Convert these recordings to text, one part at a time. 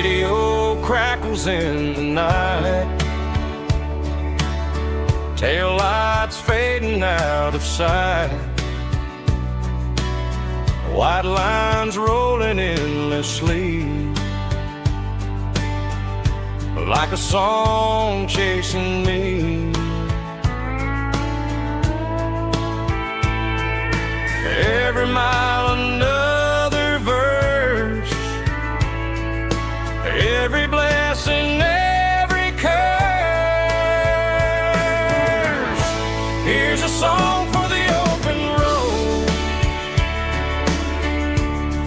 radio crackles in the night, tail lights fading out of sight, white lines rolling endlessly, like a song chasing me. Every mile another verse, every blessing, every curse. Here's a song for the open road,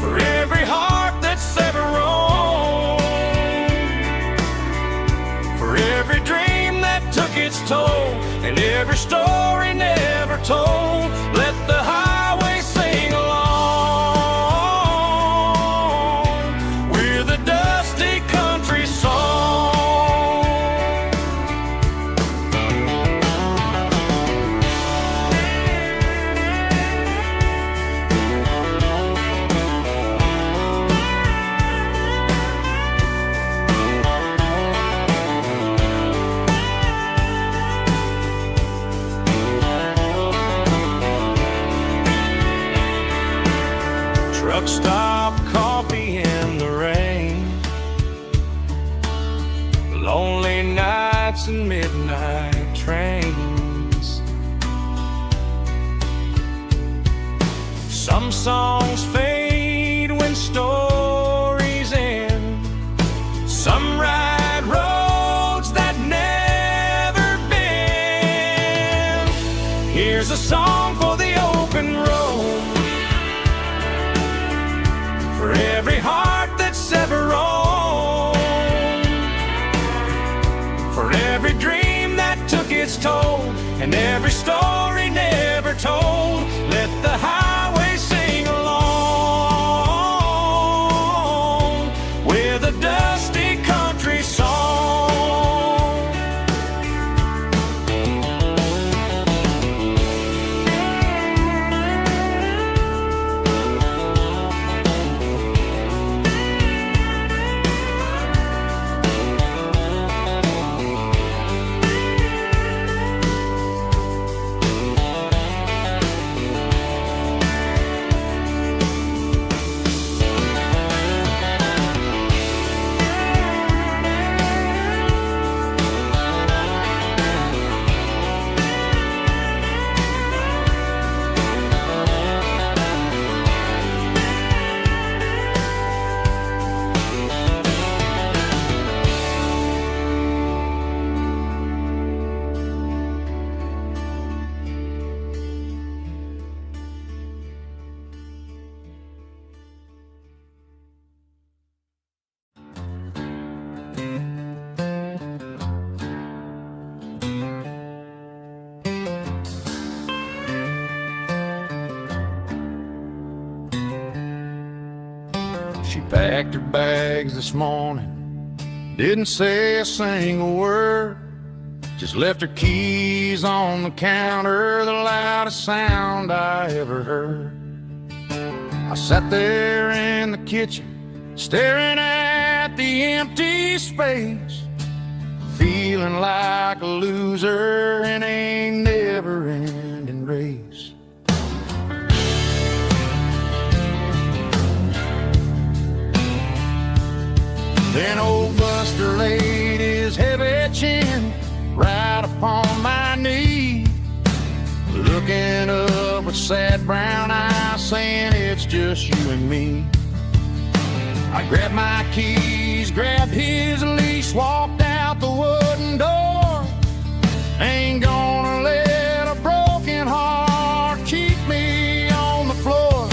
for every heart that's ever roamed, for every dream that took its toll, and every story never told. Let the highway sing along with a dusty country song. Truck stop, coffee in the rain, lonely nights and midnight trains. Some songs fade when stories end, some ride roads that never bend. Here's a song for the open road, for every heart that's ever roamed, for every dream that took its toll, and every story never told. Let the highway sing along with a dusty country song. She packed her bags this morning, didn't say a single word, just left her keys on the counter, the loudest sound I ever heard. I sat there in the kitchen, staring at the empty space, feeling like a loser in a never-ending race. Then old Buster laid his heavy chin right upon my knee, looking up with sad brown eyes, saying it's just you and me. I grabbed my keys, grabbed his leash, walked out the wooden door. Ain't gonna let a broken heart keep me on the floor.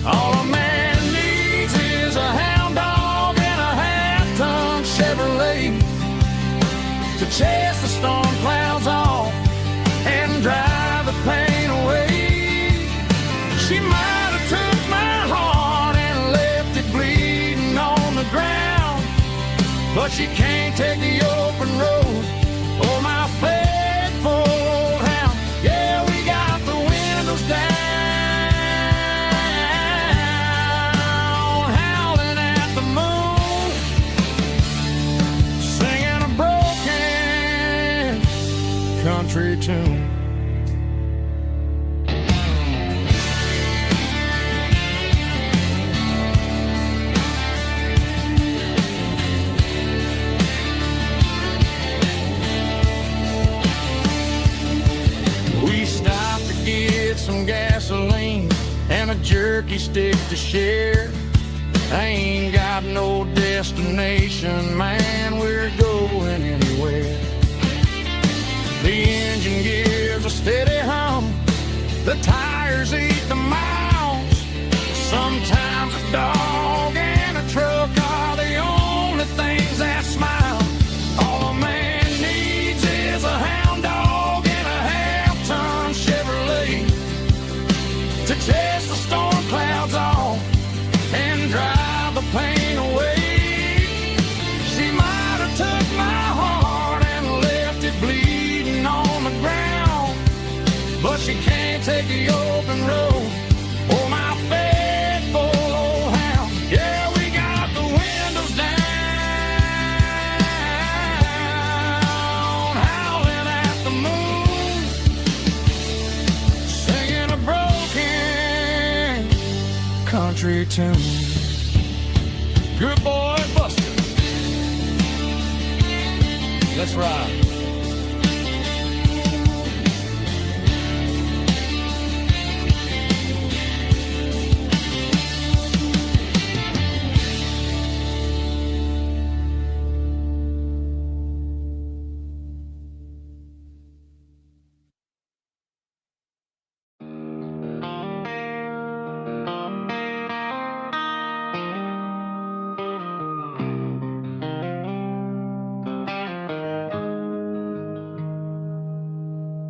All a man needs is a hound dog and a half-ton Chevrolet to chase the storm clouds off and drive the pain away. She might have took my heart and left it bleeding on the ground, but she can't take the open road or my faithful old hound. Yeah, we got the windows down, howling at the moon. country tune. We stopped to get some gasoline and a jerky stick to share. I ain't got no destination, man, we're going anywhere. The engine gives a steady hum, the tires eat the miles. Sometimes a dog and a truck are the only things that smile. All a man needs is a hound dog and a half-ton Chevrolet to chase the storm clouds off and drive the pain away. She might have took my heart and left it bleeding on the ground, but she can't take the open road or my faithful old hound. Yeah, we got the windows down, howling at the moon, singing a broken country tune. Good boy, Buster. Let's ride.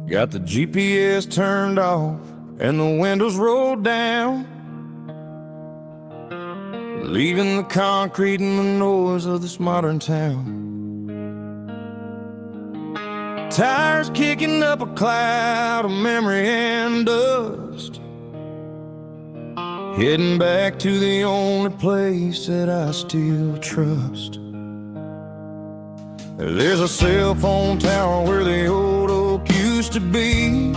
Got the GPS turned off and the windows rolled down, leaving the concrete and the noise of this modern town. Tires kicking up a cloud of memory and dust, heading back to the only place that I still trust. There's a cell phone tower where the old oak used to be,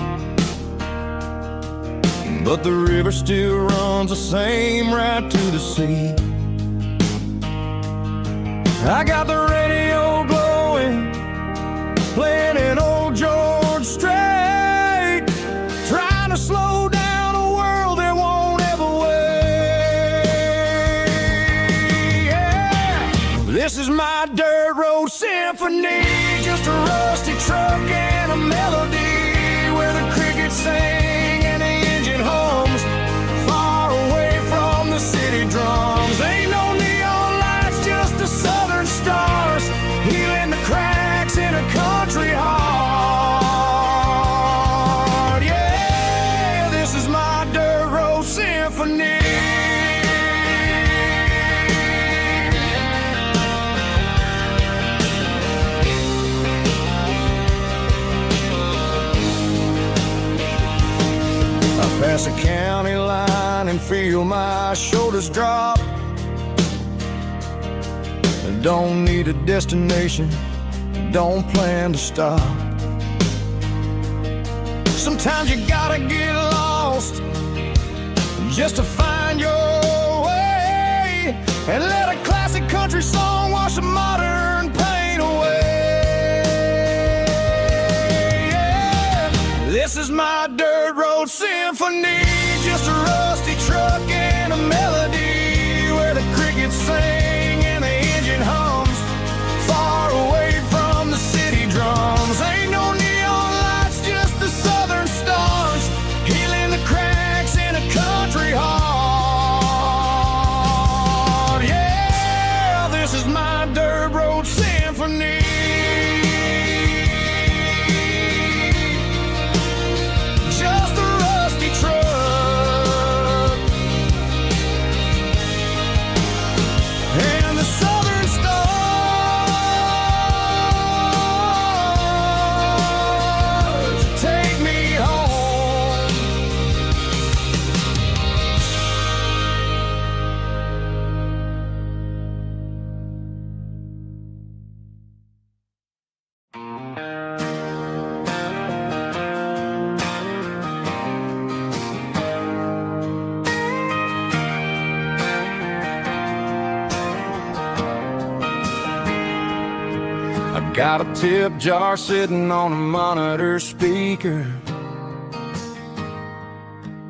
but the river still runs the same right to the sea. I got the radio glowing, playing an old George Strait, trying to slow down a world that won't ever wait. Yeah. This is my dirt road symphony, just a rusty truck and a melody where the crickets sing and the engine hums, far away from the city drums. Ain't no neon lights, just the southern stars, healing the cracks in a country heart. Yeah, this is my dirt road symphony. Pass a county line and feel my shoulders drop. Don't need a destination, don't plan to stop. Sometimes you gotta get lost just to find your way, and let a classic country song wash a modern pain away. Yeah. This is my dirt road symphony, just a rusty truck and a melody where the crickets sing and the engine hums, far away from the city drums. Ain't no neon lights, just the southern stars, healing the cracks in a country heart. Yeah, this is my dirt road I got a tip jar sitting on a monitor speaker,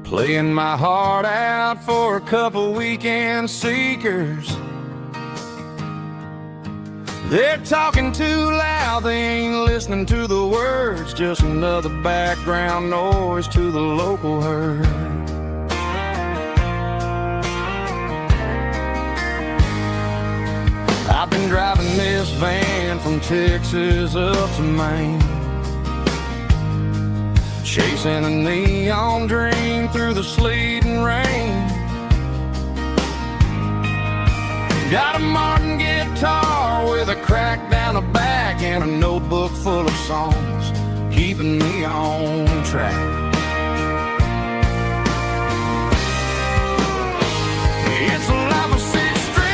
playing my heart out for a couple weekend seekers. They're talking too loud, they ain't listening to the words, just another background noise to the local herd. I've been driving this van from Texas up to Maine, chasing a neon dream through the sleet and rain. Got a Martin guitar with a crack down the back and a notebook full of songs, keeping me on track. It's a life of six strings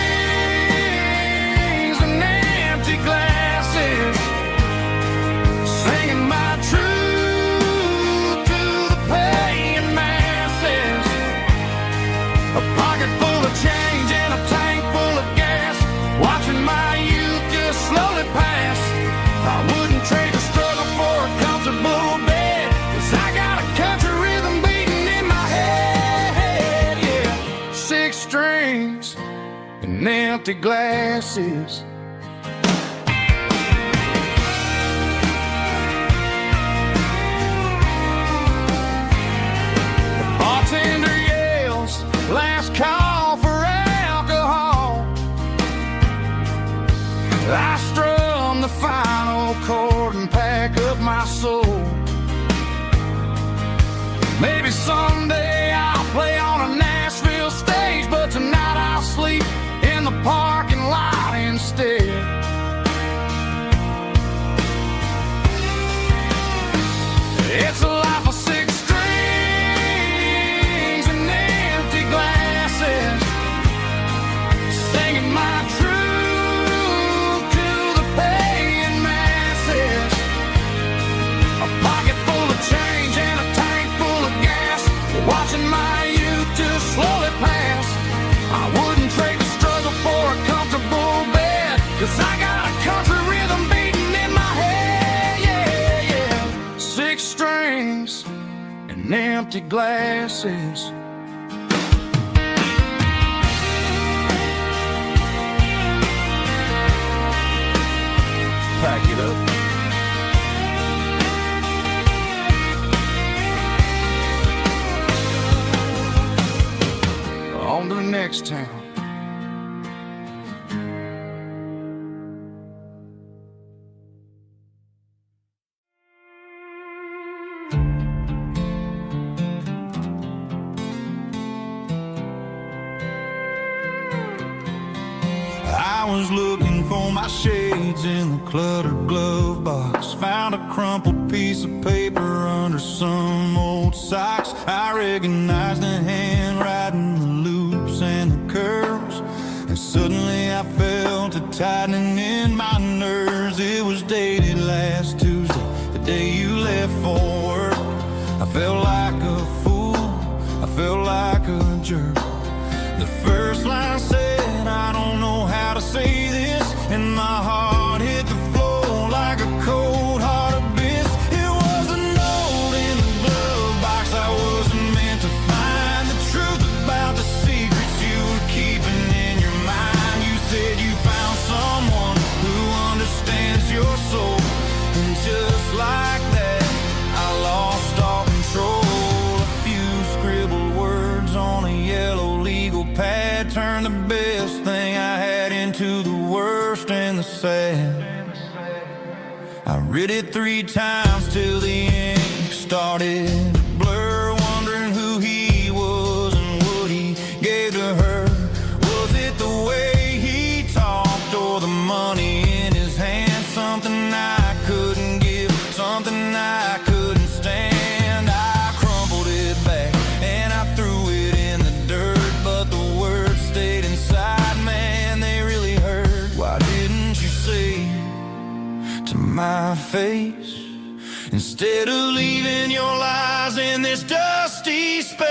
and empty glasses, singing my truth to the paying masses. A pocket full of change and a tank full of gas, watching my youth just slowly pass. I wouldn't trade the struggle for a comfortable bed, 'cause I got a country rhythm beating in my head, yeah. Six strings and empty glasses. The bartender yells, last call for alcohol. I strum the final chord and pack up my soul. Maybe someday I'll play on a Nashville stage, but tonight I'll sleep in the parking lot instead. It's a life of six strings and empty glasses, singing my truth to the paying masses. A pocket full of change and a tank full of gas, watching my youth just slowly pass. I wouldn't trade the struggle for a comfortable bed, 'cause I got a country rhythm beating in my head, yeah, yeah. Six strings and empty glasses. Pack it up. On to the next town. I was looking for my shades in the cluttered glove box, found a crumpled piece of paper under some old socks. I recognized the handwriting, the loops and the curves, and suddenly I felt a tightening in my nerves. It was dated last Tuesday, the day you left for work. I felt like a fool, I felt like a jerk. The first line said, I don't know how to say this, and my heart hit the floor like a cold heart abyss. It was a note in the glove box I wasn't meant to find, the truth about the secrets you were keeping in your mind. You said you found someone who understands your soul, and just like that I lost all control. A few scribbled words on a yellow legal pad turned the best thing I had into the worst and the sad. I read it 3 times till the ink started to blur, wondering who he was and what he gave to her. Was it the way he talked or the money in his hand? Something I couldn't give, something I couldn't stand. I crumpled it back and I threw it in the dirt, but the words stayed inside, man, they really hurt. Why didn't you say to my face, instead of leaving your lies in this dusty space?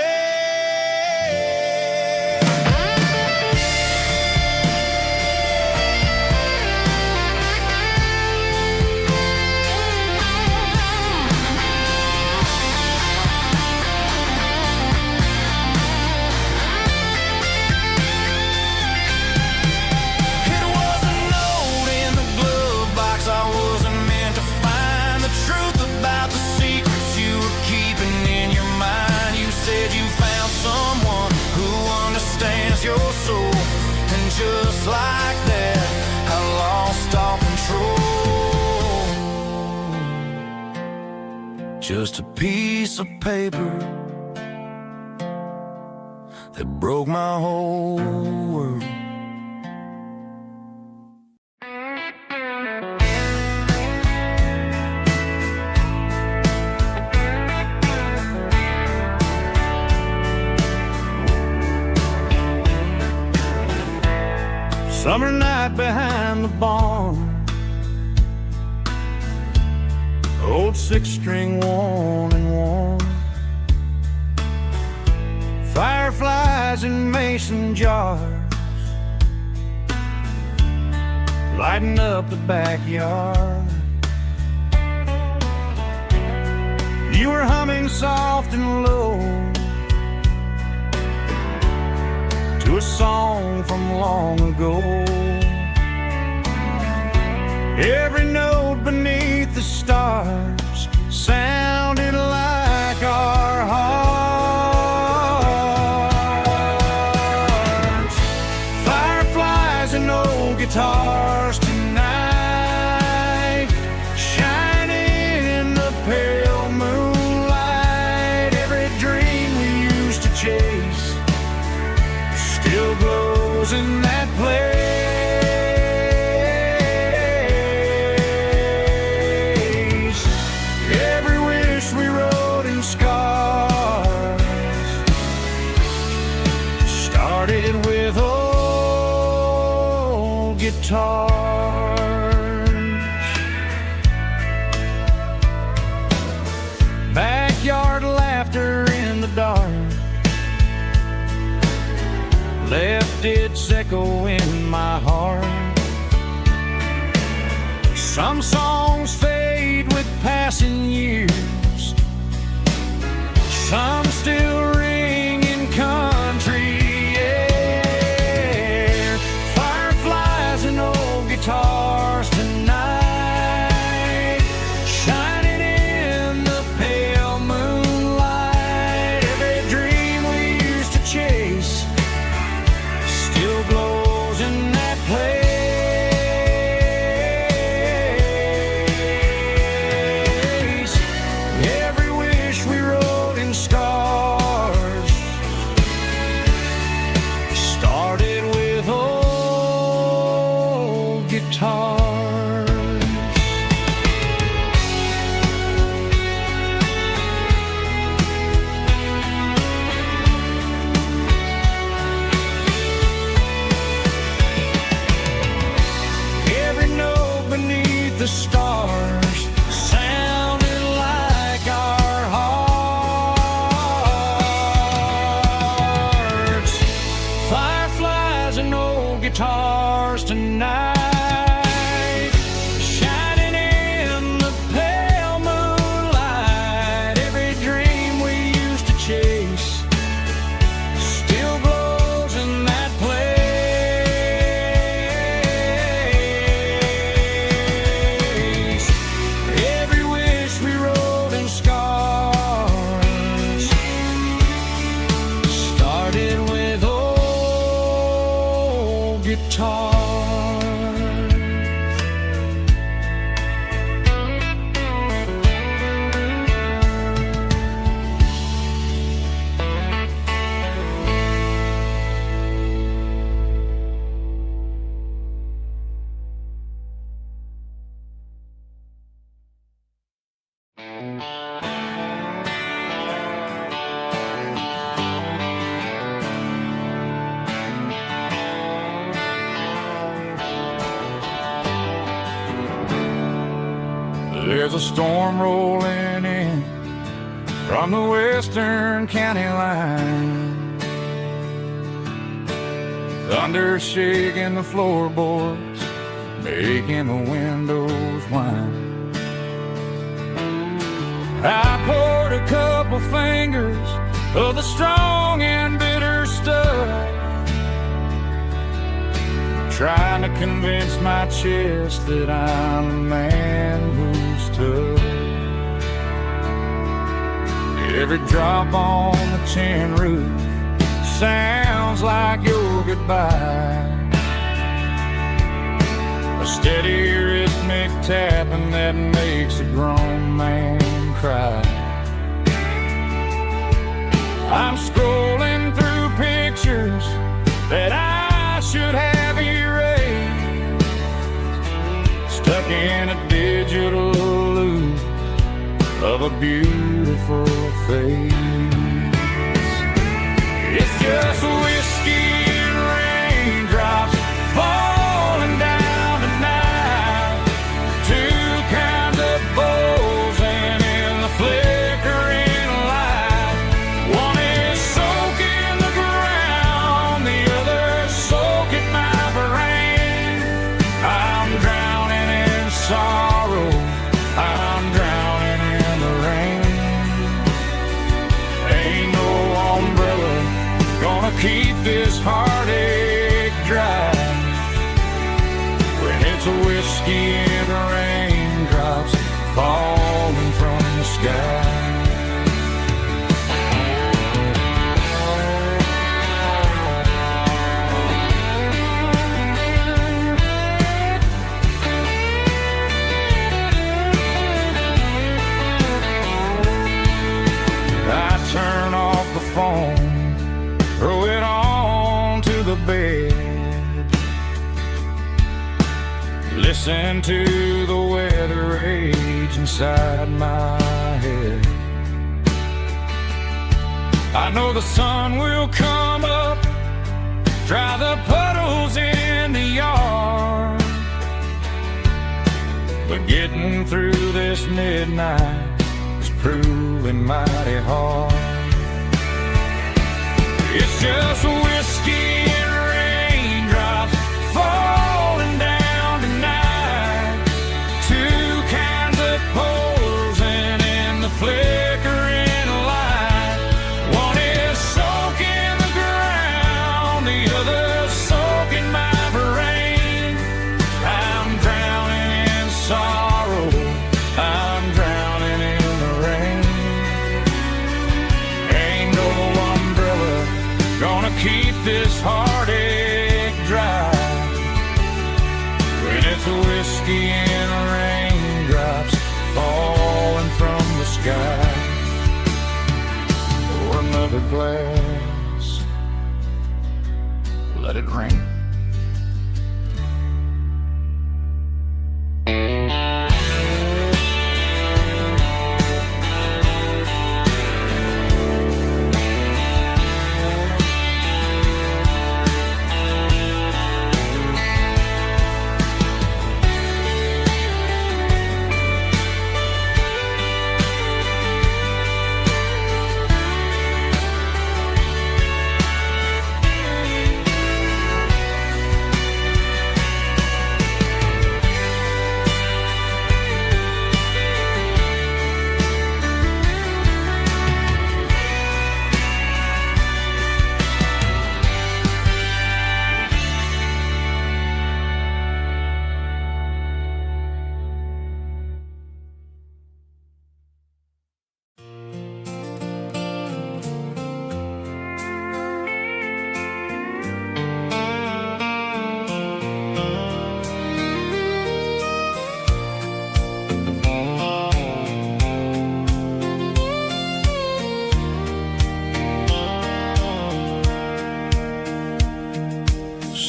just a piece of paper that broke my whole world. Summer night behind the barn, old six-string worn and worn, fireflies in mason jars, lighting up the backyard. You were humming soft and low to a song from long ago. Every note beneath the stars sounded like our hearts. Fireflies and old guitars tonight, shining in the pale moonlight. Every dream we used to chase still glows in that place. Every wish we wrote in scars started with old guitars. Backyard laughter in the dark left its echo in my heart. Some songs fade with passing years, some still ring in country air. Fireflies and old guitars tonight, shining in the pale moonlight. Every dream we used to chase still glows in that place. Every wish we wrote in scars started with old guitars. Every note beneath the stars sounded like our hearts. Fireflies and old guitars tonight, shining in the pale moonlight. Every dream we used to chase still glows in that place. Every wish we wrote in scars started with old guitars. There's a storm rolling in from the western county line, thunder shaking the floorboards, making the windows whine. I poured a couple fingers of the strong and bitter stuff, trying to convince my chest that I'm a man who's tough. Every drop on the tin roof sounds like your goodbye, a steady rhythmic tapping that makes a grown man cry. I'm scrolling through pictures that I should have erased, stuck in a digital loop of a beautiful face. It's just whiskey and raindrops falling down tonight. Two kinds of bowls and in the flickering light. One is soaking the ground, the other soaking my brain. I'm drowning in sorrow, I'm drowning in the rain. Ain't no umbrella gonna keep this heartache dry when it's a whiskey and raindrops falling from the sky. I turn off the phone, throw it on to the bed, listen to the weather rage inside my head. I know the sun will come up, dry the puddles in the yard, but getting through this midnight is proving mighty hard. It's just whiskey and raindrops falling down tonight. Two kinds of poles and in the flickering light. One is soaking the ground, the other soaking my brain. I'm drowning in sorrow, I'm drowning in the rain. Ain't no umbrella gonna keep this heartache dry when it's a whiskey and raindrops falling from the sky. Pour another glass, let it rain.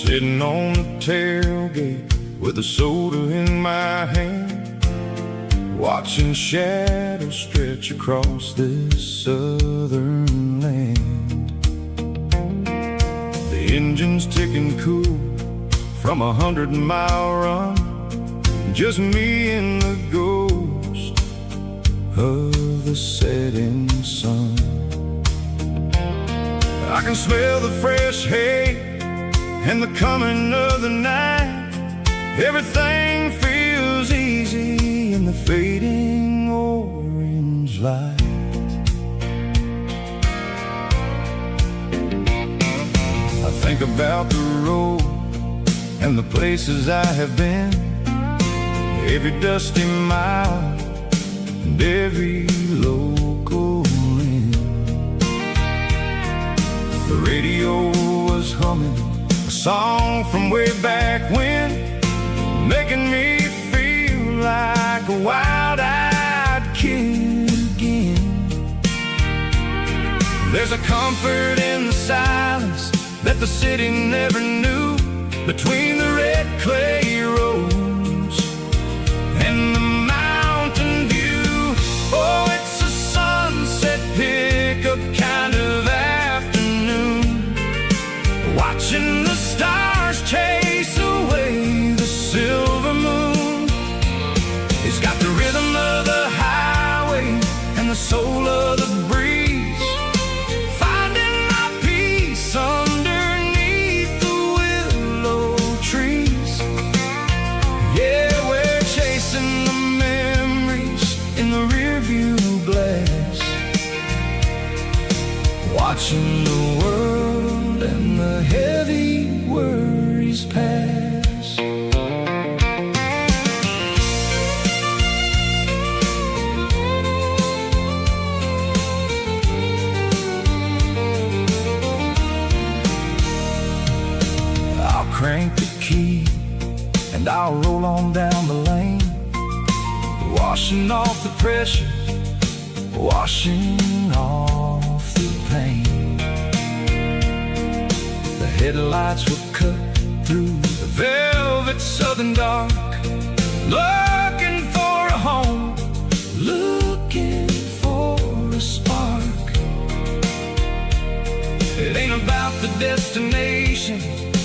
Sitting on the tailgate with a soda in my hand, watching shadows stretch across this southern land. The engine's ticking cool from 100-mile run, just me and the ghost of the setting sun. I can smell the fresh hay and the coming of the night. Everything feels easy in the fading orange light. I think about the road and the places I have been, every dusty mile and every local inn. The radio was humming a song from way back when, making me feel like a wild-eyed kid again. There's There's a comfort in the silence that the city never knew, between the red clay roads and the mountain view. Oh, it's a sunset pickup kind of afternoon, watching the stars chase away the silver moon. It's got the rhythm of the highway and the soul of the breeze, finding my peace underneath the willow trees. Yeah, we're chasing the memories in the rearview glass, watching the world and the heavy worries pass. Crank the key and I'll roll on down the lane, washing off the pressure, washing off the pain. The headlights will cut through the velvet southern dark, looking for a home, looking for a spark. It ain't about the destination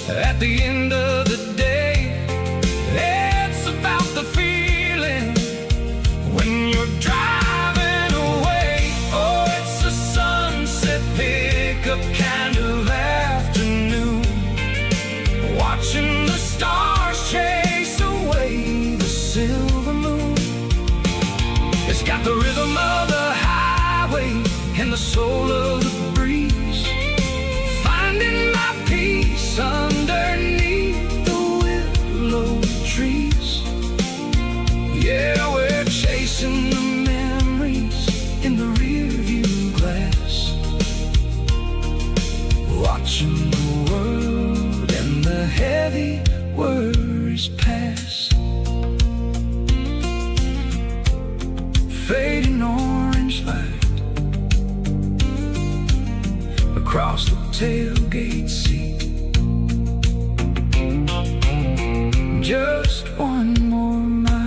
at the end of the day, it's about the feeling when you're driving away. Oh, it's a sunset pickup kind of afternoon, watching the stars chase away the silver moon. It's got the rhythm of the highway and the soul of the breeze, finding my peace underneath the willow trees. Yeah, we're chasing the memories in the rearview glass, watching the world and the heavy worries pass. Fading orange light across the tailgate seat, just one more mile.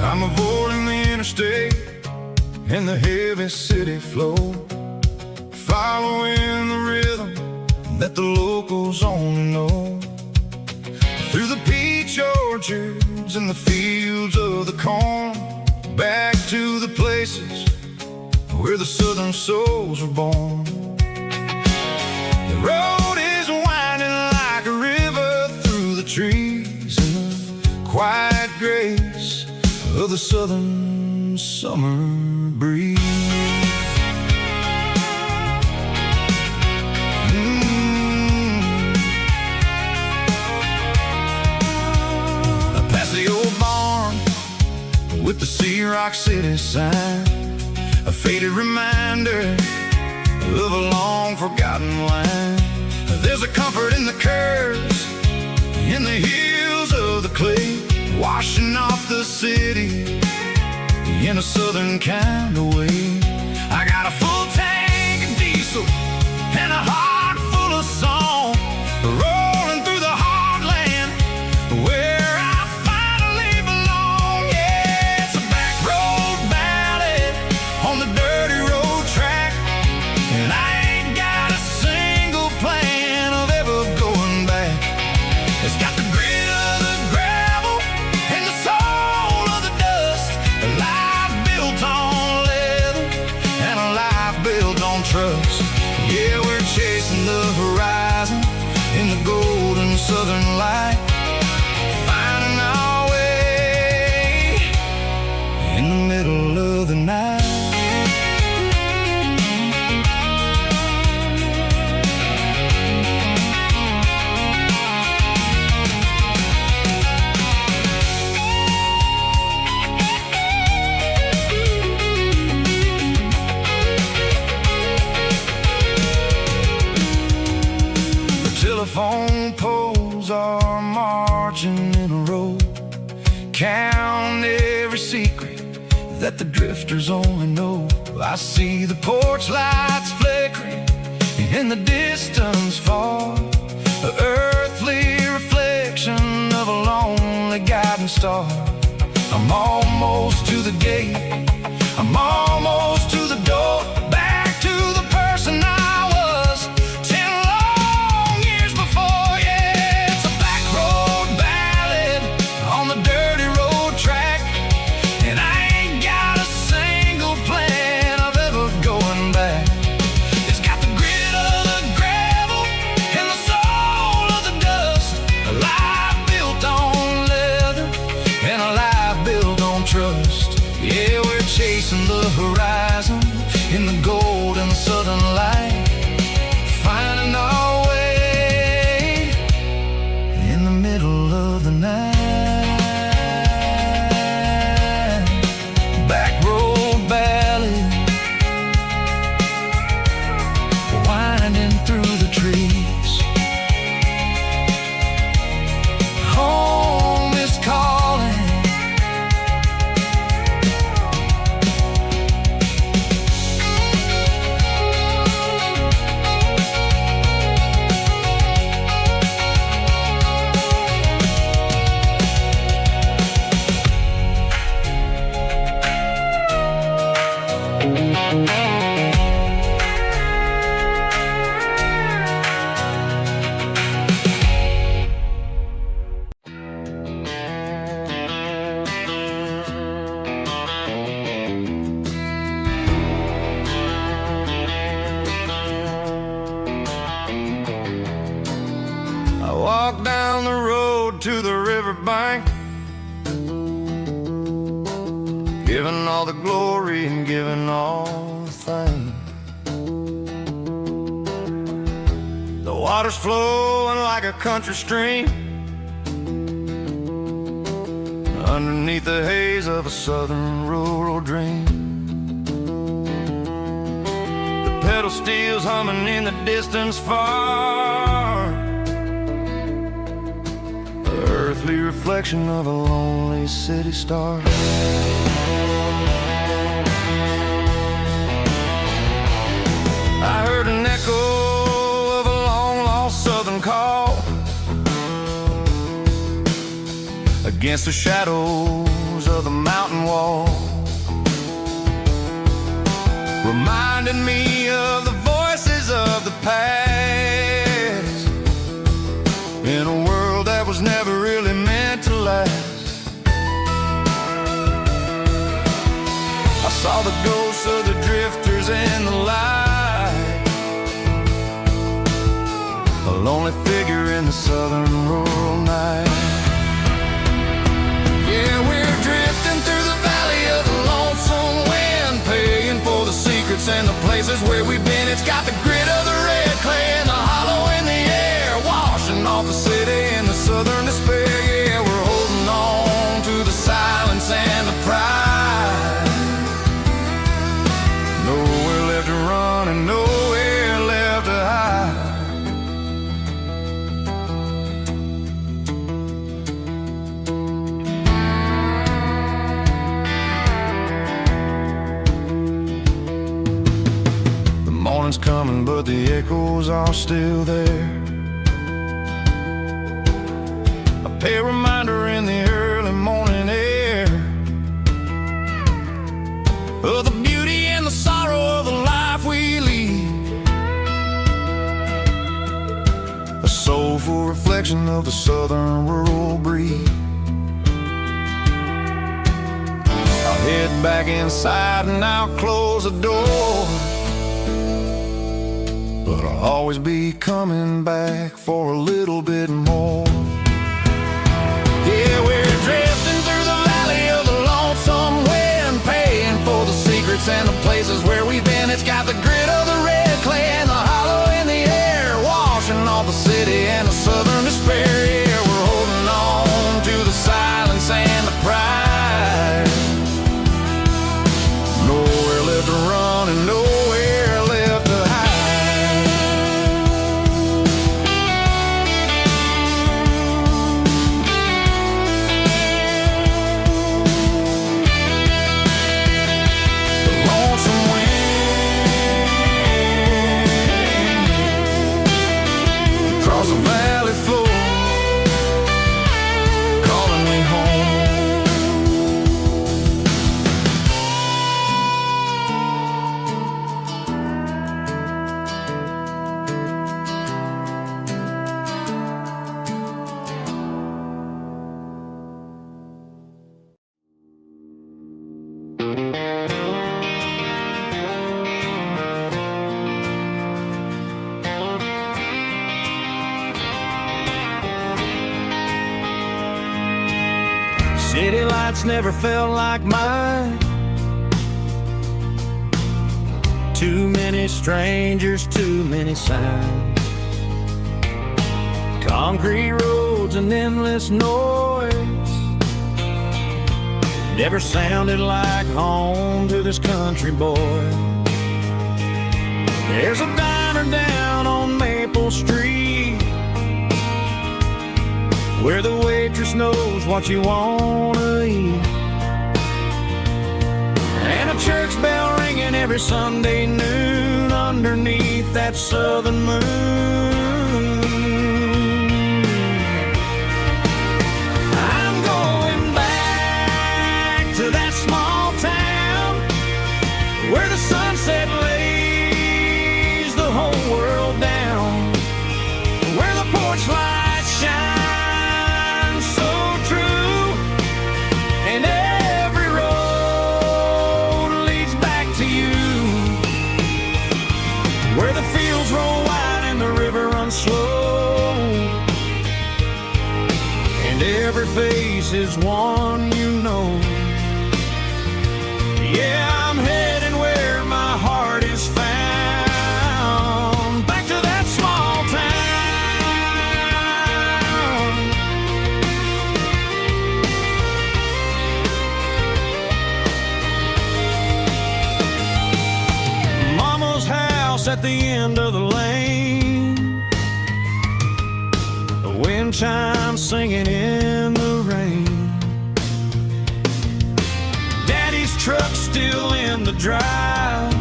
I'm avoiding the interstate and the heavy city flow, following the rhythm that the locals only know. Through the peach orchards and the fields of the corn, back to the places where the southern souls were born. The road is winding like a river through the trees in the quiet grace of the southern summer breeze. Past the old barn with the Sea Rock City sign, a faded reminder of a long forgotten line. There's a comfort in the curves, in the hills of the clay, washing off the city in a southern kind of way. I got a full tank of diesel and a heart full of song, rolling through the heartland where I finally belong. Yeah, it's a back road ballad on the dirty road track, and I ain't got a single plan of ever going back. It's got the grit of the gravel and the soul of the dust, a life built on leather, count every secret that the drifters only know. I see the porch lights flickering in the distance far, an earthly reflection of a lonely guiding star. I'm almost to the gate, I'm almost to the door, back to the person I was 10 long years before. Yeah, it's a back road ballad on the dirty road track, and I ain't got a single plan of ever going back. It's got the grit of the gravel and the soul of the dust, a life built on leather and a life built on trust. Yeah, we're chasing the horizon in the golden southern light, finding our way in the middle of the night. Back road ballad, winding through the trees. Home is calling. I walk down the road to the riverbank, giving all the glory and giving all the thanks. The water's flowing like a country stream underneath the haze of a southern rural dream. The pedal steel's humming in the distance far, earthly reflection of a lonely city star. I heard an echo of a long-lost southern call against the shadows of the mountain wall, reminding me of the voices of the past in a world that was never really meant to last. I saw the ghosts of the drifters in the light, a lonely figure in the southern rural night. Yeah, we're drifting through the valley of the lonesome wind, paying for the secrets and the places where we've been. It's got the grit of the red clay and the hollow in the air, washing off the city and the southern despair. Yeah, we're holding on to the silence and the pride. Nowhere left to run and nowhere left to hide. The morning's coming, but the echoes are still there. A pale reminder in the early morning air of the beauty and the sorrow of the life we lead, a soulful reflection of the southern rural breed. I'll head back inside and I'll close the door, but I'll always be coming back for a little bit more. Yeah, we're drifting through the valley of the lonesome wind, paying for the secrets and the places where we've been. It's got the grit of the red clay and the hollow in the air, washing off the city and the southern despair. Yeah, we're holding on to the silence and the pride. Nowhere left to run and nowhere left to hide. City lights never felt like mine. Too many strangers, too many signs. Concrete roads and endless noise never sounded like home to this country boy. There's a diner down on Maple Street where the waitress knows what you wanna eat, and a church bell ringing every Sunday noon underneath that southern moon. I'm going back to that small town where the sunset lays the whole world down, where the porch lights shine so true, and every road leads back to you, where the fields roll wide and the river runs slow, and every face is one you know. Yeah, I'm heading where my heart is found, back to that small town. Mama's house at the end of the lane, the wind chimes singing in the rain, Daddy's truck still in the drive,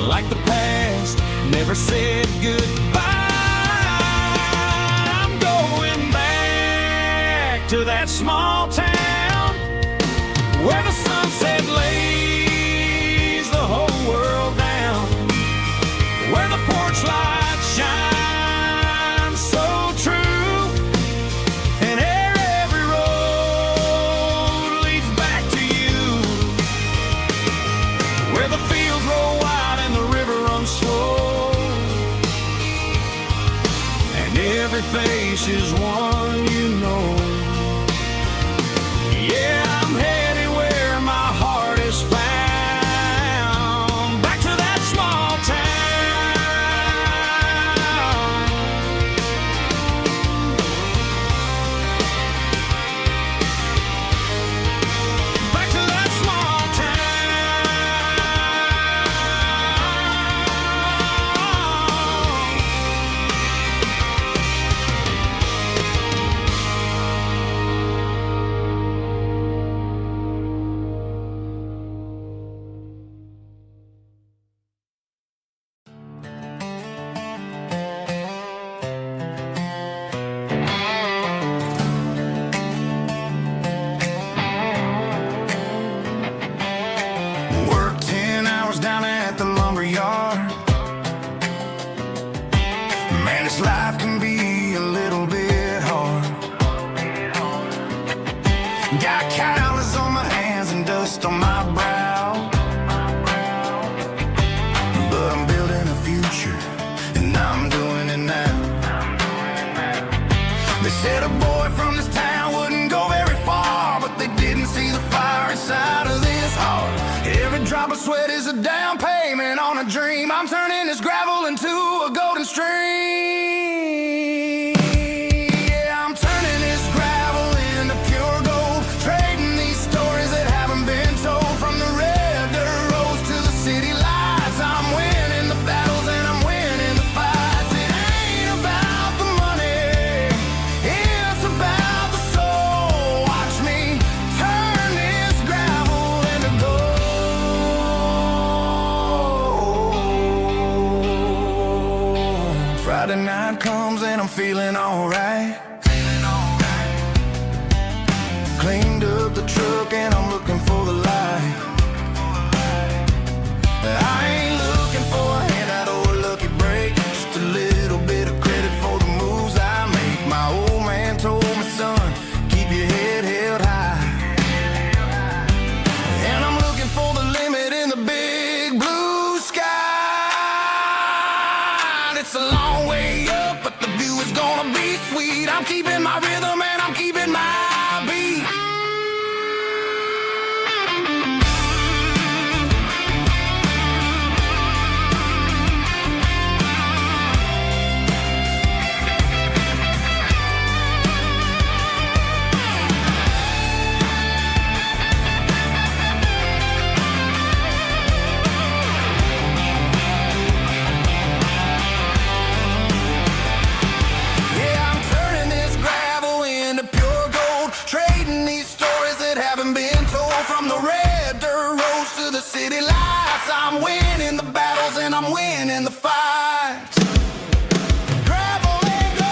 like the past never said goodbye. I'm going back to that small town where the sunset lays the whole world down, where the porch lights shine so true, and every road leads back to you, where the fields roll wide and the river runs slow, and every face is one you know. Yeah, I'm headed where my heart is found, back to that small town. Back to that small Work 10 hours down at the lumber yard. Man, this life can be a little bit hard. Got calluses on my hands and dust on my brow, but I'm building a future, and I'm doing it now. They said a boy from this town wouldn't go very far, but they didn't see the fire inside of this heart. Every drop of sweat is a down payment on a dream. I'm turning this gravel into a golden stream. Yeah, I'm turning this gravel into pure gold, trading these stories that haven't been told, from the red dirt roads to the city lights. I'm winning the battles and I'm winning the fights. It ain't about the money, it's about the soul. Watch me turn this gravel into gold. Friday night comes and I'm feeling alright. Cleaned up the truck and I'm looking for the light. I ain't looking for a handout or a lucky break, just a little bit of credit for the moves I make. My old man told me, son, keep your head held high. And I'm looking for the limit in the big blue sky. It's a long way up, but the view is gonna be sweet. I'm keeping my rhythm and I'm keeping my these stories that haven't been told. From the red dirt roads to the city lights, I'm winning the battles and I'm winning the fights. Gravel and gold.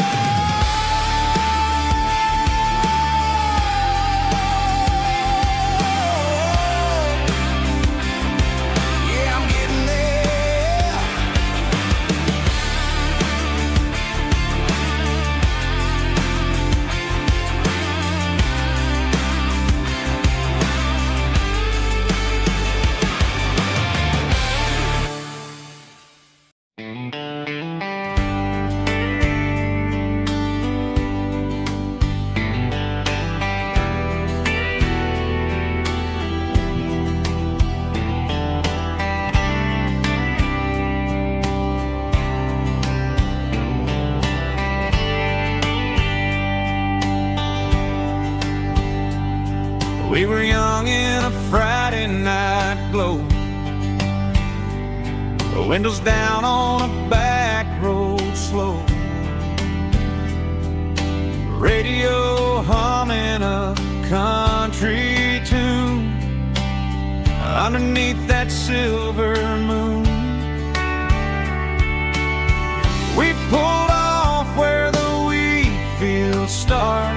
Yeah, I'm getting there. We were young in a Friday night glow, the windows down on a back road slow, radio humming a country tune underneath that silver moon. We pulled off where the wheat fields start,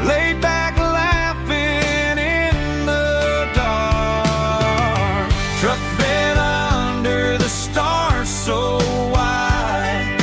laid back laughing in the dark. Truck bed under the stars so wide,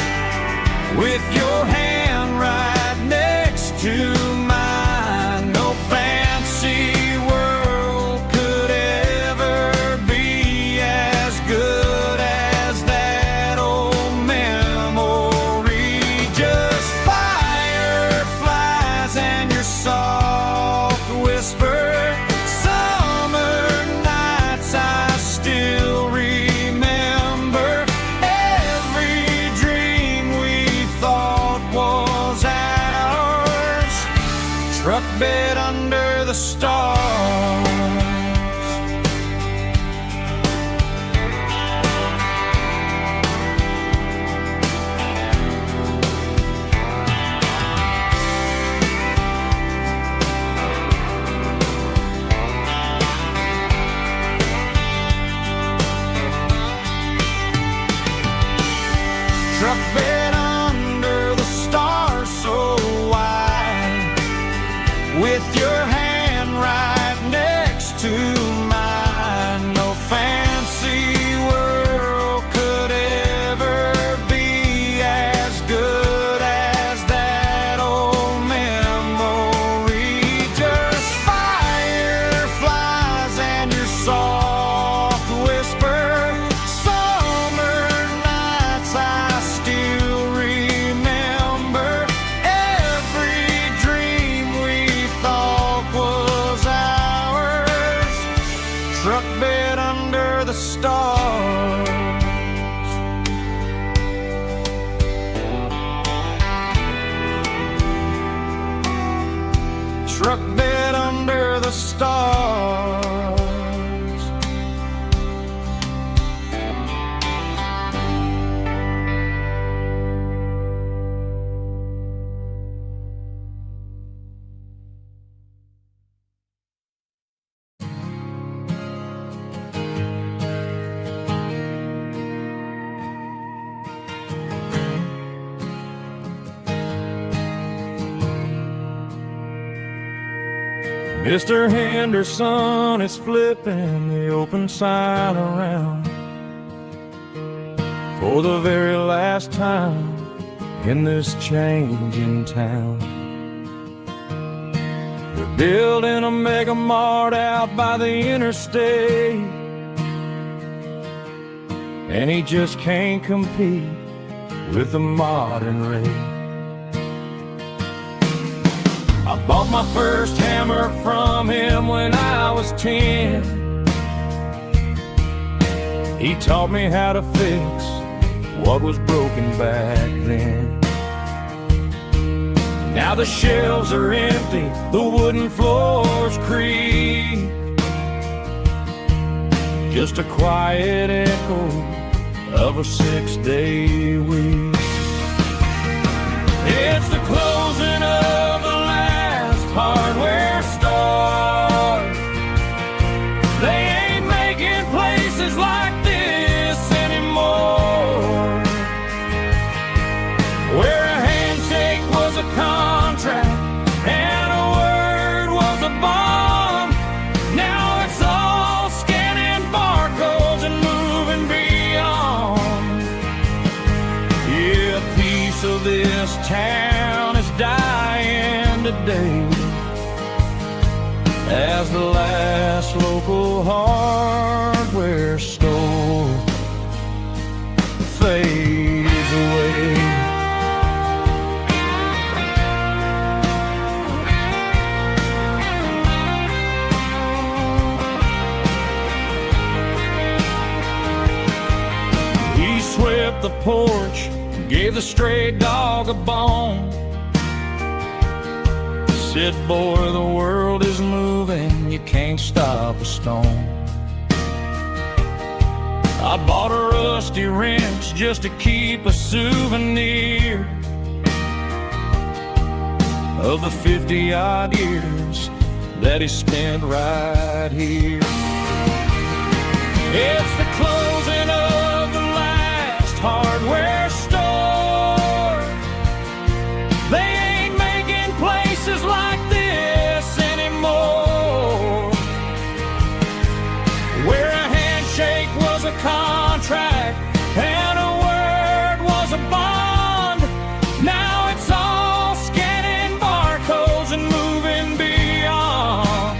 with your hand right next to mine. No fancy world could ever be as good as that old memory. Just fireflies and your soft whisper. Summer nights I still remember. Every dream we thought was ours. Truck bed under the stars. Truck bed under the stars so wide, with your hand right next to mine. No fancy world could ever be as good as that old memory. Just fireflies and your soft whisper. Summer nights I still remember. Every dream we thought was ours. Truck bed under the stars. Truck bed under the stars. Mr. Henderson is flipping the open sign around for the very last time in this changing town. They're building a mega mart out by the interstate, and he just can't compete with the modern rate. I bought my first hammer from him when I was 10. He taught me how to fix what was broken back then. Now the shelves are empty, the wooden floors creak, just a quiet echo of a 6-day week. It's the closing of the last hardware bond. Now it's all scanning barcodes and moving beyond. Yeah, a piece of this town is dying today as the last local hardware store fades away. He swept the porch, gave the stray dog a bone. Said, boy, the world is moving, you can't stop a stone. I bought a rusty wrench just to keep a souvenir of the 50-odd years that he spent right here. It's the closing of the last hardware store. They ain't making places like this anymore, where a handshake was a contract and a word was a bond. Now it's all scanning barcodes and moving beyond.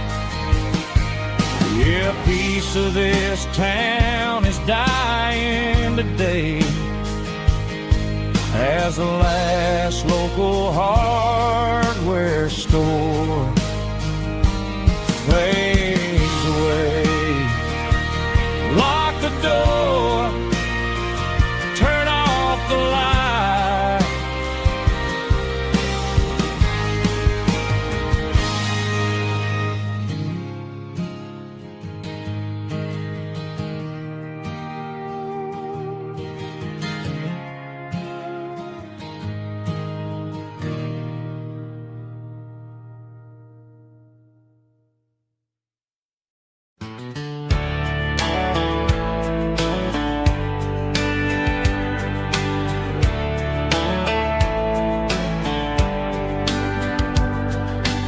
Yeah, a piece of this town is dying today as the last local hardware store fades away. Lock the door, turn off the light.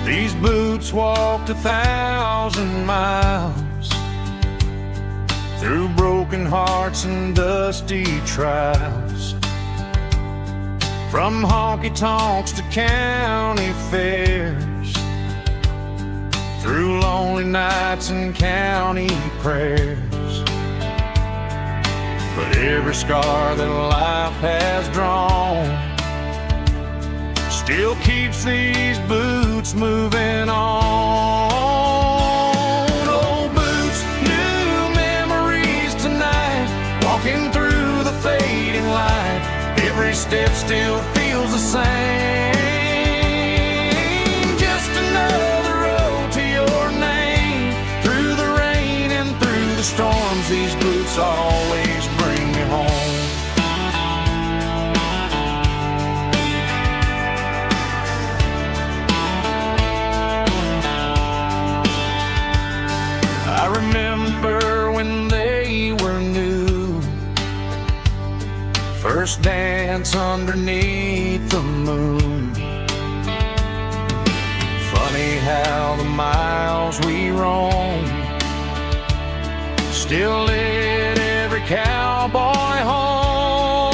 These boots walked 1,000 miles through broken hearts and dusty trials, from honky-tonks to county fairs, through lonely nights and county prayers. But every scar that life has drawn still keeps these boots moving on. Old boots, new memories tonight, walking through the fading light. Every step still feels the same. Just another road to your name. Through the rain and through the storms, these boots always bring me home. I remember when they were new, first dance underneath the moon. Funny how the miles we roam still lit every cowboy home.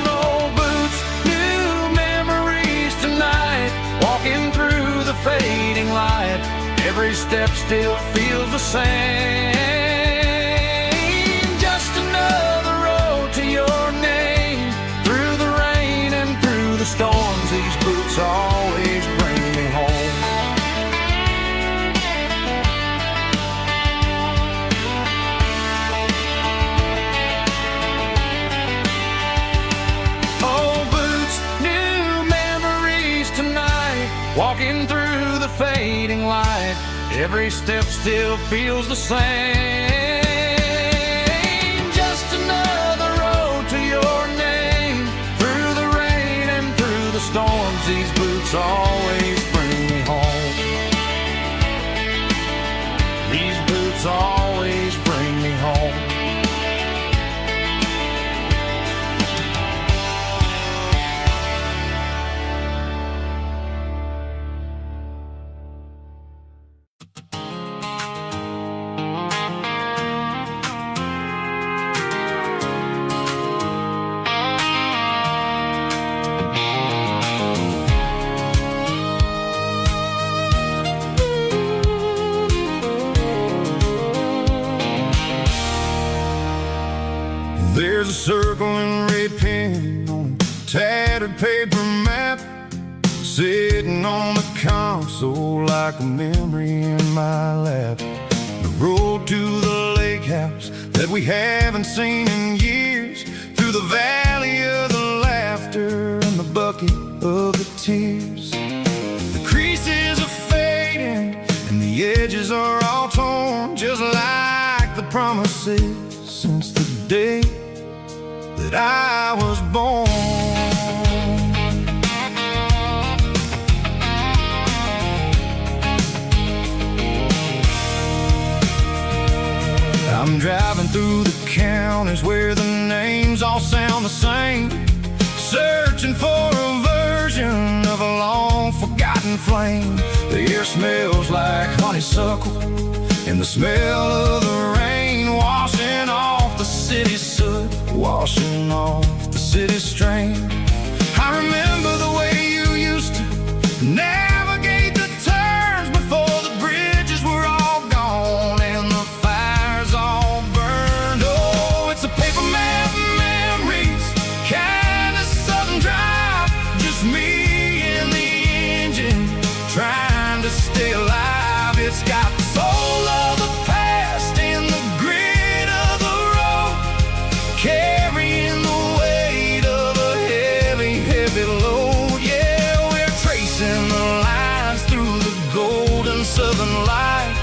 Old boots, new memories tonight, walking through the fading light. Every step still feels the same. Just another road to your name. Through the rain and through the storms, these boots always bring me home. Old boots, new memories tonight, walking through the fading light. Every step still feels the same. Just another road to your name. Through the rain and through the storms, these boots always bring me home. These boots always bring me home. circling red pen on a tattered paper map, sitting on the console like a memory in my lap. The road to the lake house that we haven't seen in years, through the valley of the laughter and the bucket of the tears. The creases are fading and the edges are all torn, just like the promises since the day that I was born. I'm driving through the counties where the names all sound the same, searching for a version of a long forgotten flame. The air smells like honeysuckle and the smell of the rain, washing off the city's soot, washing off the city's strain. I remember the way you used to navigate the turns before the bridges were all gone and the fires all burned. Oh, it's a paper map memories, kind of southern drive, just me and the engine trying to stay alive. It's got the soul of the past and the grit of the road, carrying the weight of a heavy, heavy load. Yeah, we're tracing the lines through the golden southern light,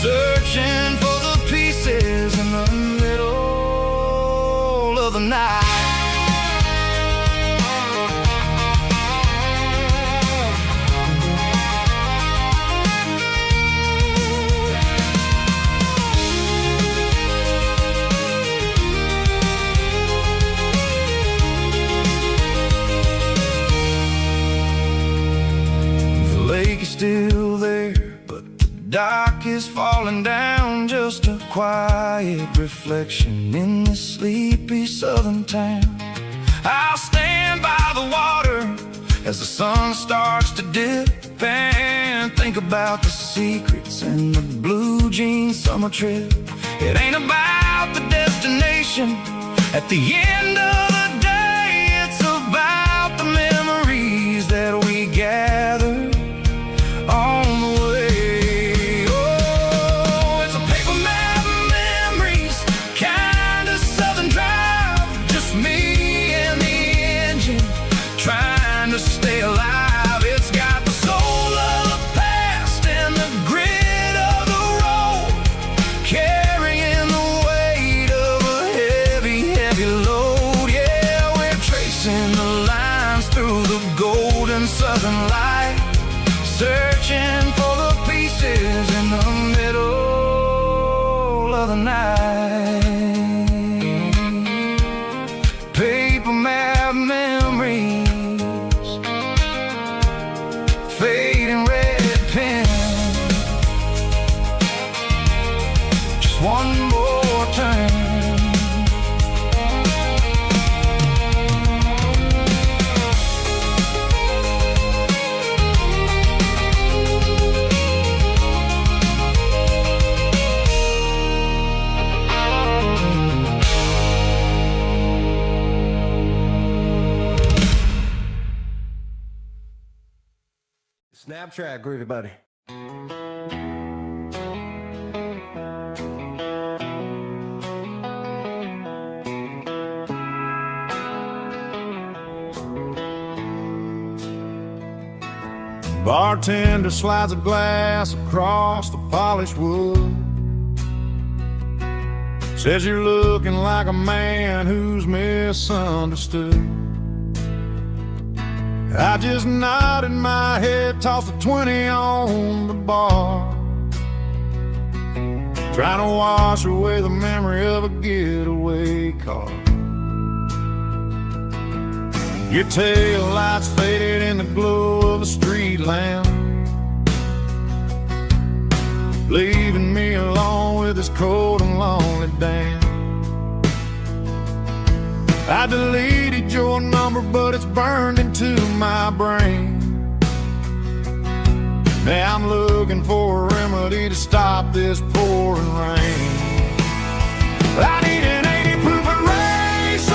searching for the pieces in the middle of the night. The lake is still there, but the dock is falling down, just a quiet reflection in this sleepy southern town. I'll stand by the water as the sun starts to dip and think about the secrets and the blue jean summer trip. It ain't about the destination at the end of the day, it's about the memories that we gather on the way. Oh, it's a paper map memories, kind of southern drive, just me and the engine trying to stay alive. It's got the soul of the past and the grit of the road, carrying the weight of a heavy, heavy load. Yeah, we're tracing the lines through the golden southern light, searching for the pieces in the middle of the night. Paper map memories, fading red pen, just one more turn. Snapchat, groovy buddy. Bartender slides a glass across the polished wood, says you're looking like a man who's misunderstood. I just nodded my head, tossed a 20 on the bar, trying to wash away the memory of a getaway car. Your tail lights faded in the glow of a street lamp, leaving me alone with this cold and lonely damn. I deleted your number, but it's burned into my brain. Now I'm looking for a remedy to stop this pouring rain. I need an 80 proof eraser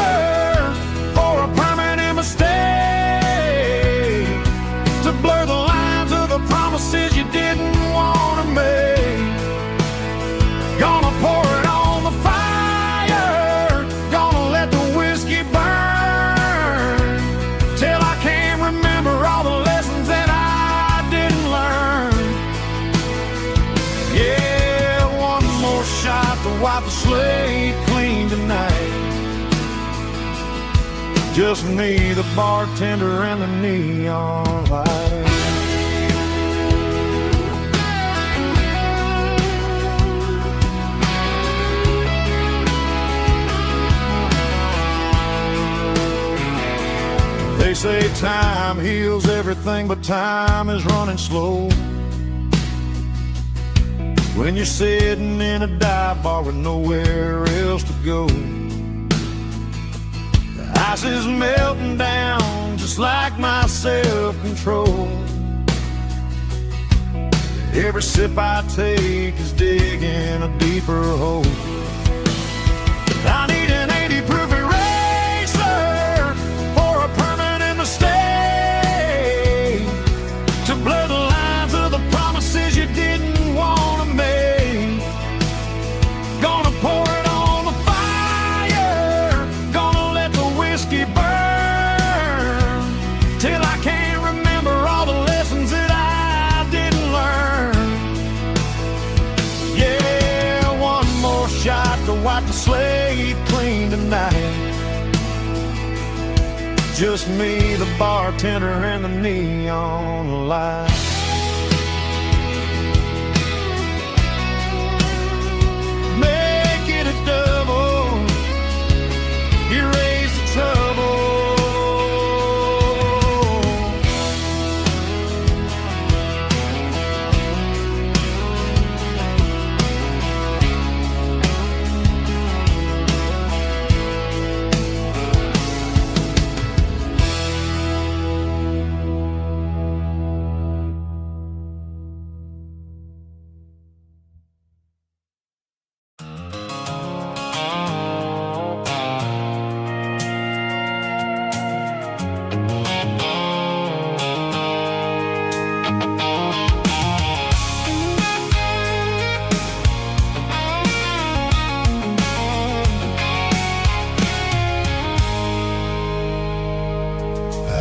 wipe the slate clean tonight. Just me, the bartender, and the neon light. They say time heals everything, but time is running slow when you're sitting in a dive bar with nowhere else to go. The ice is melting down just like my self-control. Every sip I take is digging a deeper hole. I need an 80 proof eraser for a permanent mistake, to blur the lines of the promises you didn't want to make. Gonna pour it on the fire, gonna let the whiskey burn till I can't remember all the lessons that I didn't learn. Yeah, one more shot to wipe the slate clean tonight. Just me, the bartender, and the neon light. Make it a double, erase the trouble.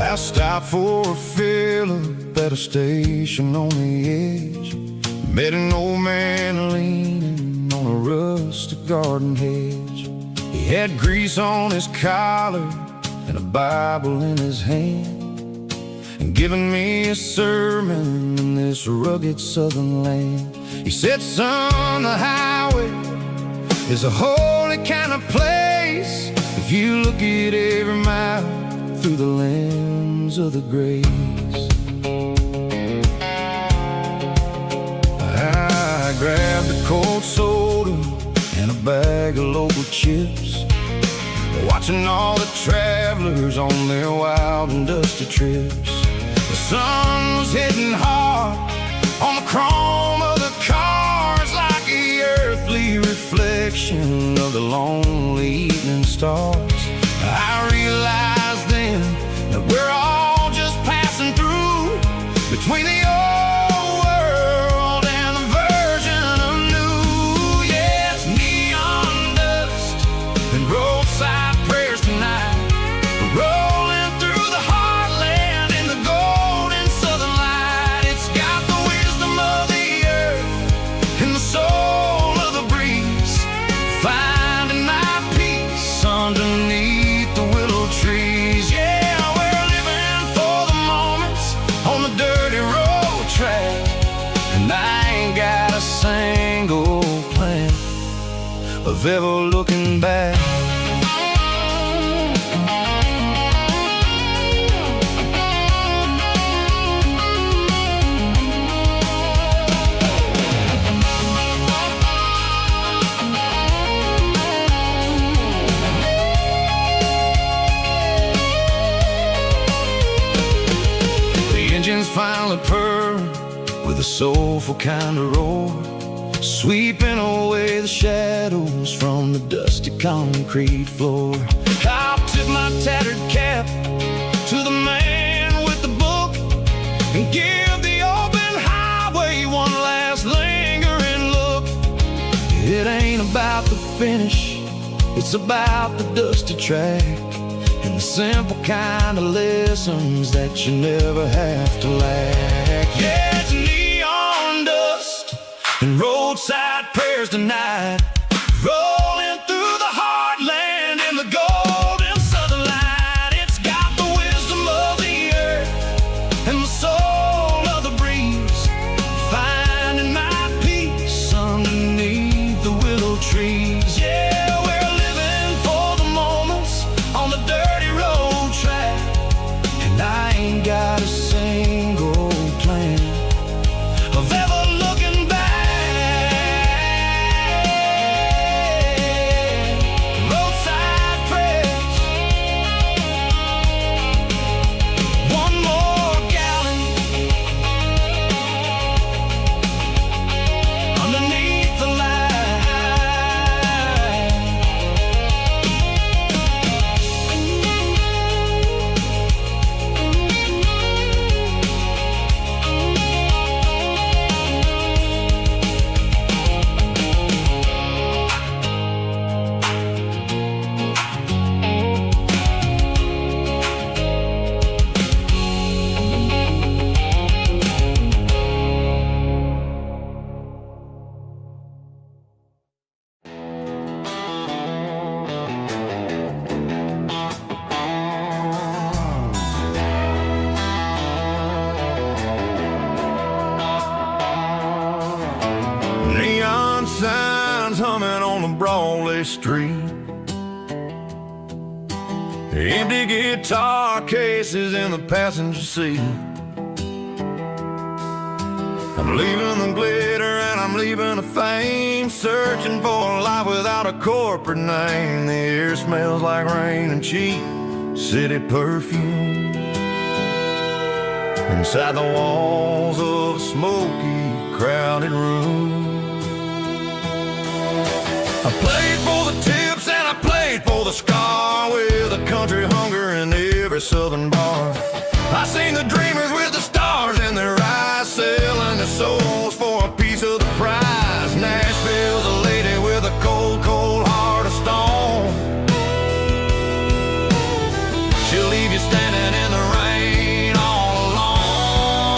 I stopped for a fill-up at a station on the edge. Met an old man leaning on a rustic garden hedge. He had grease on his collar and a Bible in his hand, and giving me a sermon in this rugged southern land. He said, son, the highway is a holy kind of place if you look at every mile through the lens of the grace. I grabbed a cold soda and a bag of local chips, watching all the travelers on their wild and dusty trips. The sun was hitting hard on the chrome of the cars, like the earthly reflection of the lonely evening stars. I realized then that we're all just passing through between the old world and the version of new. Yes, neon dust and roadside prayers tonight, rolling through the heartland in the golden southern light. It's got the wisdom of the earth and the soul of the breeze, finding my peace underneath the willow trees. Yeah, we're living for the moments on the dirty road track, and I ain't got a single plan of ever looking back. Engines finally purr with a soulful kind of roar, sweeping away the shadows from the dusty concrete floor. I'll tip my tattered cap to the man with the book and give the open highway one last lingering look. It ain't about the finish, it's about the dusty track and the simple kind of lessons that you never have to lack. Yeah, it's neon dust and roadside prayers tonight, Broadway Street. Empty guitar cases in the passenger seat. I'm leaving the glitter and I'm leaving the fame, searching for a life without a corporate name. The air smells like rain and cheap city perfume. Inside the walls of a smoky, crowded room. I played for the tips and I played for the scar, with a country hunger in every southern bar. I seen the dreamers with the stars in their eyes, selling their souls for a piece of the prize. Nashville's a lady with a cold, cold heart of stone. She'll leave you standing in the rain all alone.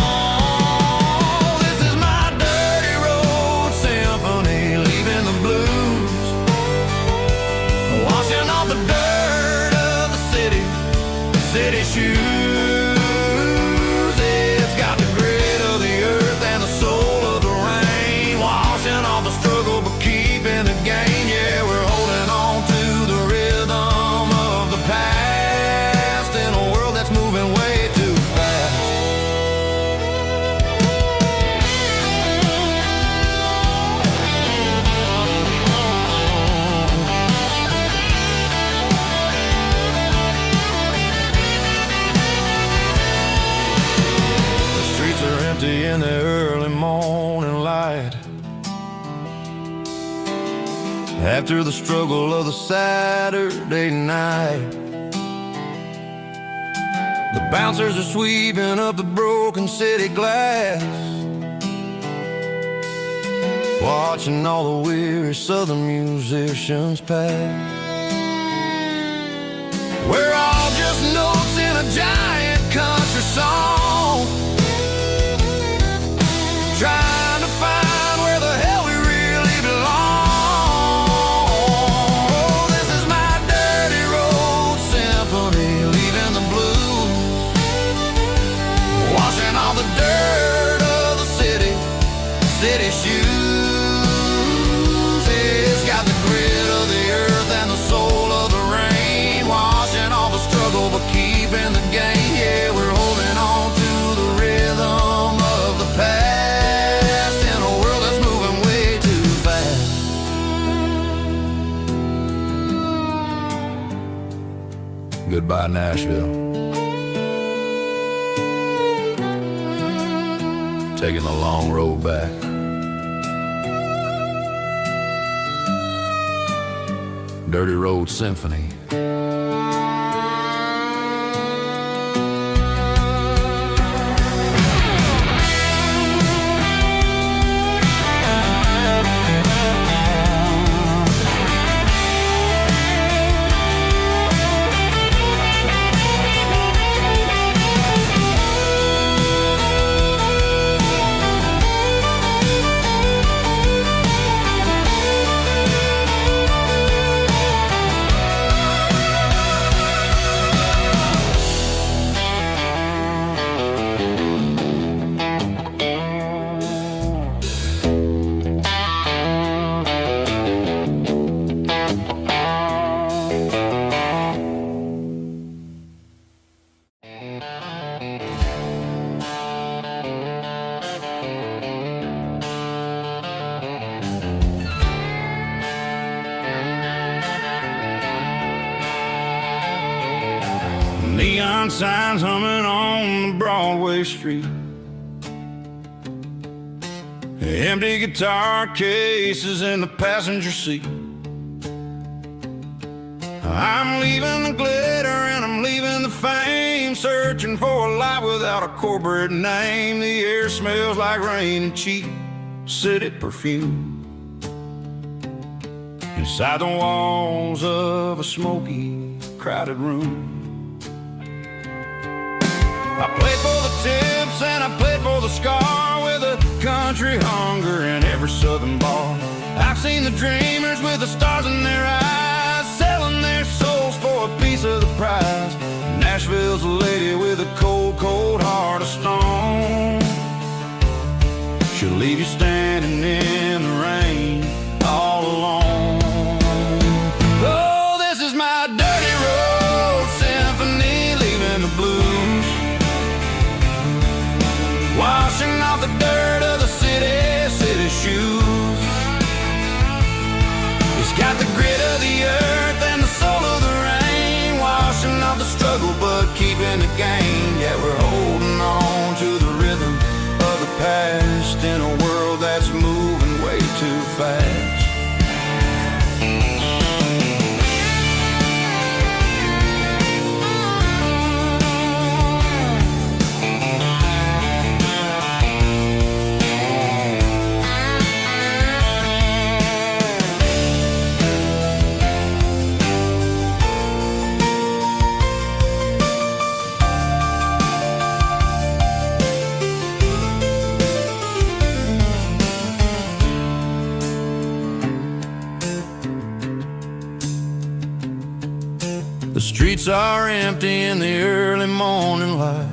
This is my dirty road symphony, leaving the blues, washing off the dirt of the city shoes. In the early morning light, after the struggle of the Saturday night, the bouncers are sweeping up the broken city glass, watching all the weary southern musicians pass. We're all just notes in a giant country song, trying to find where the hell we really belong. Oh, this is my dirty road symphony, leaving the blues, washing all the dirt of the city shoes. It's got the grit of the earth and the soul of the rain, washing all the struggle but keeping the game. Yeah, we're holding on to the rhythm of the past. Goodbye, Nashville. Taking the long road back. Dirty Road Symphony. Neon signs humming on Broadway Street, empty guitar cases in the passenger seat. I'm leaving the glitter and I'm leaving the fame, searching for a life without a corporate name. The air smells like rain and cheap city perfume. Inside the walls of a smoky, crowded room. I played for the tips and I played for the scar, with a country hunger in every southern bar. I've seen the dreamers with the stars in their eyes, selling their souls for a piece of the prize. Nashville's a lady with a cold, cold heart of stone. She'll leave you standing in the rain all alone. gain, yet we're holding on to the rhythm of the past in a world that's moving way too fast. The streets are empty in the early morning light.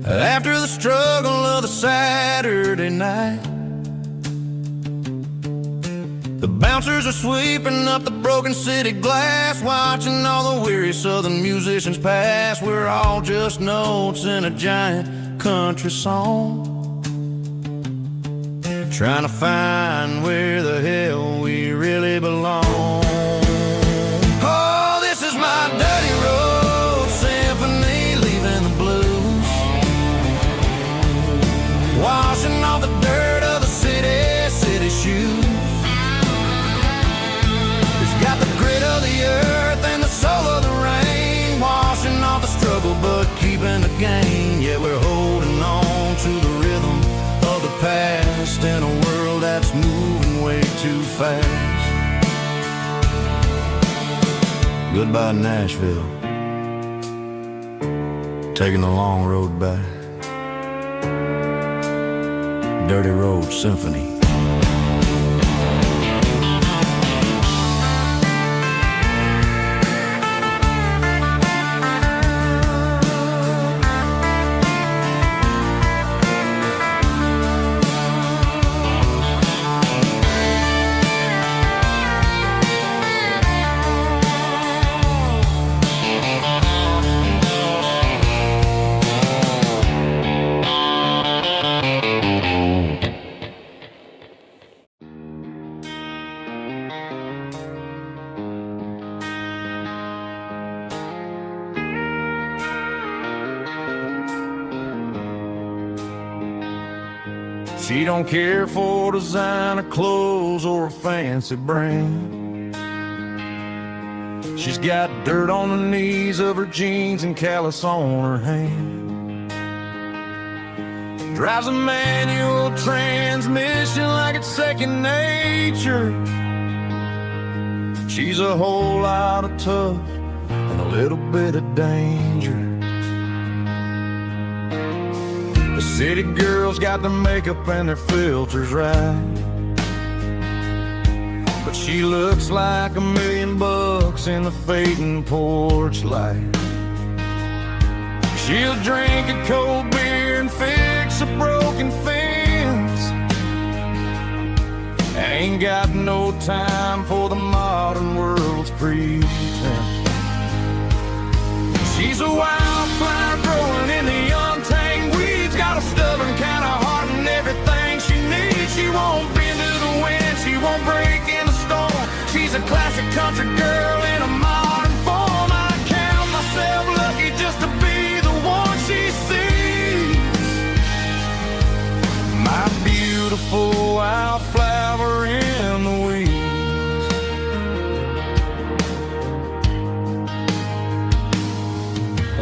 After the struggle of the Saturday night, the bouncers are sweeping up the broken city glass, watching all the weary southern musicians pass. We're all just notes in a giant country song, trying to find where the hell we really belong. Oh, this is my dirty road symphony, leaving the blues, washing off the dirt of the city shoes. It's got the grit of the earth and the soul of the rain, washing off the struggle but keeping the gain. Yeah, we're holding on to the rhythm of the past in a world that's moving way too fast. Goodbye Nashville, taking the long road back. Dirty Road Symphony. She don't care for designer clothes or a fancy brand. She's got dirt on the knees of her jeans and callus on her hand. Drives a manual transmission like it's second nature. She's a whole lot of tough and a little bit of danger. The city girls got their makeup and their filters right, but she looks like $1 million in the fading porch light. She'll drink a cold beer and fix a broken fence. Ain't got no time for the modern world's pretense. She's a wildflower growing in the untamed weeds, got a stubborn kind of heart and everything she needs. She won't bend to the wind, she won't break in the storm. She's a classic country girl in a modern form. I count myself lucky just to be the one she sees. My beautiful wildflower in the weeds.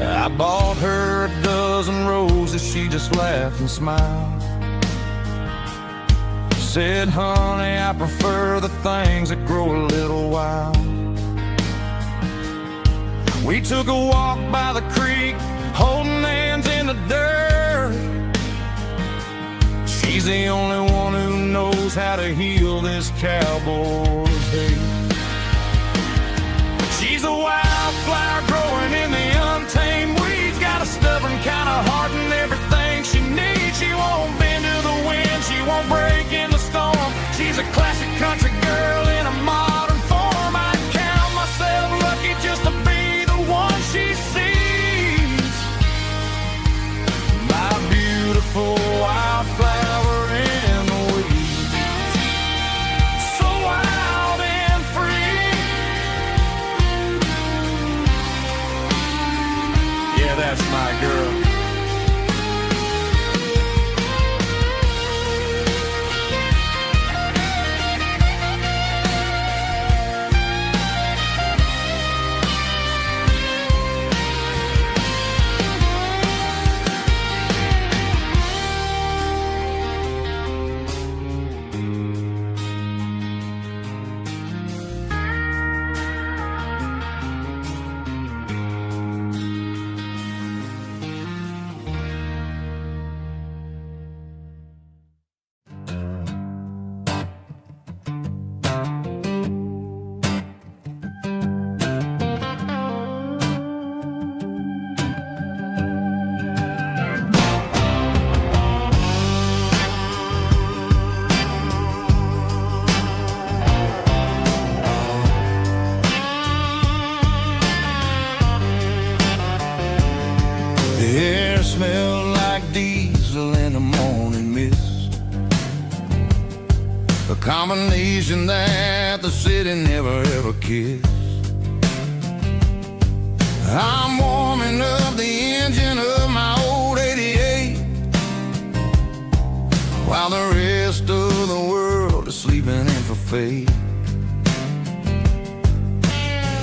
I bought her a dozen roses, she just laughed and smiled. Said, honey, I prefer the things that grow a little wild. We took a walk by the creek, holding hands in the dirt. She's the only one who knows how to heal this cowboy's hate. She's a wildflower growing in the untamed weeds, got a stubborn kind of heart and everything she needs. She won't bend to the wind, she won't break in the storm. She's a classic country girl in a modern form. I count myself lucky just to be the one she sees. My beautiful wildflower in the weeds, so wild and free. combination that the city never ever kissed. I'm warming up the engine of my old 88, while the rest of the world is sleeping in for fate.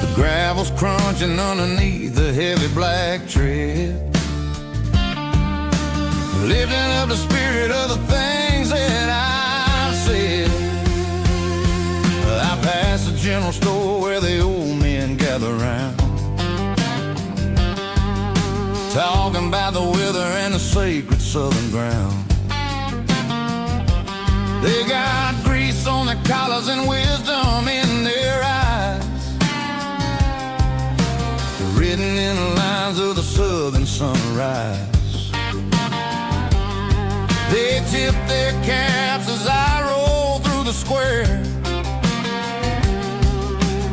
The gravel's crunching underneath the heavy black tread, lifting up the spirit of the things that I've said. I pass the general store where the old men gather round, talking about the weather and the sacred southern ground. They got grease on their collars and wisdom in their eyes, written in the lines of the southern sunrise. They tip their caps as I roll through the square,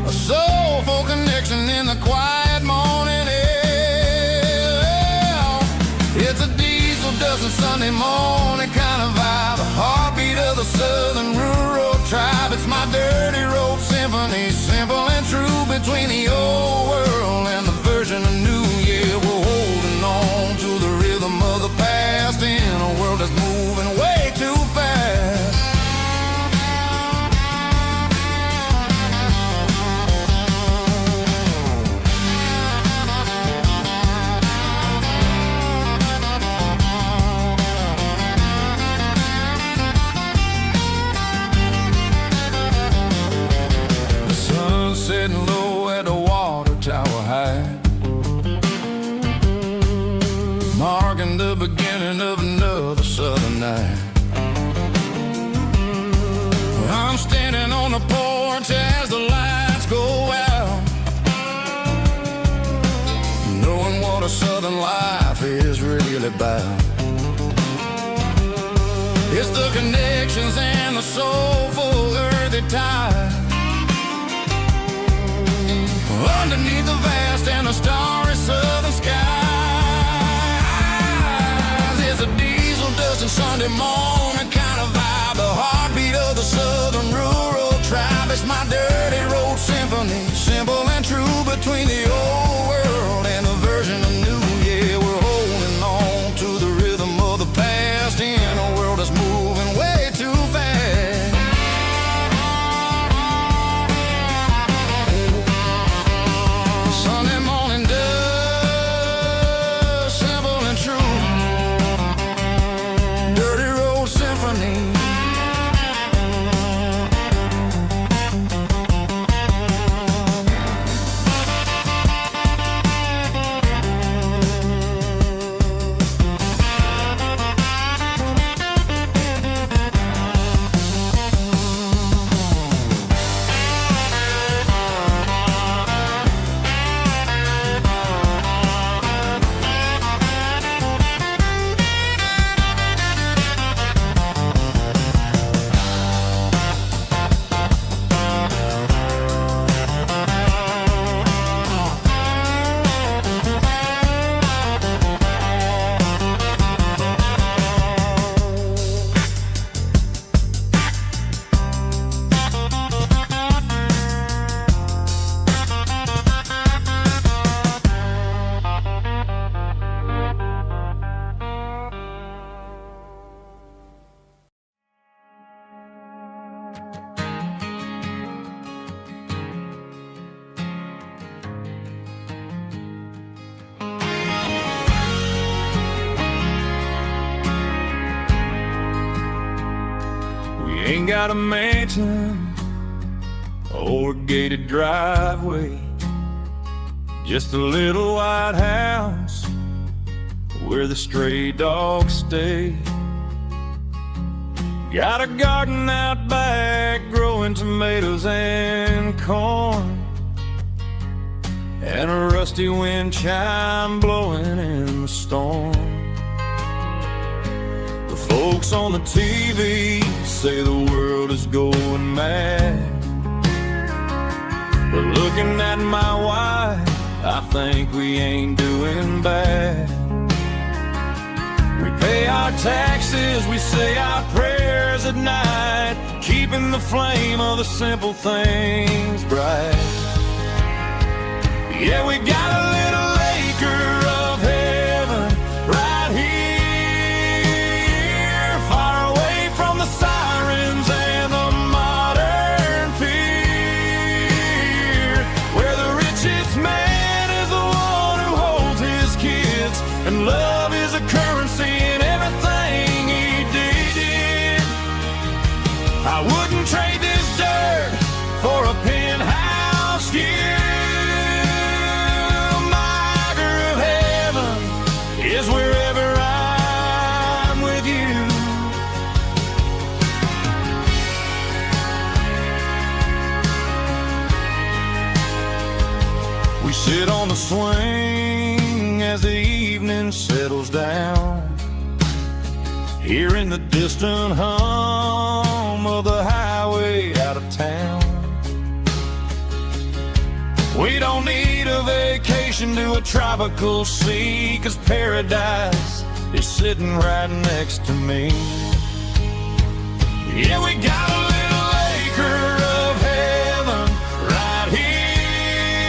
a soulful connection in the quiet morning air. It's a diesel dusting Sunday morning kind of vibe, a heartbeat of the southern rural tribe. It's my dirty road symphony, simple and true, between the old world and the version of new. Yeah, we're holding on to the rhythm of the past in a world that's moving way too fast. The sun's setting low at the water tower high, marking the beginning of another southern night. I'm standing on the porch as the lights go out, knowing what a southern life is really about. It's the connections and the soulful earthy tide, underneath the vast and the starry southern skies. It's a diesel dusting Sunday morning kind of vibe, the heartbeat of the southern rural tribe. It's my dirty road symphony, simple and true, between the old world and the version of new. Yeah, we're holding on to the rhythm of the past in a world that's moving way too fast. Sunday morning dust, simple and true, dirty road symphony. Ain't got a mansion or a gated driveway, just a little white house where the stray dogs stay. Got a garden out back growing tomatoes and corn, and a rusty wind chime blowing in the storm. The folks on the TV say the world is going mad, but looking at my wife, I think we ain't doing bad. We pay our taxes, we say our prayers, stars at night, keeping the flame of the simple things bright. Yeah, we got a little acre of heaven right here, far away from the sirens and the modern fear, where the richest man is the one who holds his kids, and love is a currency in everything he did. I wouldn't trade this dirt for a penthouse view. Is wherever I'm with you. We sit on the swing as the evening settles down, hearing the distant hum of the highway out of town. We don't need a vacation to a tropical sea, 'cause paradise is sitting right next to me. Yeah, we got a little acre of heaven right here,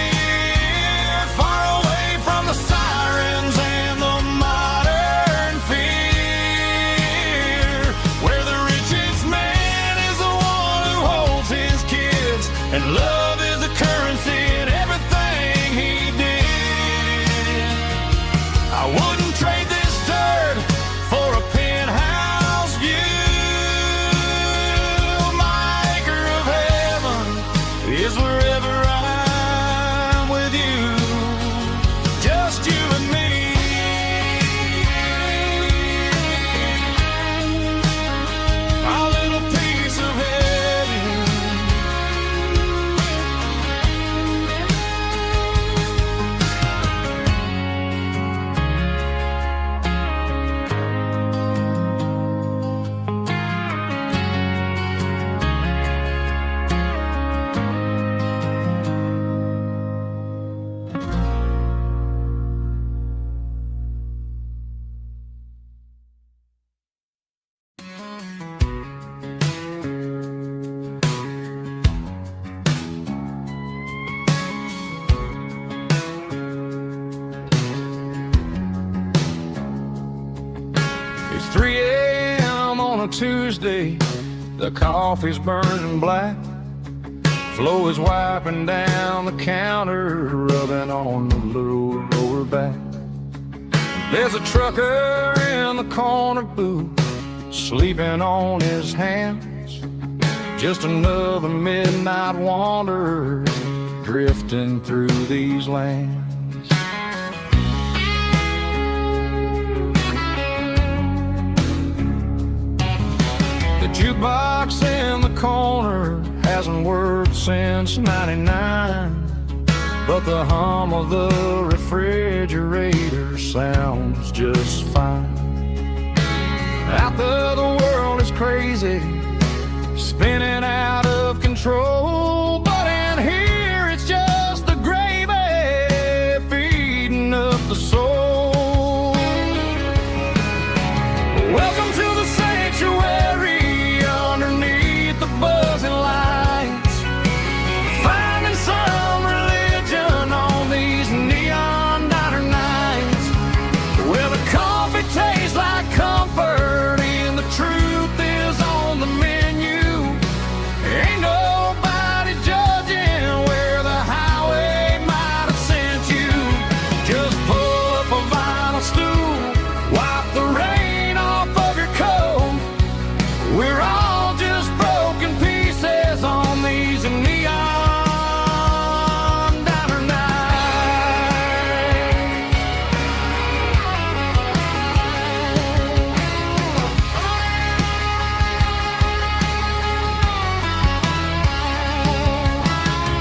far away from the sirens and the modern fear, where the richest man is the one who holds his kids, and love is a currency in everything he did. I wouldn't trade this dirt for a penthouse view. My acre of heaven is wherever I'm with you, just you and me. Our little piece of heaven. It's 3 a.m. on a Tuesday, the coffee's burning black, Flo is wiping down the counter, rubbing on the little lower back. There's a trucker in the corner booth, sleeping on his hands, just another midnight wanderer drifting through these lands. The jukebox in the corner hasn't worked since '99, but the hum of the refrigerator sounds just fine. Out there the world is crazy, spinning out of control, but in here it's just the gravy feeding up the soul. Welcome to the sanctuary underneath the buzzing lights, finding some religion on these neon diner nights, where the coffee tastes like comfort and the truth is on the menu. Ain't nobody judging where the highway might have sent you. Just pull up a vinyl stool, wipe the rain off of your coat. We're all just broken pieces on these neon diner nights.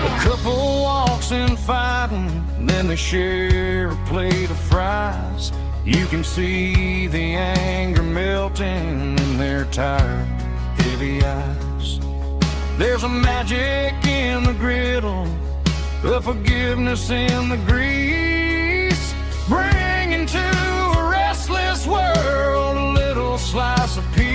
A couple walks in fighting, then they share a plate of fries. You can see the anger melting in their tired, heavy eyes. There's a magic in the griddle, a forgiveness in the grease, bringing to a restless world a little slice of peace.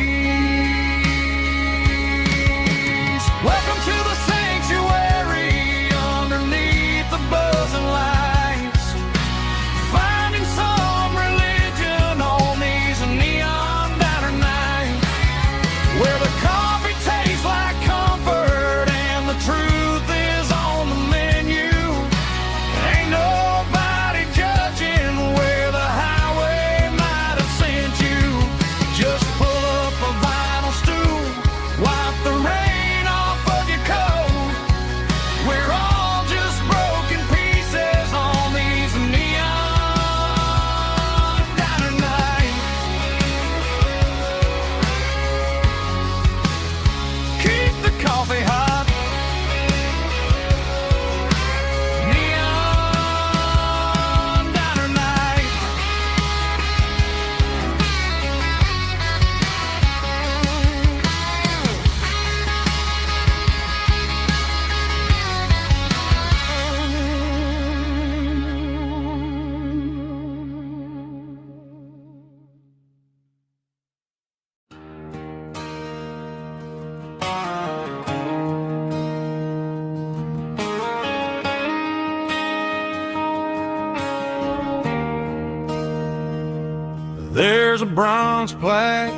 there's a bronze plaque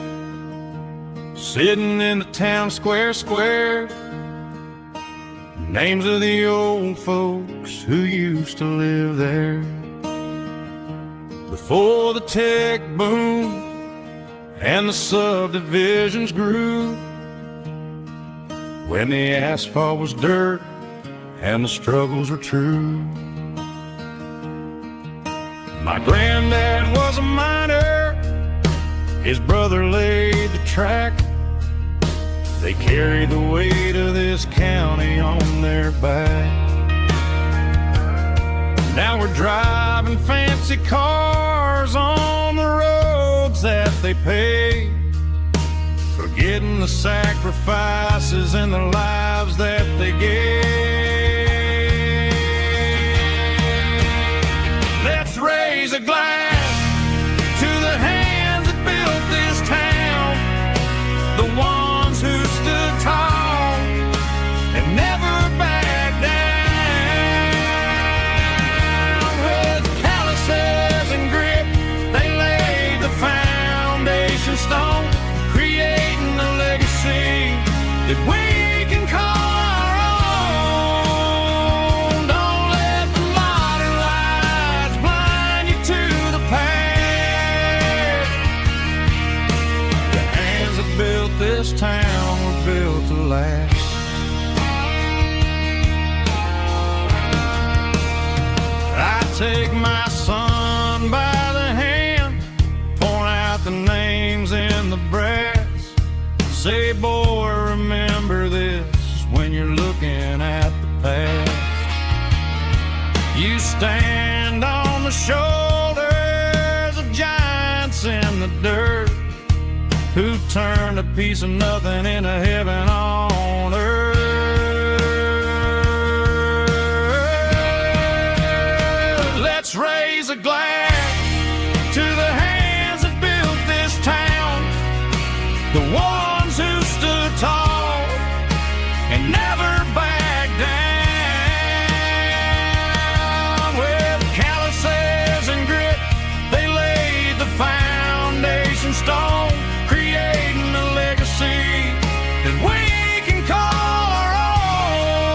sitting in the town square. Names of the old folks who used to live there before the tech boom and the subdivisions grew, when the asphalt was dirt and the struggles were true. My granddad was a miner, his brother laid the track. They carried the weight of this county on their back. Now we're driving fancy cars on the roads that they paved, forgetting the sacrifices and the lives that they gave. Let's raise a glass to the hands that built this town, the ones who stood tall and never backed down. With calluses and grit, they laid the foundation stone, creating a legacy that we can call our own. Don't let the modern lights blind you to the past. The hands that built this town were built to last. I take my son by the hand, point out the names in the brass. Say, boy, remember this when you're looking at the past. You stand on the shoulders of giants in the dirt, who turned a piece of nothing into heaven on earth. Let's raise a glass to the hands that built this town, the ones who stood tall and never backed down. With calluses and grit, they laid the foundation stone, creating a legacy that we can call our own.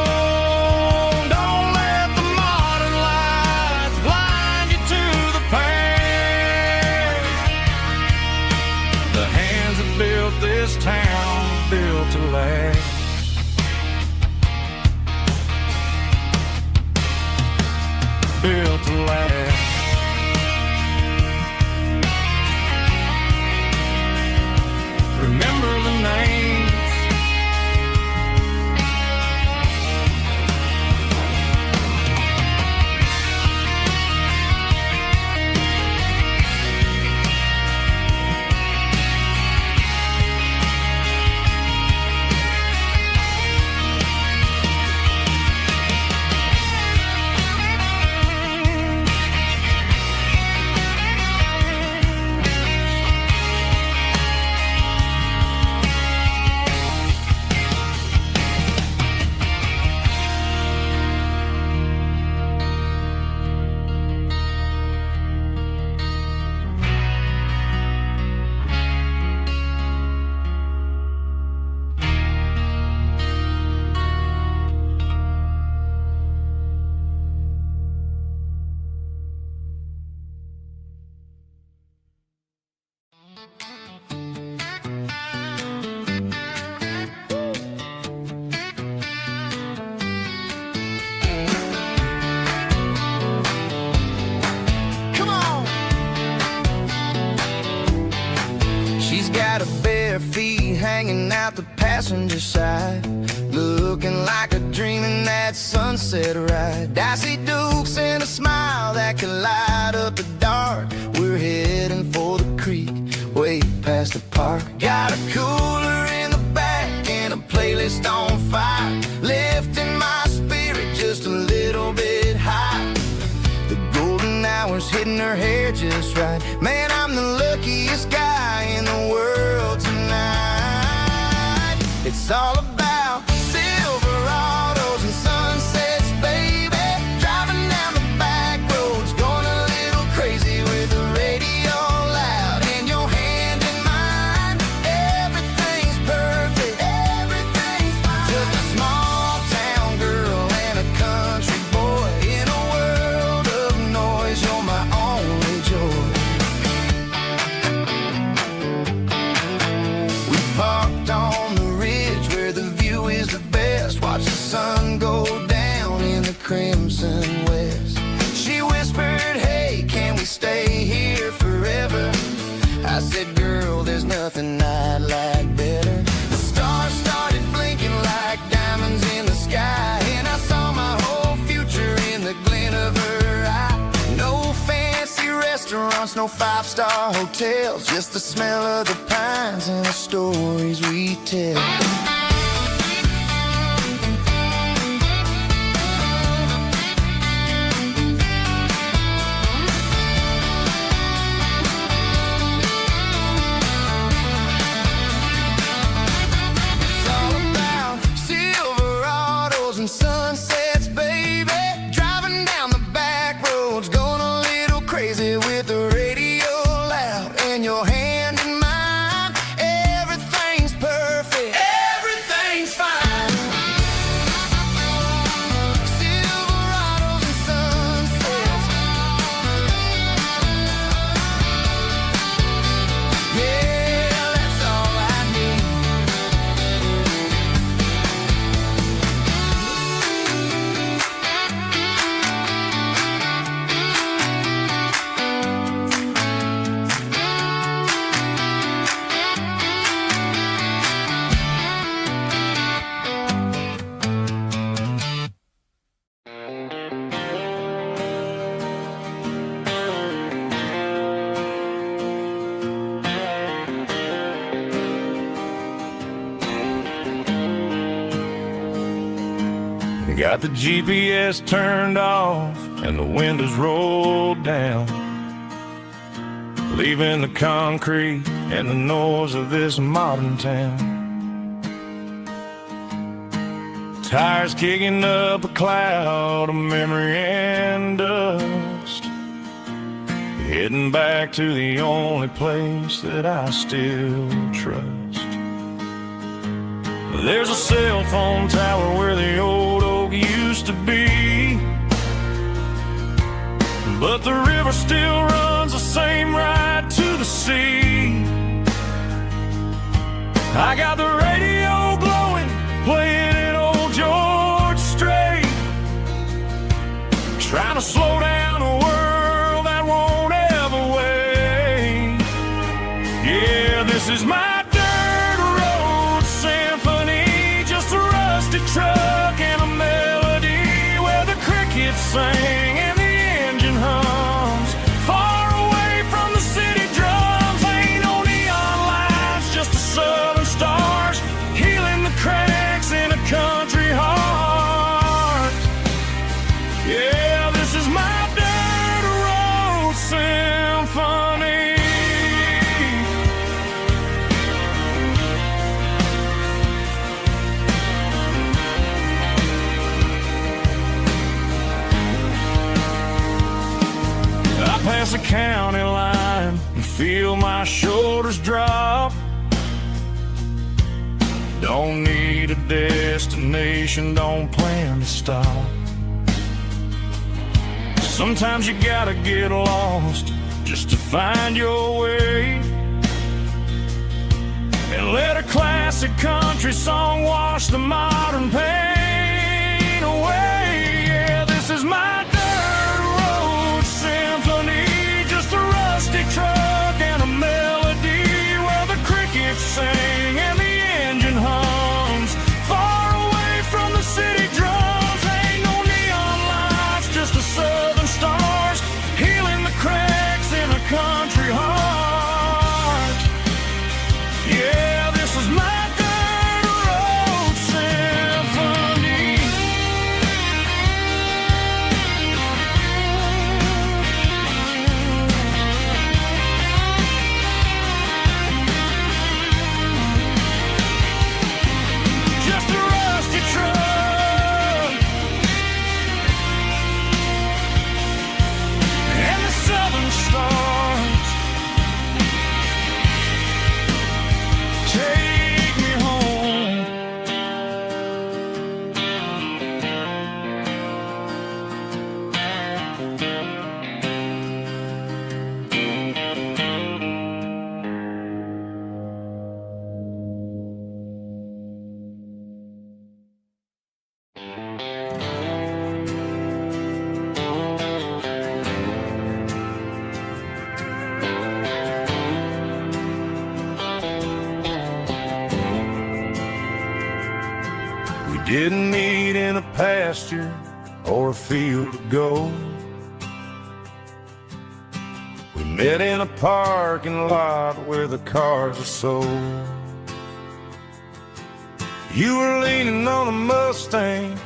Don't let the modern lights blind you to the past. The hands that built this town built to last. Built to last. Remember the names. Come on. She's got her bare feet hanging out the passenger side, looking like a dream in that sunset ride. I see Dukes and a smile that can light up the dark. We're heading for the creek, way past the park. Got a cooler in the back and a playlist on fire, lifting my spirit just a little bit high. The golden hours hitting her hair just right. Man, I'm the luckiest guy in the world tonight. It's all about Silverados and sunsets, baby. Driving down the back roads, going a little crazy with the radio loud. And your hands restaurants, no five-star hotels, just the smell of the pines and the stories we tell. It's all about Silverados and sunsets, baby. Driving down the back roads, going a little crazy with the radio loud and your hand in mine. Everything's perfect, everything's fine. Silverados and sunsets, yeah, that's all I need. Got the GPS turned off and the windows rolled down, leaving the concrete and the noise of this modern town. Tires kicking up a cloud of memory and dust, heading back to the only place that I still trust. There's a cell phone tower where the old oak used to be, but the river still runs the same right to the sea. I got the radio glowing, playing an old George Strait, trying to slow down a world that won't ever wait. Yeah, this is my truck and a melody where the crickets sing and the engine hums, far away from the city drums. Ain't no neon lights, just the southern stars healing the cracks in a country heart. Yeah, this is my dirt road symphony. Past the county line and feel my shoulders drop. Don't need a destination, don't plan to stop. Sometimes you gotta get lost just to find your way, and let a classic country song wash the modern pain away. Yeah, this is my truck and a melody where the crickets sing and the engine hums, far away from the city drums. Ain't no neon lights, just the southern stars healing the cracks in a country heart. Yeah, this is my dirt road symphony. Didn't meet in a pasture or a field of gold. We Met in a parking lot where the cars are sold. You were leaning on a Mustang,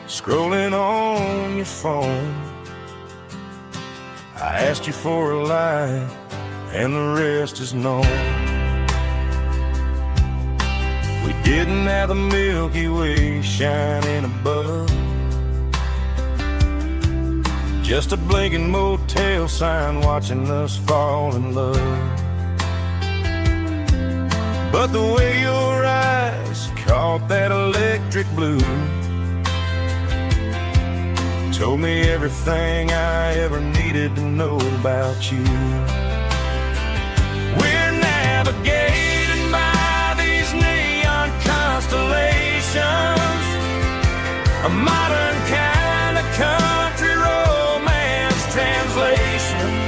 scrolling on your phone. I asked you for a light, and the rest is known. We didn't have the Milky Way shining above, just a blinking motel sign watching us fall in love. But the way your eyes caught that electric blue told me everything I ever needed to know about you. We're navigating by these neon constellations, a modern kind of country romance translation.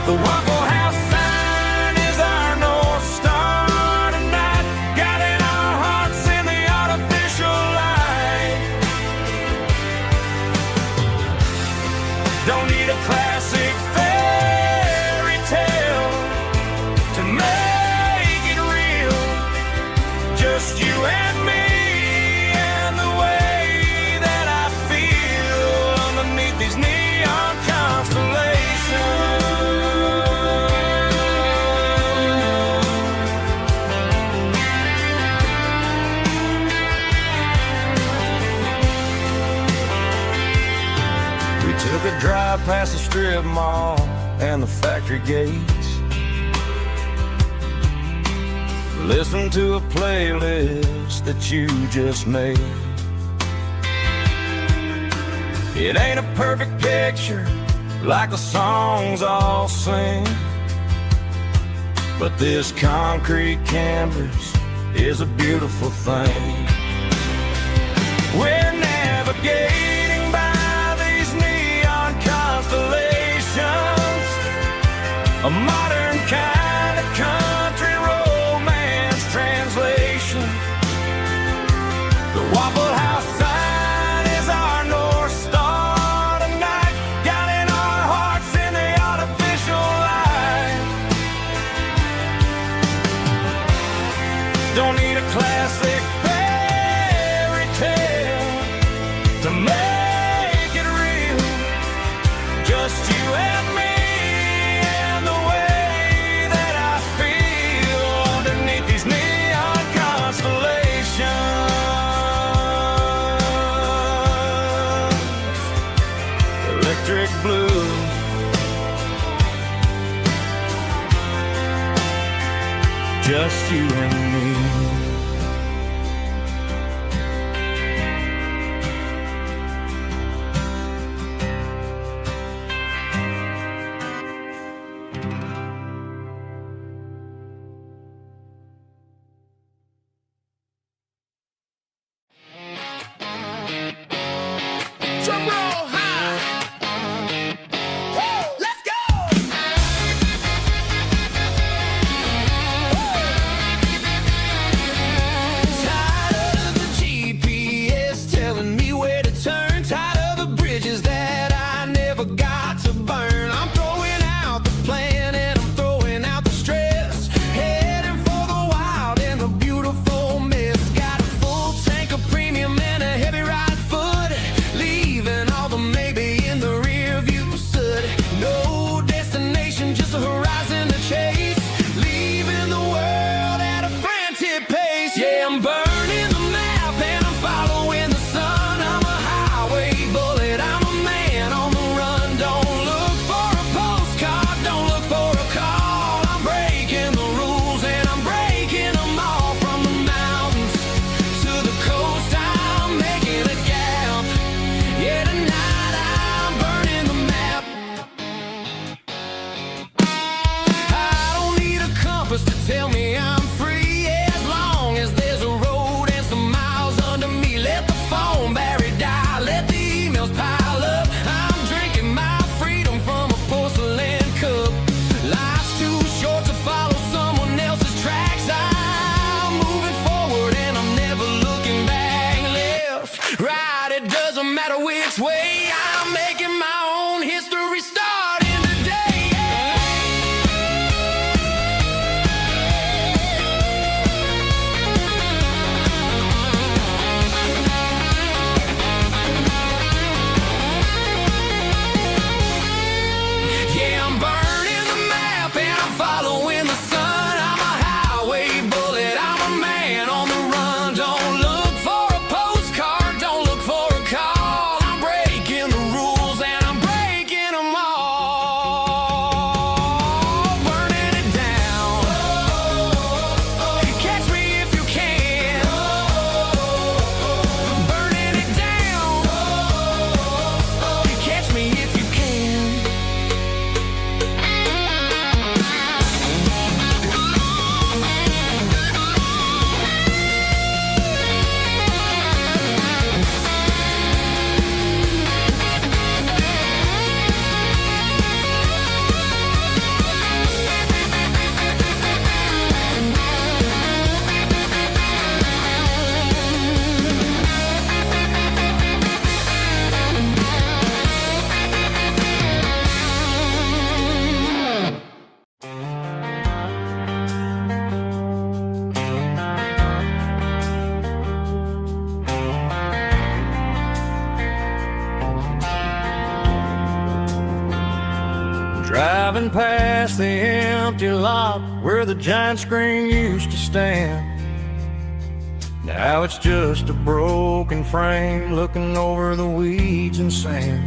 The Waffle House sign is our North Star tonight, guiding our hearts in the artificial light. Don't need a classic fairy tale to make it real. Just you and me and the way that I feel underneath these neon constellations. We took a drive past the strip mall and the factory gates, listened to a playlist that you just made. It ain't a perfect picture like the songs all sing, but this concrete canvas is a beautiful thing. We're navigating by these neon constellations, a modern kind of country romance translation. The Waffle House sign is our North Star tonight, guiding our hearts in the artificial light. Don't need a classic fairy tale to make it real. Just you and me and the way that I feel underneath these neon constellations. Electric blue, just you and me. Drum roll high. Woo, let's go. Woo. Driving past the empty lot where the giant screen used to stand. Now it's just a broken frame looking over the weeds and sand.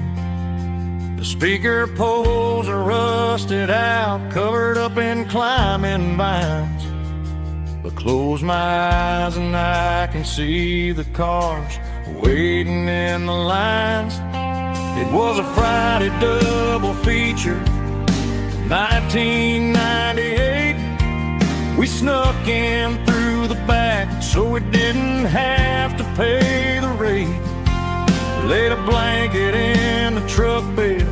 The speaker poles are rusted out, covered up in climbing vines. But close my eyes and I can see the cars waiting in the lines. It was a Friday double feature, 1998. We snuck in through the back so we didn't have to pay the rate. Laid a blanket in the truck bed,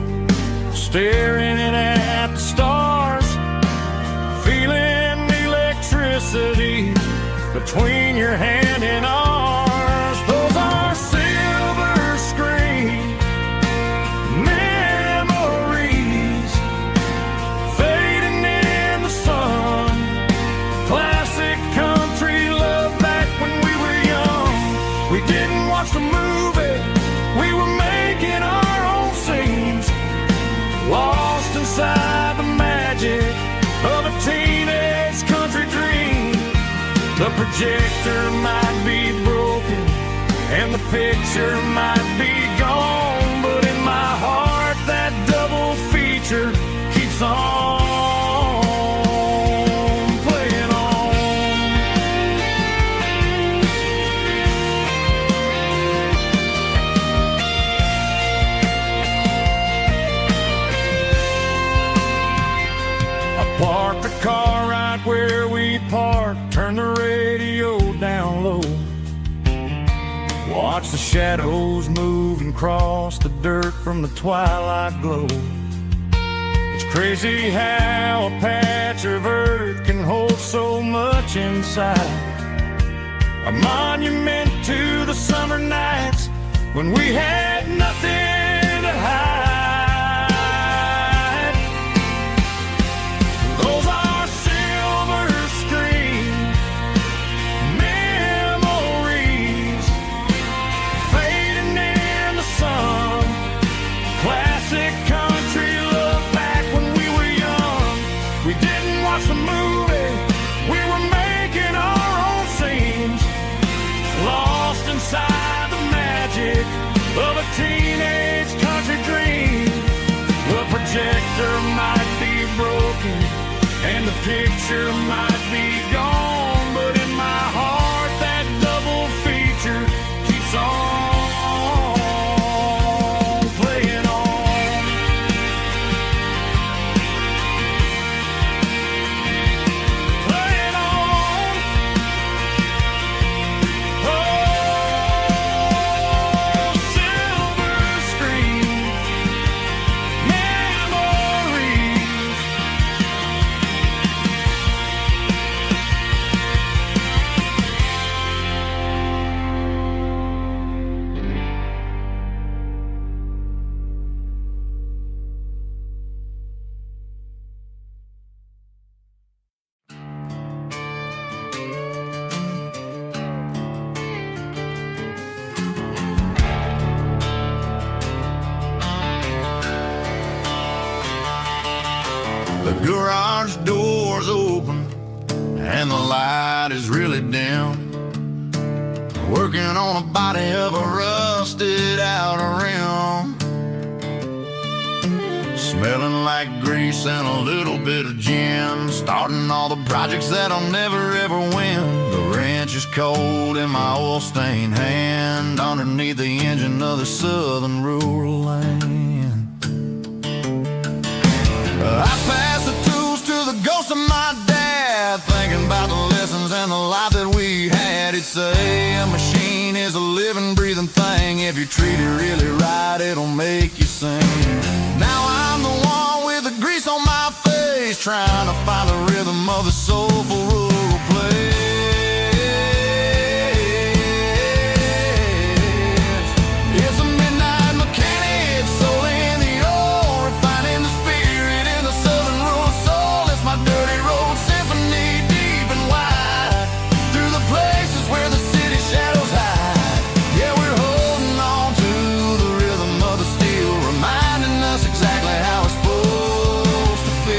staring at the stars, feeling the electricity between your hand and ours. Those are silver screen memories fading in the sun. Classic country love back when we were young. We didn't watch the movie, we were making our own scenes, lost inside the magic of a teenage country dream. The projector might be broken and the picture might be gone, but in my heart that double feature keeps on playing on. I parked the car right where we parked, turned the radio down low, watch the shadows move and cross the dirt from the twilight glow. It's crazy how a patch of earth can hold so much inside. A monument to the summer nights when we had nothing to hide. Those are silver screen memories fading in the sun. Classic country love back when we were young. We didn't watch the movie, we were making our own scenes, lost inside the magic of a teenage country dream. The projector might be broken and the picture might be gone, but in my heart that double feature keeps on playing on. Playing on. Oh, silver screen memories. The garage door's open and the light is really dim. Working on a body of a rusted out rim. Smelling like grease and a little bit of gin. Starting all the projects that I'll never ever win. The wrench is cold in my oil-stained hand, underneath the engine of the southern rural land. I pass the tools to the ghost of my dad, thinking about the lessons and the life that we had. He'd say a machine is a living, breathing thing. If you treat it really right, it'll make you sing. Now I'm the one with the grease on my face, trying to find the rhythm of the soulful rural place. It's a midnight mechanic, soul in the ore, refining the spirit in the southern rural soul. It's my dirty road symphony, deep and wide, through the places where the city shadows hide. Yeah, we're holding on to the rhythm of the steel, reminding us exactly how it's supposed to feel.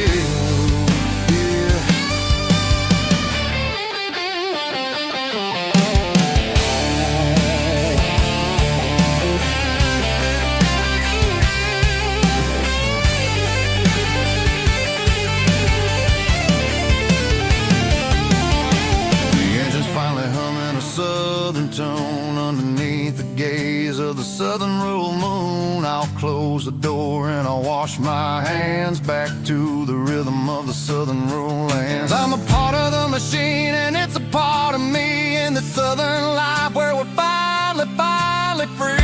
southern tone underneath the gaze of the southern rural moon. I'll close the door and I'll wash my hands back to the rhythm of the southern rural lands. I'm a part of the machine and it's a part of me in the southern life where we're finally free.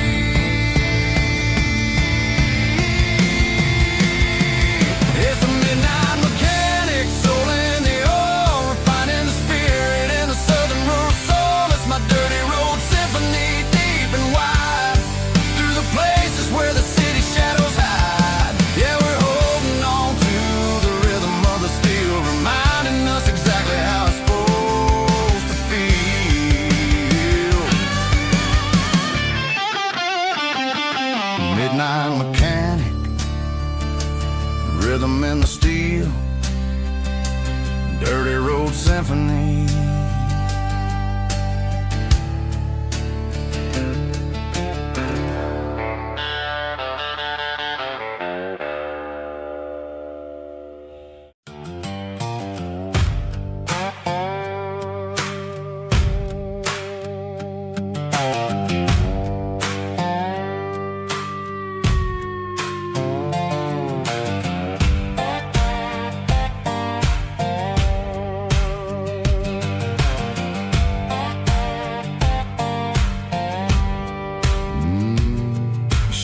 It's a midnight mechanic, soul in the oil, refining the spirit in the southern rural soul. It's my dirty road symphony, deep and wide, through the places where the city shadows hide. Yeah, we're holding on to the rhythm of the steel, reminding us exactly how it's supposed to feel. Midnight mechanic, rhythm in the steel, dirty road symphony.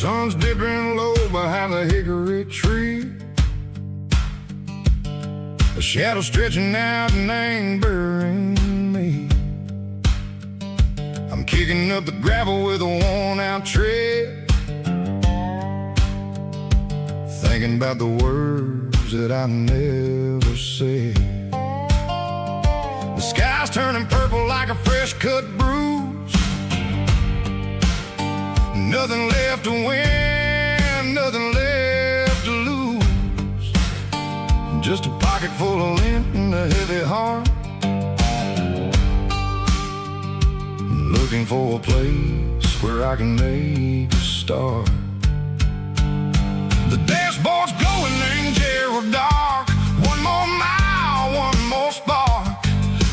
Sun's dipping low behind the hickory tree, a shadow stretching out and angering me. I'm kicking up the gravel with a worn-out tread, thinking about the words that I never said. The sky's turning purple like a fresh-cut bruise. Nothing left to win, nothing left to lose. Just a pocket full of lint and a heavy heart, looking for a place where I can make a start. The dashboard's glowing in Gerald dark. One more mile, one more spark.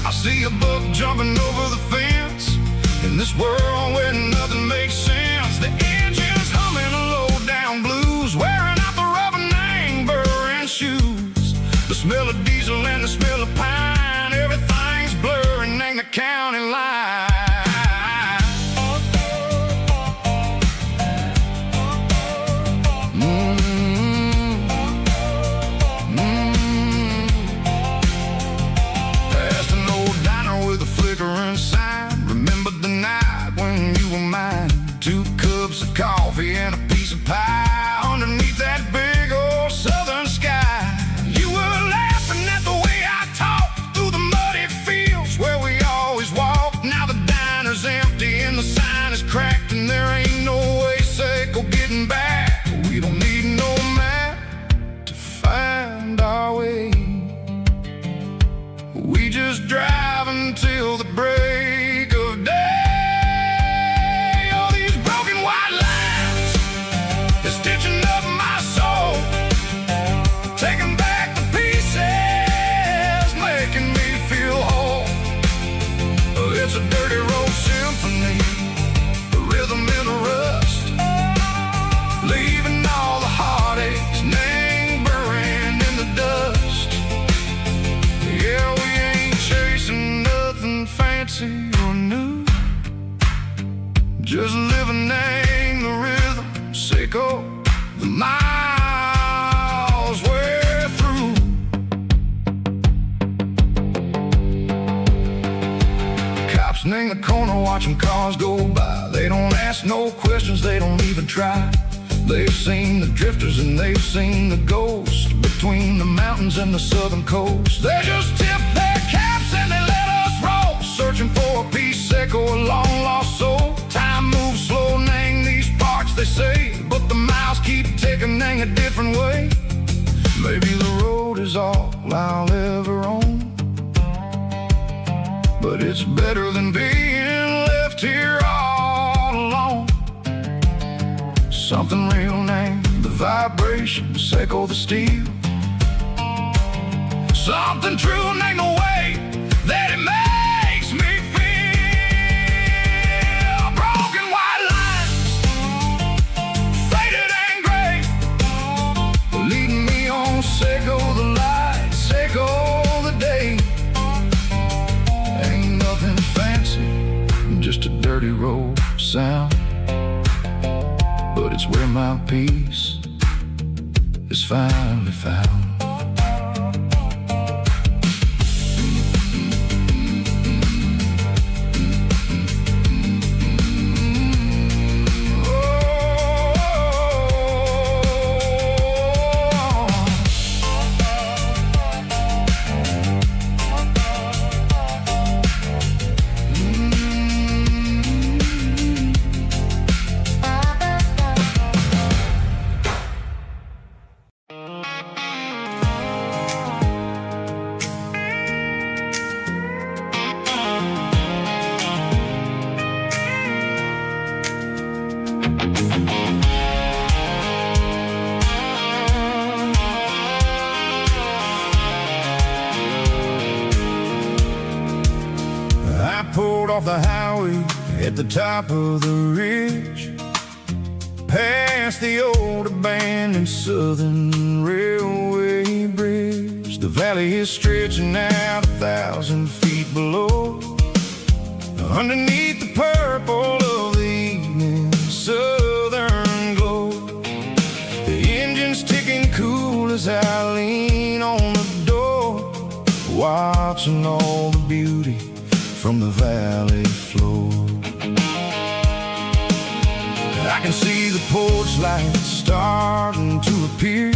I see a buck jumping over the fence in this world where nothing makes sense. The engine's humming a low-down blues, wearing out the rubber-nang burring shoes. The smell of diesel and the smell of pine, everything's blurring, ain't the county line. Past an old diner with a flickering sign. Remember the night when you were mine? 2 cups of coffee and a piece of pie underneath that big old southern sky. You were laughing at the way I talked through the muddy fields where we always walked. Now the diner's empty and the sign is cracked, and there ain't no way safe or getting back. We don't need no map to find our way. We just drive until the break of day. Stitching up my soul, taking back the pieces, making me feel whole. It's a dirty road symphony, a rhythm in the rust, leaving all the heartaches, name burning in the dust. Yeah, we ain't chasing nothing fancy or new, just living in the rhythm. Sickle the miles we're through. Cops in the corner watching cars go by. They don't ask no questions, they don't even try. They've seen the drifters and they've seen the ghosts between the mountains and the southern coast. They just tip their caps and they let us roll, searching for a piece, echo, a long lost soul. Time moves slow, nang these parts, they say, but the miles keep ticking a different way. Maybe the road is all I'll ever own, but it's better than being left here all alone. Something real named the vibrations echo the steel. Something true named the way that it makes me feel. just a dirty road sound, but it's where my peace is finally found. I pulled off the highway at the top of the ridge, past the old abandoned Southern Railway bridge. The valley is stretching out 1,000 feet below, underneath the purple of the evening southern glow. The engine's ticking cool as I lean on the door, watching all the beauty from the valley floor. I can see the porch lights starting to appear,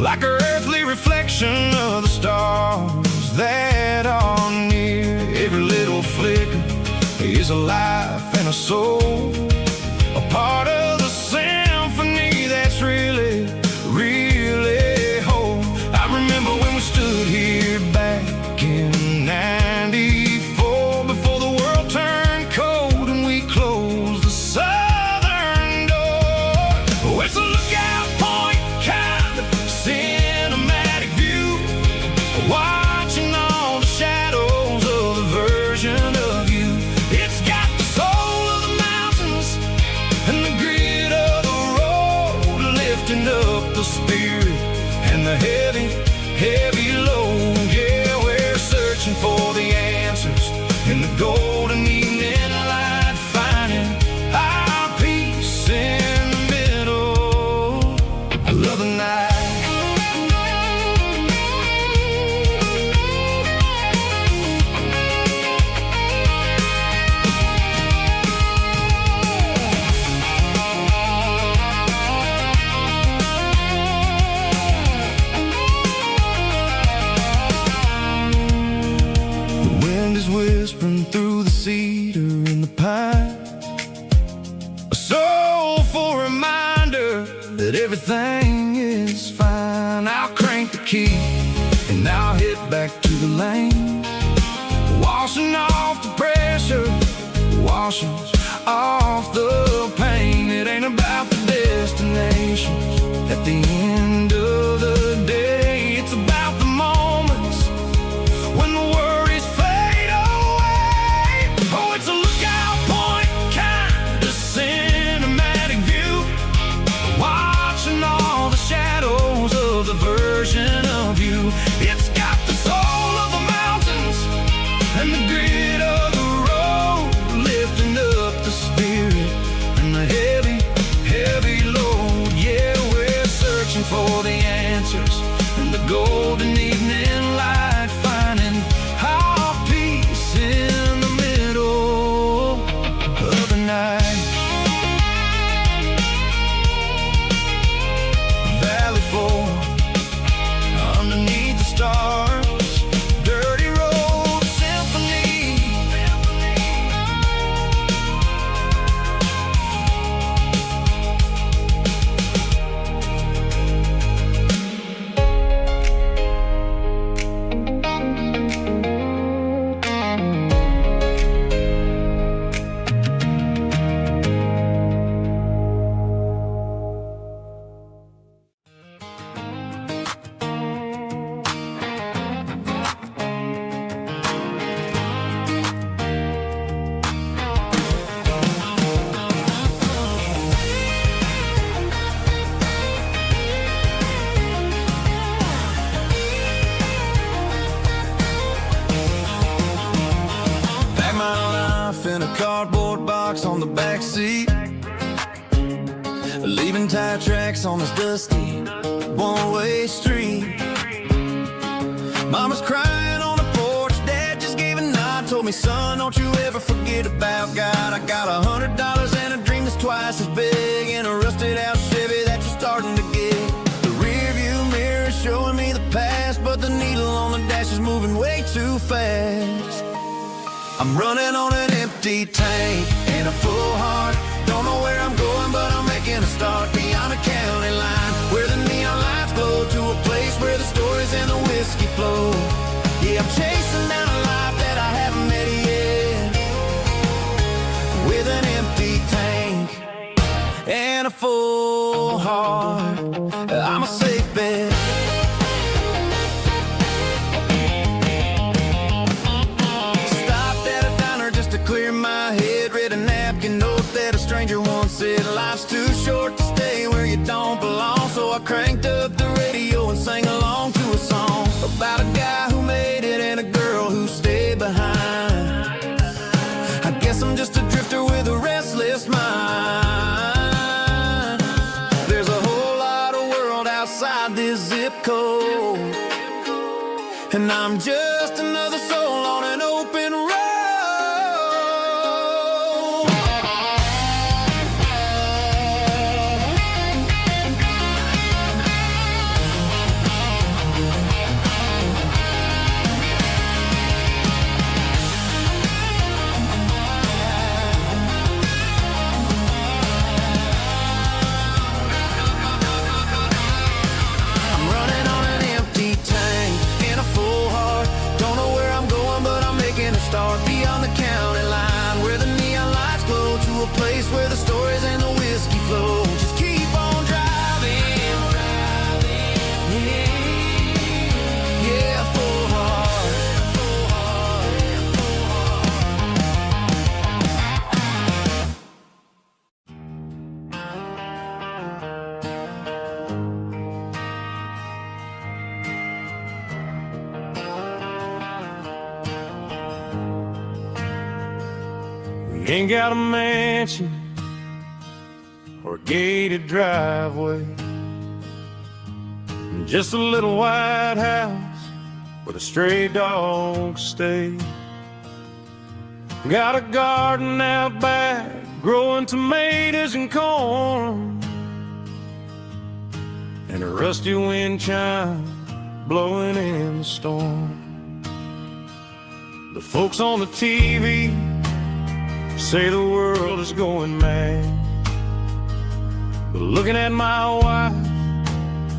like an earthly reflection of the stars that are near. Every little flicker is a life and a soul, a part of the symphony that's really, really whole. I remember when we stood here back in '94, before the world turned cold and we closed the southern door. Oh, it's a lookout point, kind of cinematic view, watching all the shadows of the version of you. It's got the soul of the mountains and the grit of the road, lifting up the spirit and the heavy, heavy load. Yeah, we're searching for the answers in the golden evening light, finding our peace in the middle of the night. The wind is whispering through the cedar and the pine, a soulful reminder that everything is fine. I'll crank the key and I'll hit back to the lane, washing off the pressure, washing off the pain. It ain't about the destinations at the end of the day, it's about the moments when the worries fade away. Oh, it's a lookout point, kind of cinematic view, watching all the shadows of the version of you. It's got the soul of the mountains and the grit of the road, lifting up the spirit and the heavy, heavy load. Yeah, we're searching for the answer in a cardboard box on the back seat, leaving tire tracks on this dusty one-way street. Mama's crying on the porch, Dad just gave a nod, told me, son, don't you ever forget about God. I got $100 and a dream that's twice as big, and a rusted out Chevy that you're starting to get. The rear view mirror is showing me the past, but the needle on the dash is moving way too fast. I'm running on an empty tank and a full heart. Don't know where I'm going, but I'm making a start beyond the county line, where the neon lights glow, to a place where the stories and the whiskey flow. Yeah, I'm chasing down a life that I haven't met yet, with an empty tank and a full heart. I'm a safe bet. Clear my head, read a napkin note that a stranger once said, life's too short to stay where you don't belong. So I cranked up the radio and sang along to a song about a guy who made it and a girl who stayed behind. I guess I'm just a drifter with a restless mind. There's a whole lot of world outside this zip code, and I'm just another soul on an open road. Start beyond the county line, where the neon lights glow, to a place where the stories and the whiskey flow. Just keep on driving, yeah, full heart. Ain't got a mansion or a gated driveway, just a little white house where the stray dogs stay. Got a garden out back, growing tomatoes and corn, and a rusty wind chime blowing in the storm. The folks on the TV say the world is going mad, but looking at my wife,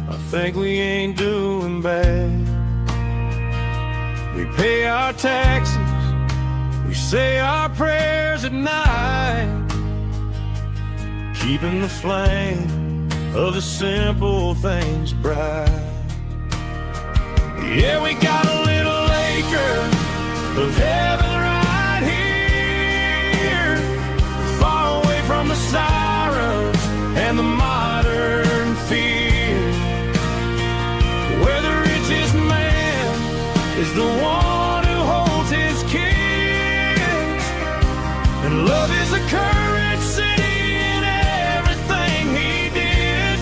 I think we ain't doing bad. We pay our taxes, we say our prayers at night, keeping the flame of the simple things bright. Yeah, we got a little acre of heaven right here, far away from the sirens and the modern fear, where the richest man is the one who holds his kids, and love is a currency in everything he did.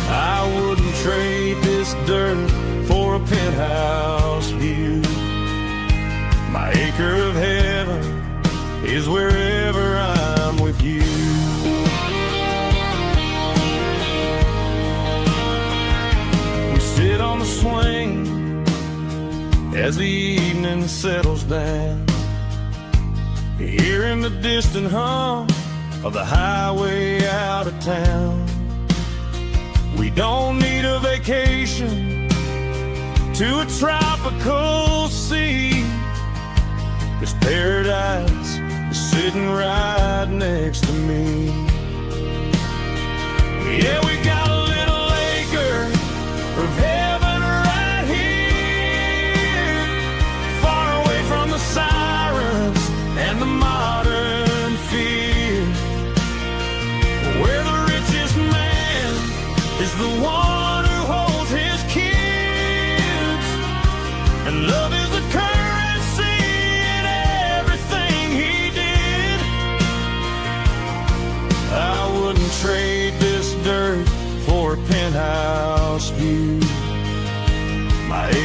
I wouldn't trade this dirt for a penthouse view. My acre of heaven is wherever I'm with you. We sit on the swing as the evening settles down, hearing the distant hum of the highway out of town. We don't need a vacation to a tropical sea, 'cause paradise is sitting right next to me. Yeah, we got a little acre of heaven right here, far away from the sirens and the modern fear, where the richest man is the one who holds his kids, and love is the currency in everything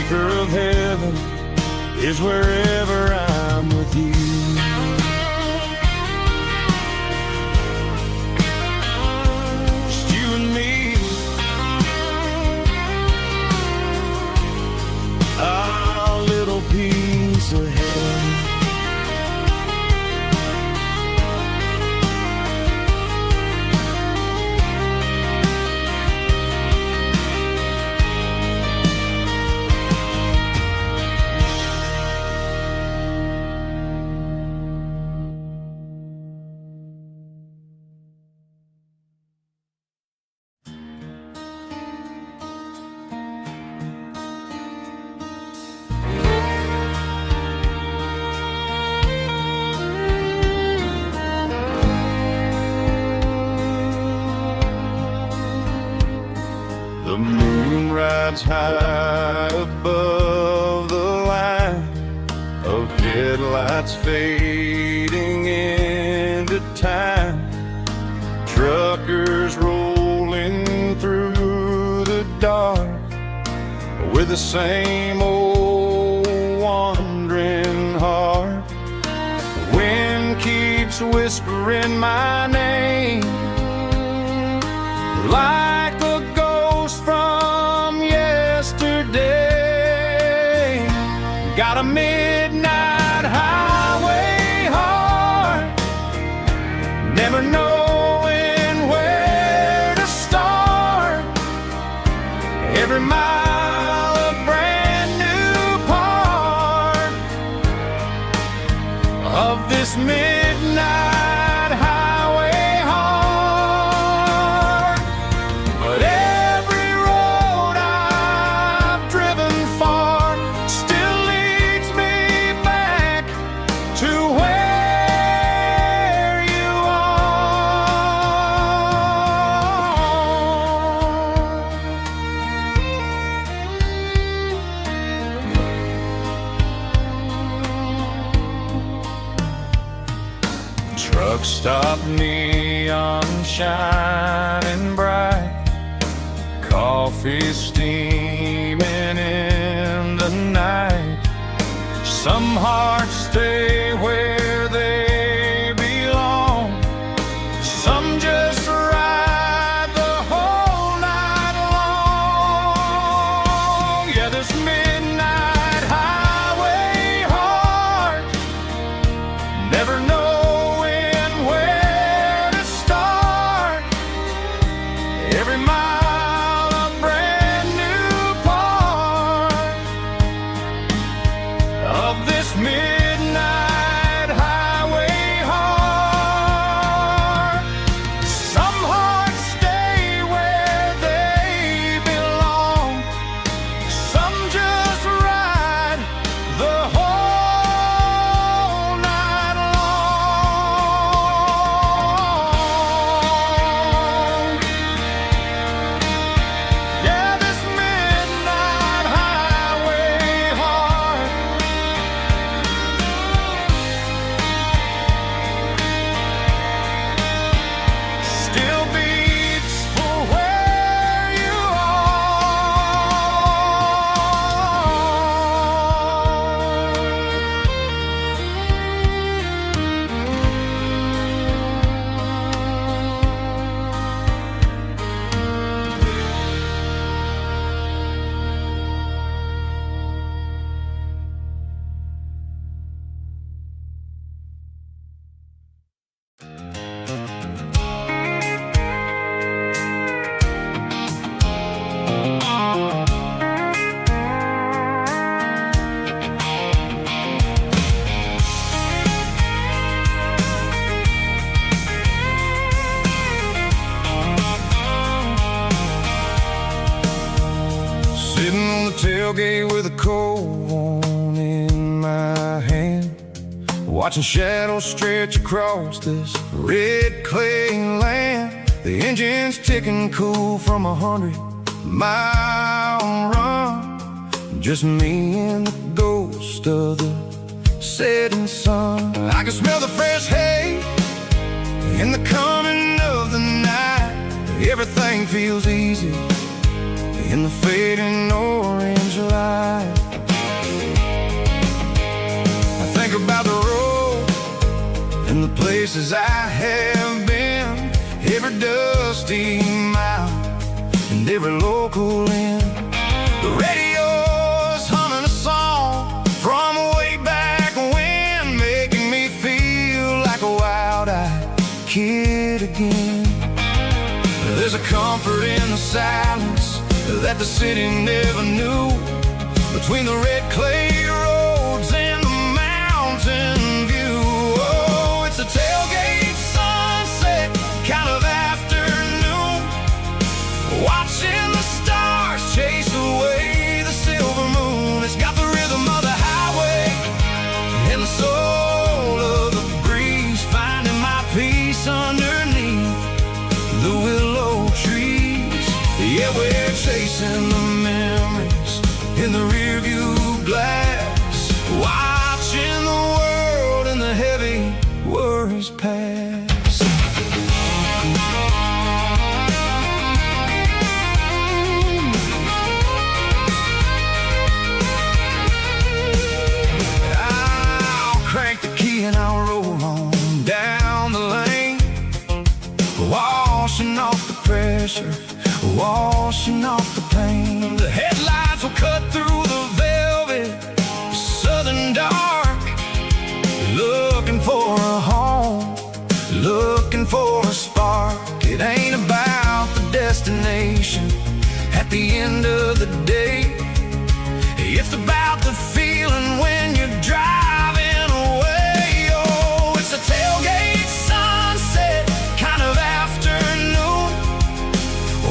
anchor of heaven is wherever I'm with you. Just you and me, our little piece of heaven. The moon rides high above the line of headlights fading into time. Truckers rolling through the dark with the same old wandering heart. The wind keeps whispering my name like a ghost from yesterday. Got a midnight highway heart, never knowing where to start. Every mile a brand new part of this midnight highway heart. But every road I've driven far still leads me back to where you are. Truck stop, neon shining bright, coffee steaming in the night. Some hearts stay where they belong, some just ride the whole night long. Yeah, this midnight highway heart, never knowing where to start. Every mile a brand new part of this midnight highway heart. Some hearts stay where they belong, some just ride the whole night long. Yeah, this midnight highway heart still beats for where you sitting on the tailgate with a cold one in my hand, watching shadows stretch across this red clay land. The engine's ticking cool from 100-mile run. Just me and the ghost of the setting sun. I can smell the fresh hay in the coming of the night. Everything feels easy in the fading orange treasure life. I think about the road and the places I have been, every dusty mile and every local inn. The radio's humming a song from way back when, making me feel like a wild-eyed kid again. There's a comfort in the silence that the city never knew, between the red clay roads and the mountain view. Oh, it's a tailgate sunset kind of afternoon, watching the stars chase away the silver moon. It's got the rhythm of the highway and the soul of the breeze, finding my peace underneath the willow trees. Yeah, we're chasing the memories in the rearview glass, watching the world and the heavy worries pass. I'll crank the key and I'll roll on down the lane, washing off the pressure, washing off the pain. The headlights will cut through the velvet southern dark, looking for a home, looking for a spark. It ain't about the destination at the end of the day, it's about the feeling when you're driving away. Oh, it's a tailgate sunset kind of afternoon,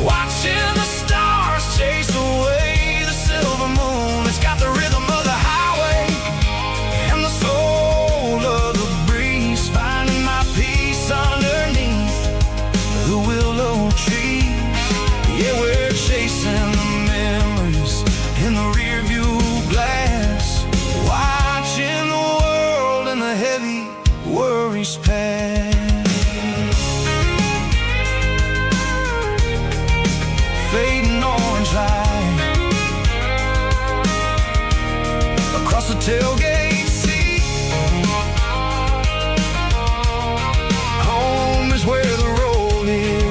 watching the stars chase away the silver moon. It's got the rhythm of the highway and the soul of the breeze, finding my peace underneath the willow trees. Yeah, we're chasing the memories in the rearview glass, watching the world and the heavy worries pass. Fading orange light across the tailgate seat. Home is where the road is.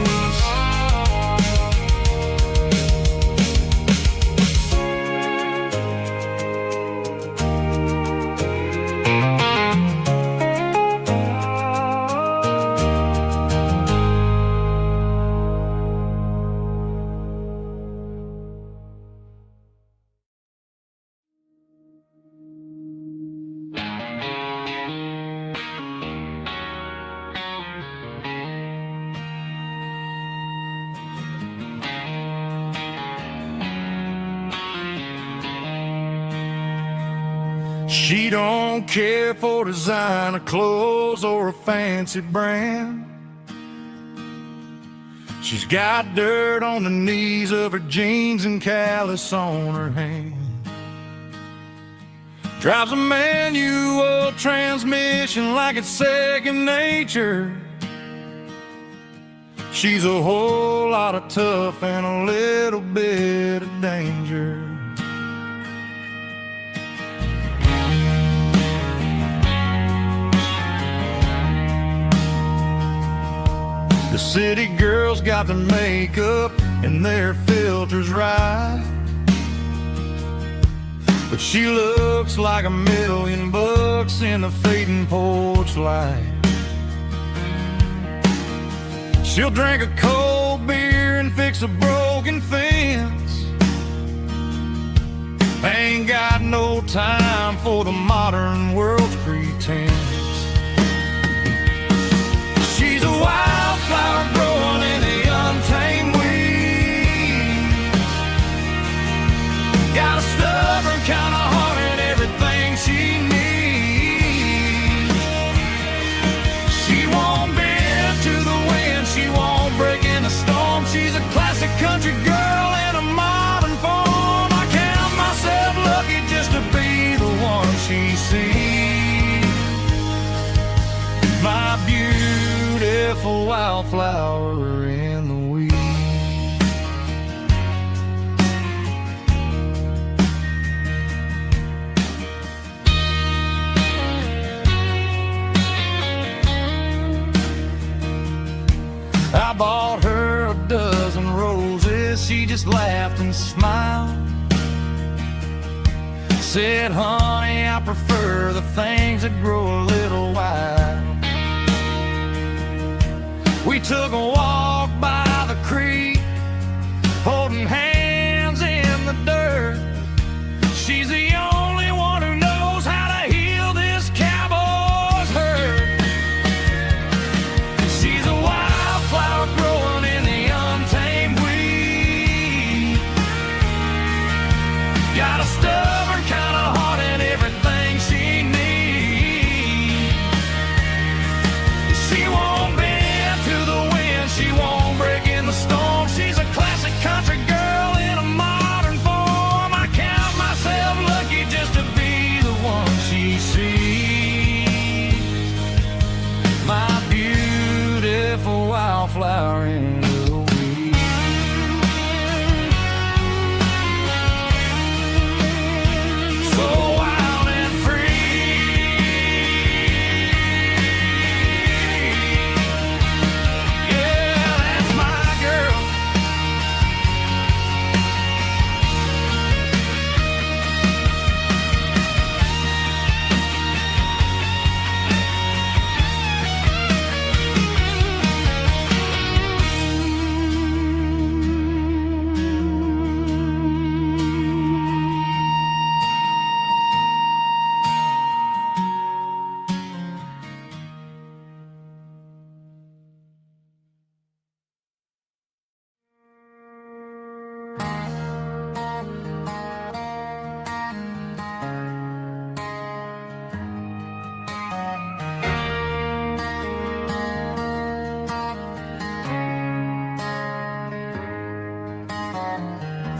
She don't care for designer clothes or a fancy brand. She's got dirt on the knees of her jeans and callus on her hand. Drives a manual transmission like it's second nature. She's a whole lot of tough and a little bit of danger. The city girls got their makeup and their filters right, but she looks like $1,000,000 in the fading porch light. She'll drink a cold beer and fix a broken fence. Ain't got no time for the modern world's pretense. She's a wildflower growing in the untamed weeds. Got a stubborn kind of heart and everything she needs. She won't bend to the wind, she won't break in the storm. She's a classic country girl in a modern form. I count myself lucky just to be the one she sees. My beautiful wildflower in the weeds. just laughed and smiled. Said, honey, I prefer the things that grow a little wild. We took a walk by the creek, holding hands in the dirt. She's the only one who knows how to heal this cowboy's hurt. She's a wildflower growing in the untamed weed. Got a stubborn kind of heart and everything she needs. She won't bend to the wind, she won't break in the storm. She's a classic country girl in a modern form. I count myself lucky just to be the one she sees. My beautiful wildflower in the weed. So wild and free. Yeah, that's my girl.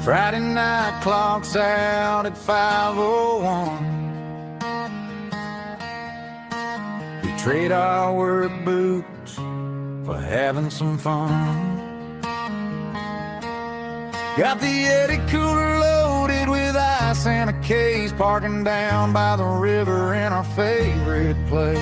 Friday night clock's out at 5:01. We trade our work boots for having some fun. Got the Eddie cooler loaded with ice and a case, parking down by the river in our favorite place.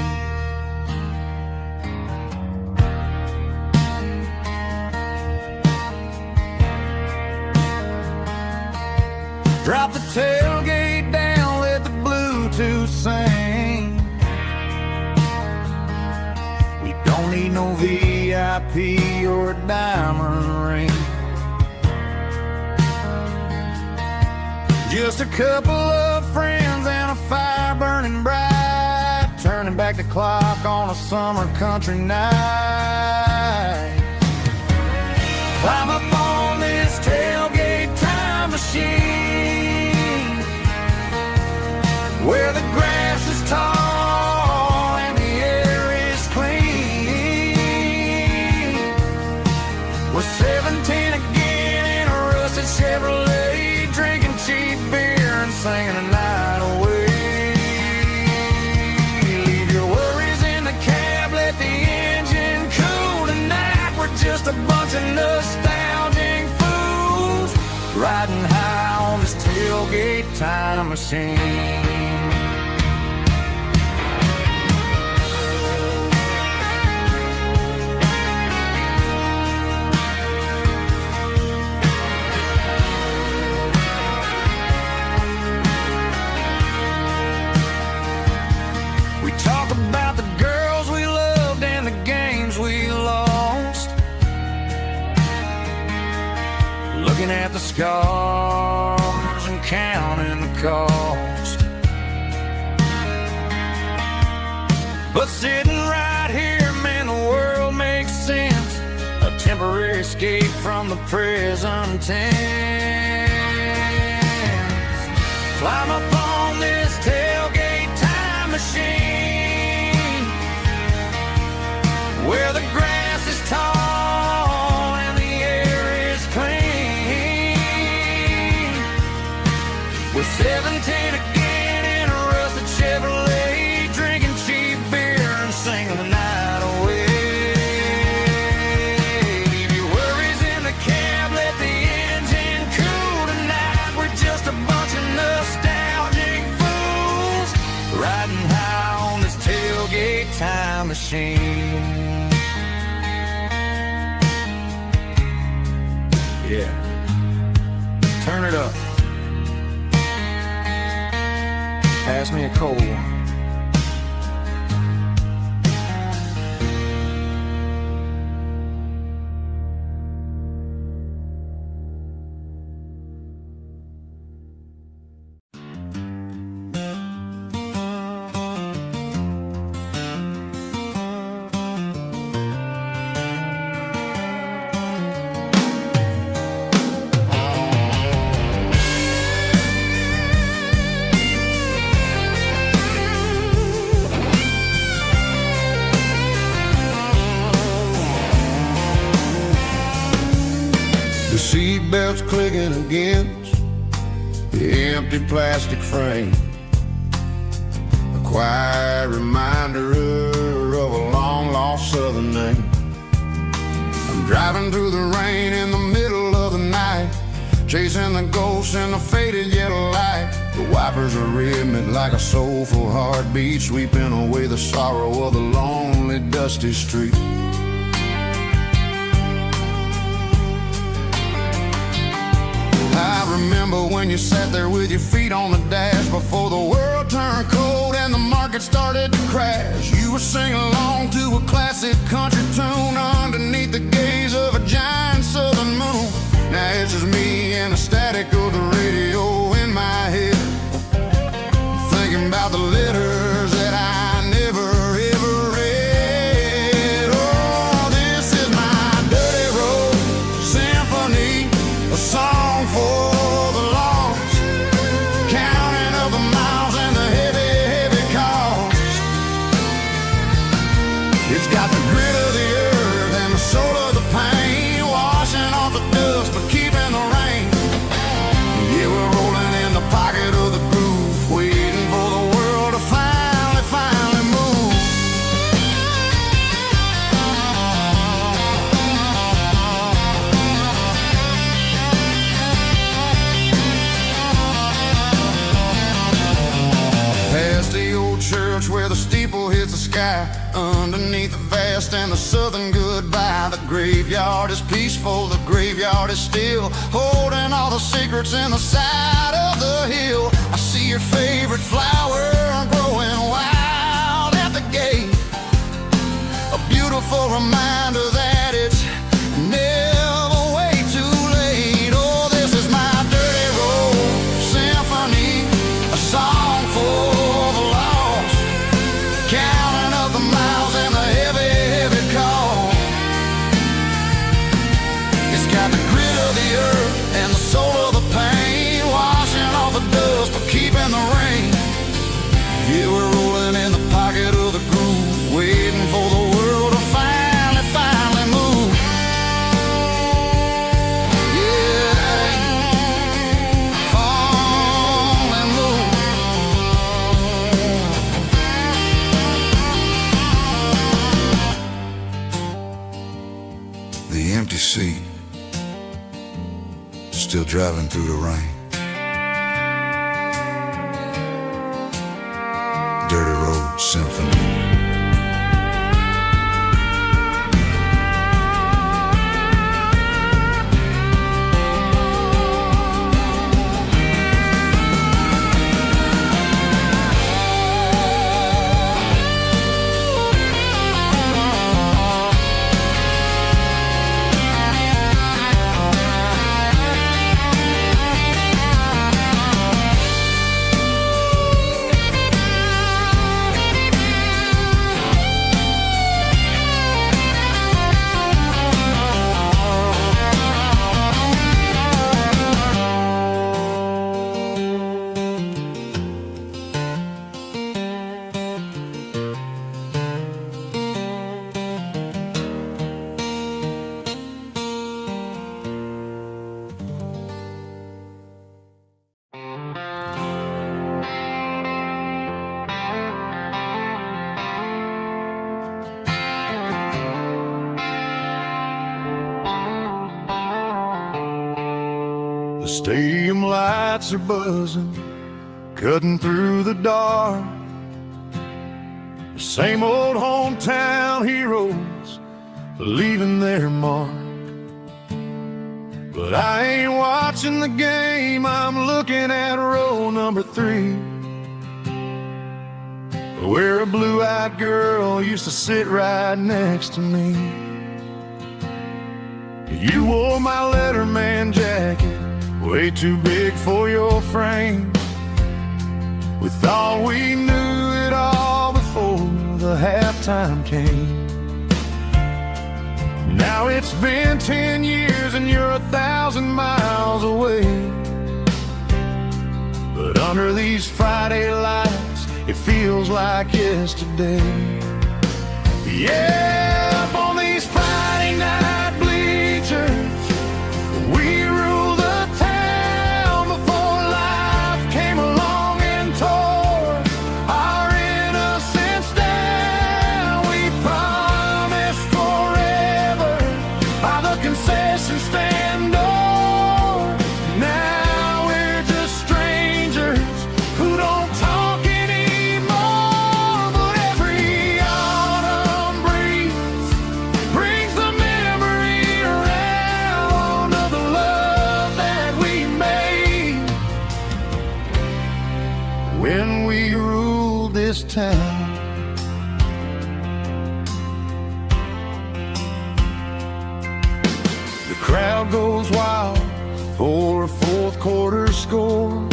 Drop the tailgate down, let the Bluetooth sing. We don't need no VIP or a diamond ring. Just a couple of friends and a fire burning bright, turning back the clock on a summer country night. Climb up on this tailgate time machine, where the grass is tall and the air is clean. We're 17 again in a rusted Chevrolet, drinking cheap beer and singing the night away. Leave your worries in the cab, let the engine cool tonight. We're just a bunch of nostalgic fools, riding high on this tailgate time machine. We talk about the girls we loved and the games we lost, looking at the scars and counting the cost. But sitting right here, man, the world makes sense. A temporary escape from the present tense. Climb up on this tailgate time machine, where the grass is tall and the air is clean. We're 17 again in a rusted Chevrolet, drinking cheap beer and singing the night away. Leave your worries in the cab, let the engine cool tonight. We're just a bunch of nostalgic fools, riding high on this tailgate time machine. Yeah. it up. Pass me a cold one. The seatbelt's clicking against the empty plastic frame, a quiet reminder of a long-lost southern name. I'm driving through the rain in the middle of the night, chasing the ghosts in the faded yellow light. The wipers are rhythmic like a soulful heartbeat, sweeping away the sorrow of the lonely, dusty street. I remember when you sat there with your feet on the dash, before the world turned cold and the market started to crash. You were singing along to a classic country tune underneath the gaze of a giant southern moon. Now it's just me and the static of the radio in my head, thinking about the letters that I never ever read. Oh, this is my dirty road symphony, a song for the lost, counting up the miles and the heavy, heavy cost. It's got the grit of the earth and the soul of the pain, washing off the dust but keeping the rain. Yeah, we're rolling in the pocket of the groove, waiting for the world to finally move. Past the old church where the steeple hits the sky, underneath the vast and the southern goodbye. The graveyard is peaceful, the graveyard is still, holding all the secrets in the side of the hill. I see your favorite flower growing wild at the gate, a beautiful reminder that it's never way too late. Oh, this is my dirty road symphony, a song for the lost, counting up the miles and the heavy, heavy call. It's got the grit of the earth and the soul of the pain, washing off the dust but keeping the rain. Yeah, we're rolling in the pocket of the groove, waiting for the world to finally move. Yeah, finally move. The empty seat, still driving through the rain. Dirty road symphony. The stadium lights are buzzing, cutting through the dark. The same old hometown heroes leaving their mark. But I ain't watching the game, I'm looking at row number 3, where a blue-eyed girl used to sit right next to me. You wore my Letterman jacket, way too big for your frame. We thought we knew it all before the halftime came. Now it's been 10 years and you're 1,000 miles away. But under these Friday lights, it feels like yesterday. Yeah, up on these Friday night bleachers, we rule the town before life came along and tore our innocence down. We promised forever by the concession stand door. Now we're just strangers who don't talk anymore. But every autumn breeze brings the memory around of the love that we made when we ruled this town. The crowd goes wild for a fourth quarter score,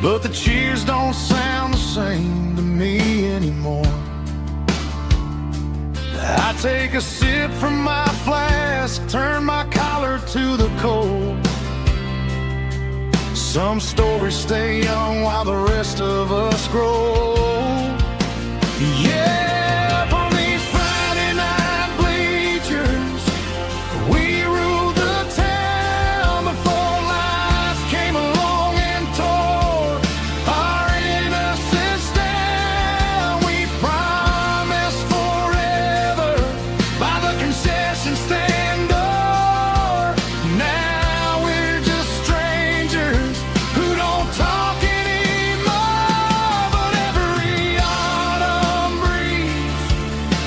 but the cheers don't sound the same to me anymore. I take a sip from my flask, turn my collar to the cold. Some stories stay young while the rest of us grow. Yeah, up on these Friday night bleachers, we ruled the town before life came along and tore our innocence down. We promised forever by the concession stand door. Now we're just strangers who don't talk anymore. But every autumn breeze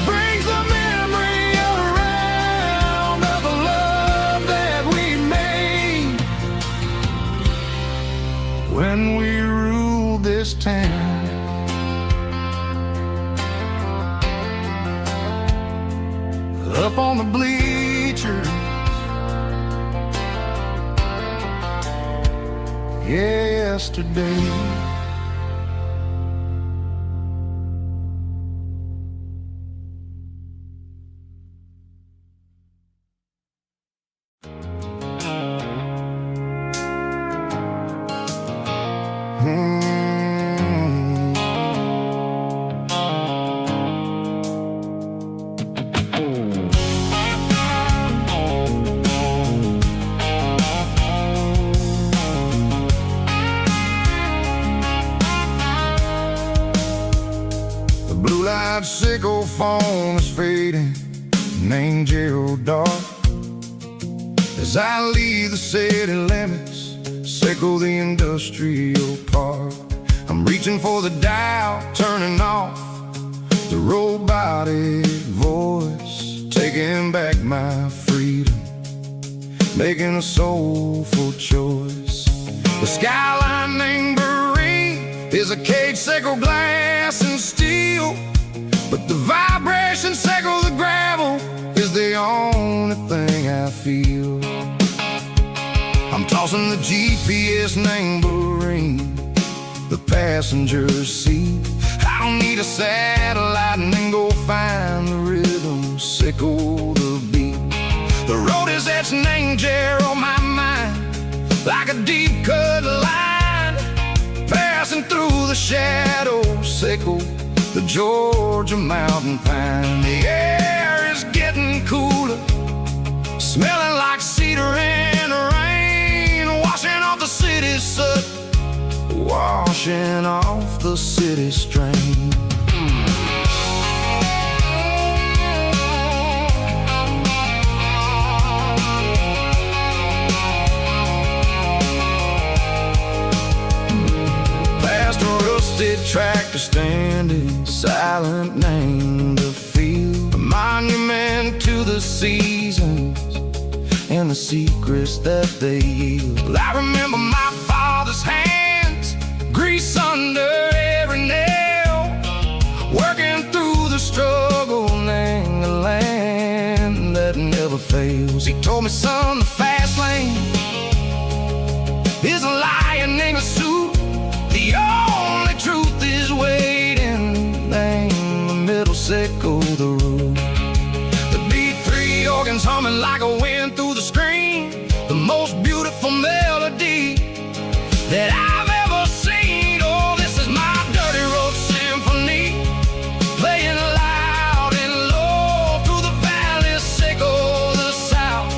brings the memory around of the love that we made when we ruled this town. Up on the bleachers, yesterday. The blue-light sickle phone is fading, named Gerald Dark. As I leave the city limits, sickle the industrial park. I'm reaching for the dial, turning off the robotic voice, taking back my freedom, making a soulful choice. The skyline named Marine is a cage, sickle glass and steel, but the vibration sickle the gravel is the only thing I feel. I'm tossing the GPS named Marine, the passenger seat. I don't need a satellite and then go find the rhythm, sickle the beat. The road is etched named Gerald on my mind, like a deep cut line, passing through the shadows, sickle the Georgia mountain pine. The air is getting cooler, smelling like cedar in the rain, washing off the city soot, washing off the city strain. Past a rusted tractor standing silent, named the field, a monument to the seasons and the secrets that they yield. I remember my father's hands, grease under every nail, working through the struggle, laying the land that never fails. He told me, son, the fast lane is a lion in a suit. The only truth is waiting. Name the middle, sickle the root. The B3 organs humming like a wind through the screen. The most beautiful melody that I've ever seen. Oh, this is my dirty road symphony, playing loud and low through the valley, sickle the south,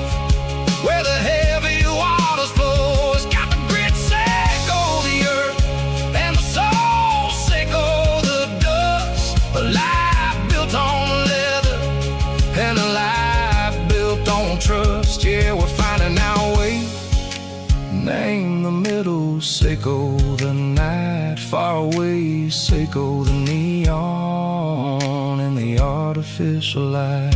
where the heavy waters flow. It's got the grit, sickle the earth, and the soul, sickle the dust. A life built on leather, and a life built on trust. Yeah, we're finding our way. Name the middle, sickle the night, far away, sickle the neon and the artificial light.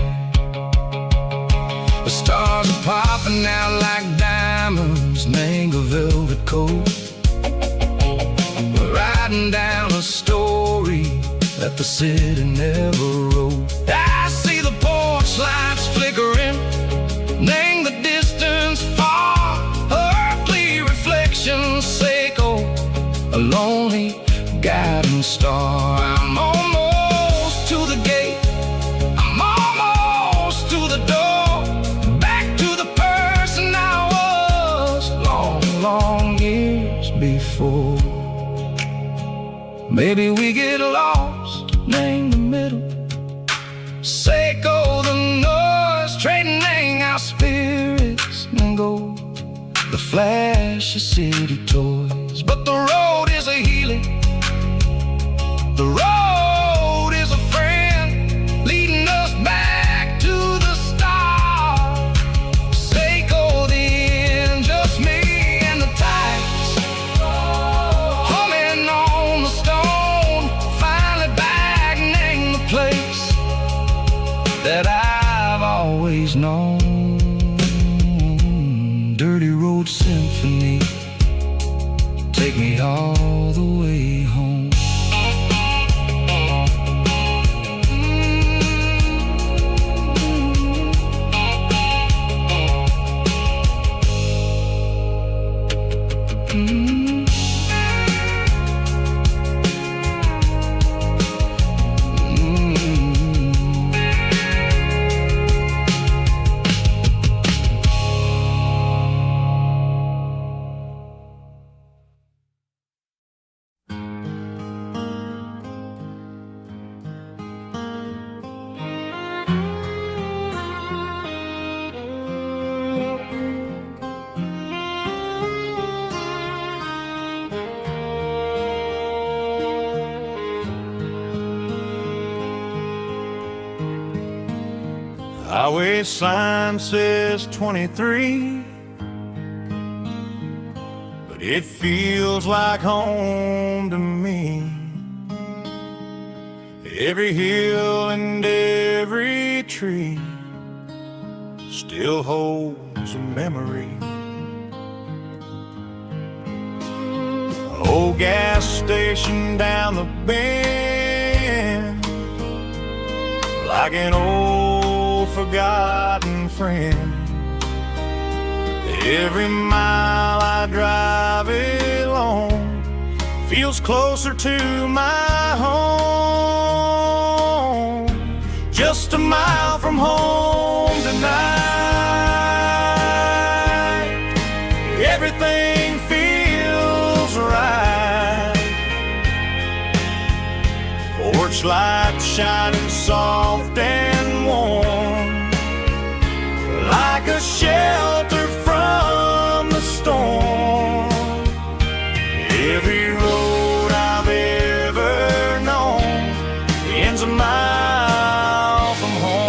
The stars are popping out like diamonds, mango velvet coat. We're riding down a story that the city never wrote. I see the porch lights flickering, name the distance far, earthly reflections, sickle a lonely guiding star. I'm almost to the gate, I'm almost to the door, back to the person I was long, long years before. Maybe we get lost, name the middle, sickle the noise, trading our spirits and gold, the flash of city toys. But the road is a healing, the road is a friend, leading us back to the start. Sickle the end, just me and the tides, humming on the stone, finally back, name the place that I've always known. Dirty road symphony, take me all the way home. Highway sign says 23, but it feels like home to me. Every hill and every tree still holds a memory. Old gas station down the bend, like an old forgotten friend. Every mile I drive it alone feels closer to my home. Just a mile from home tonight, everything feels right. Porch light shining soft and warm, like a shelter from the storm. Every road I've ever known ends a mile from home.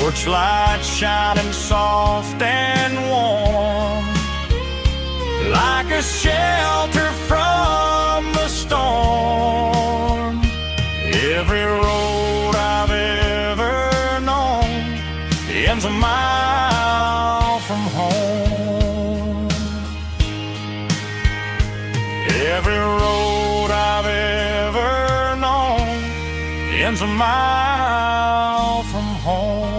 Porch light shining soft and warm, like a shelter from the storm. Every road I've ever known ends a mile from home. Every road I've ever known ends a mile from home.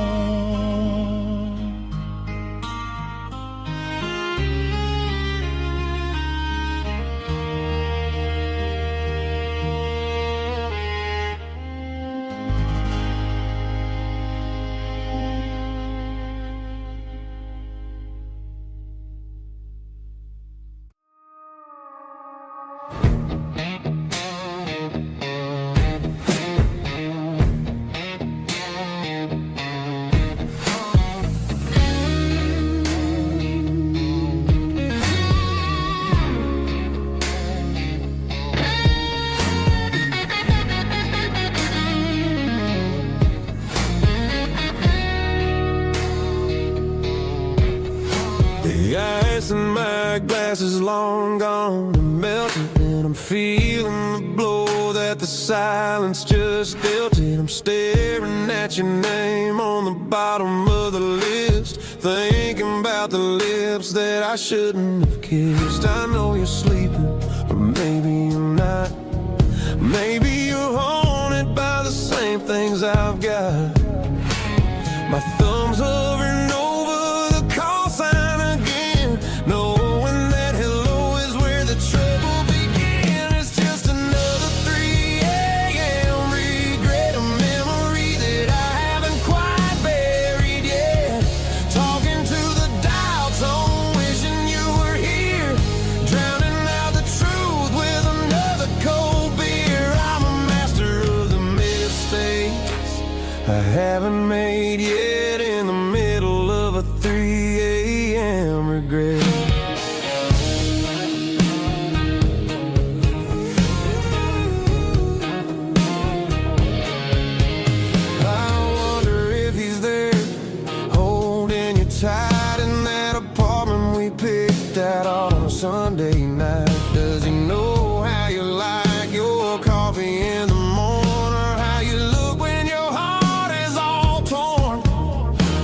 The ice in my glass is long gone and melted, and I'm feeling the blow that the silence just dealt it. I'm staring at your name on the bottom of the list, thinking about the lips that I shouldn't have kissed. I know you're sleeping, or maybe you're not. Maybe you're haunted by the same things I've got. My thumb's hovering over the call sign again, knowing that hello is where the trouble began. It's just another 3 a.m. regret, a memory that I haven't quite buried yet. Talking to the dial tone, wishing you were here, drowning out the truth with another cold beer. I'm a master of the mistakes I haven't made yet, in the middle of a 3 a.m. regret. I wonder if he's there, holding you tight in that apartment we picked out on a Sunday night. Does he know how you like your coffee in the morning, or how you look when your heart is all torn?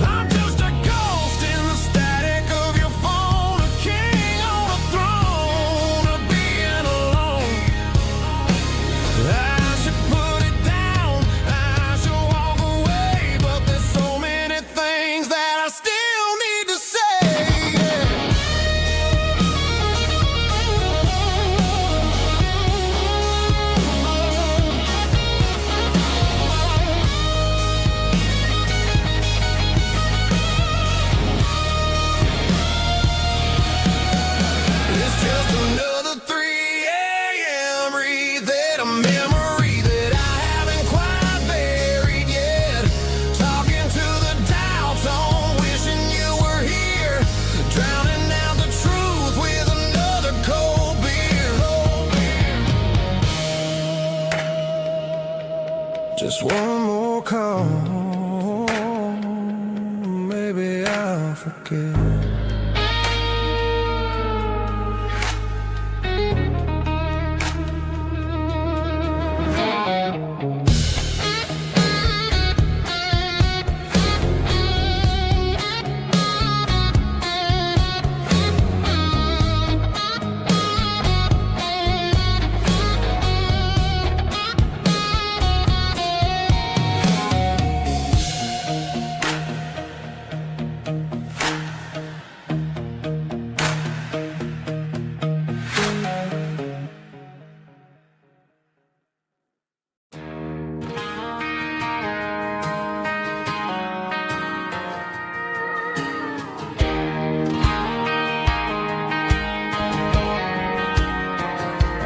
I'm just a ghost in the static of your phone, a king on a throne of being alone. I should put it down, I should walk away, but there's so many things that I still need to say. It's just another 3 a.m. read, a memory that I haven't quite buried yet. Talking to the dial tone, wishing you were here, drowning out the truth with another cold beer. Just one more call, maybe I'll forget.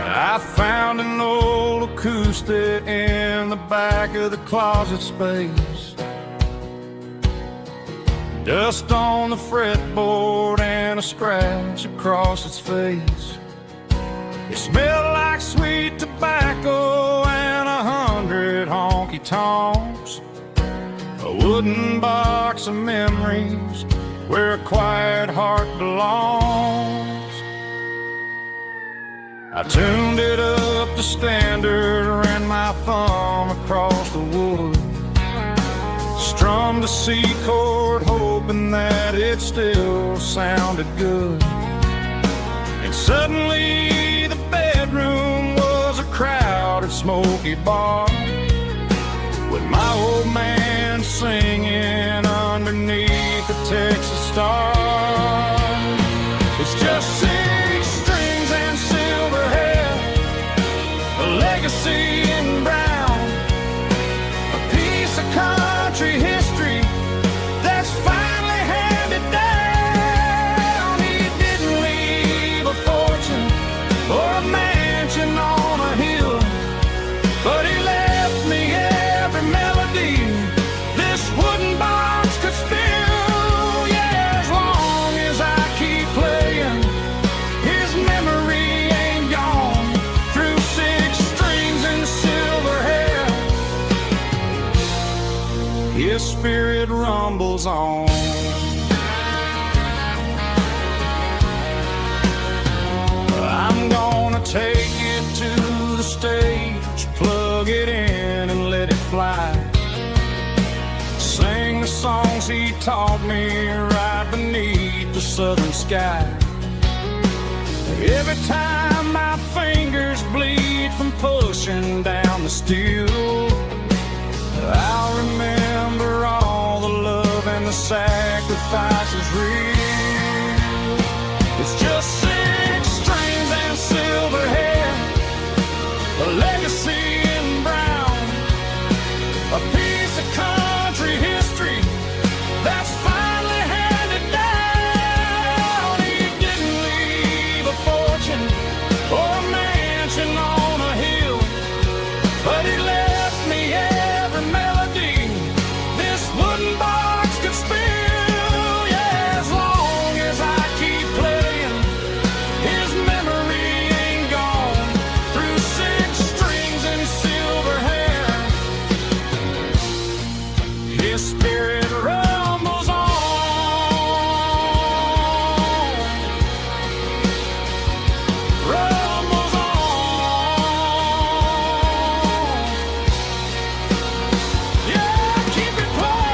I found an old acoustic in the back of the closet space. Dust on the fretboard and a scratch across its face. It smelled like sweet tobacco and 100 honky-tonks. wooden box of memories where a quiet heart belongs. I tuned it up to standard, ran my thumb across the wood, strummed a C chord hoping that it still sounded good. And suddenly the bedroom was a crowded smoky bar, with my old man singing underneath the Texas star. It's just 6 strings and silver hair, a legacy in brown, a piece of country history that's finally handed down. He didn't leave a fortune or a mansion on a hill, but he left me every melody this wooden box could spill. Yeah, as long as I keep playing, his memory ain't gone. Through 6 strings and silver hair, his spirit rumbles on. I'm gonna take it to the stage, plug it in and let it fly, sing the songs he taught me right beneath the southern sky. Every time my fingers bleed from pushing down the steel, I'll remember all the love and the sacrifices real. It's just 6 strings and silver hair, a legacy in brown, a piece of country history that's finally handed down. He didn't leave a fortune or a mansion on a hill, but he left me every melody this wooden box could spill. Yeah, as long as I keep playing, his memory ain't gone. Through 6 strings and silver hair, his spirit rumbles on. Rumbles on. Yeah, keep it playing.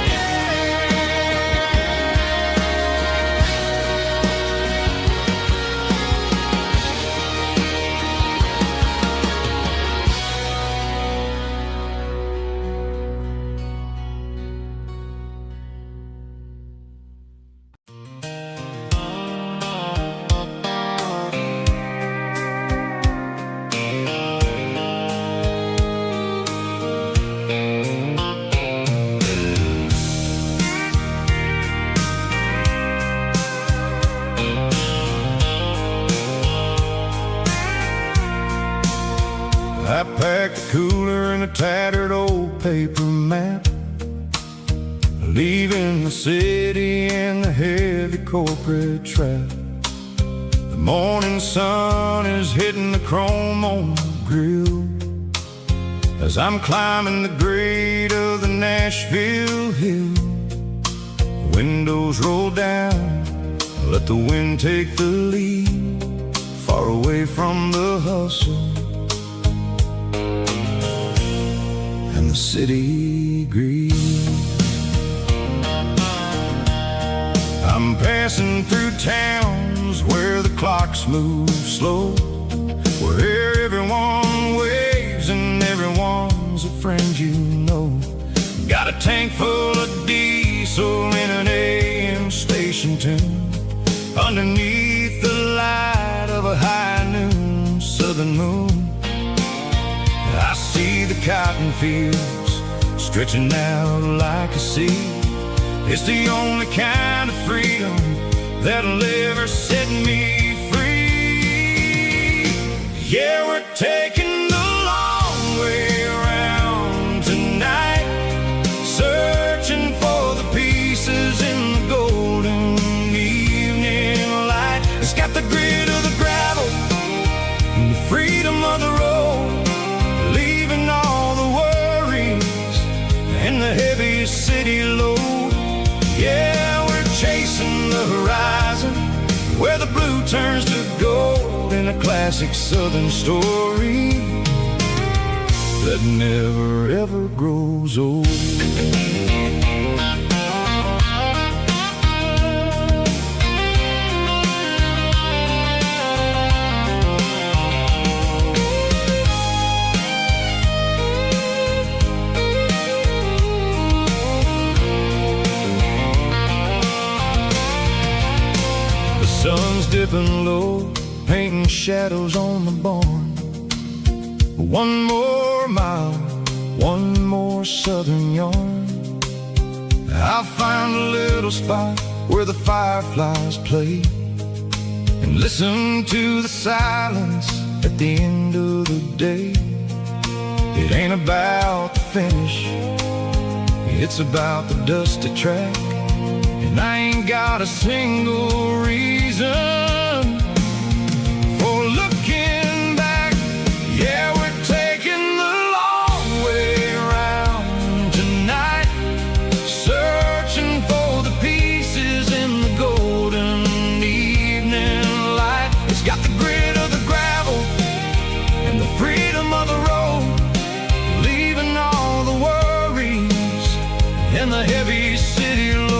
I packed a cooler and a tattered old paper map, leaving the city and the heavy corporate trap. The morning sun is hitting the chrome on the grill as I'm climbing the grade of the Nashville hill. Windows roll down, let the wind take the lead, far away from the hustle and the city greed. I'm passing through towns where the clocks move slow, where everyone waves and everyone's a friend you know. Got a tank full of diesel in an AM station tune, underneath the light of a high noon southern moon. I see the cotton fields stretching out like a sea. It's the only kind of freedom that'll ever set me free. Yeah, we're taking the long way around tonight, searching for the pieces in the golden evening light. It's got the grit of the gravel and the freedom of the road, leaving all the worries and the heavy city load. Yeah, we're chasing the horizon, where the blue turns to gold in a classic southern story that never ever grows old. Sun's dipping low, painting shadows on the barn. One more mile, one more southern yarn. I'll find a little spot where the fireflies play and listen to the silence at the end of the day. It ain't about the finish, it's about the dusty track. And I ain't got a single reason for looking back. Yeah, we're taking the long way around tonight, searching for the pieces in the golden evening light. It's got the grit of the gravel and the freedom of the road, leaving all the worries and the heavy city load.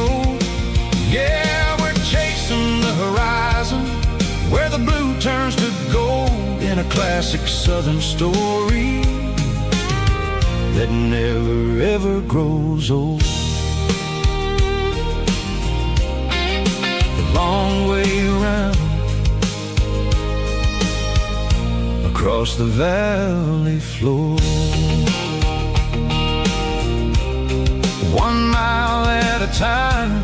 Yeah, we're chasing the horizon, where the blue turns to gold in a classic southern story that never ever grows old. The long way around, across the valley floor, 1 mile at a time.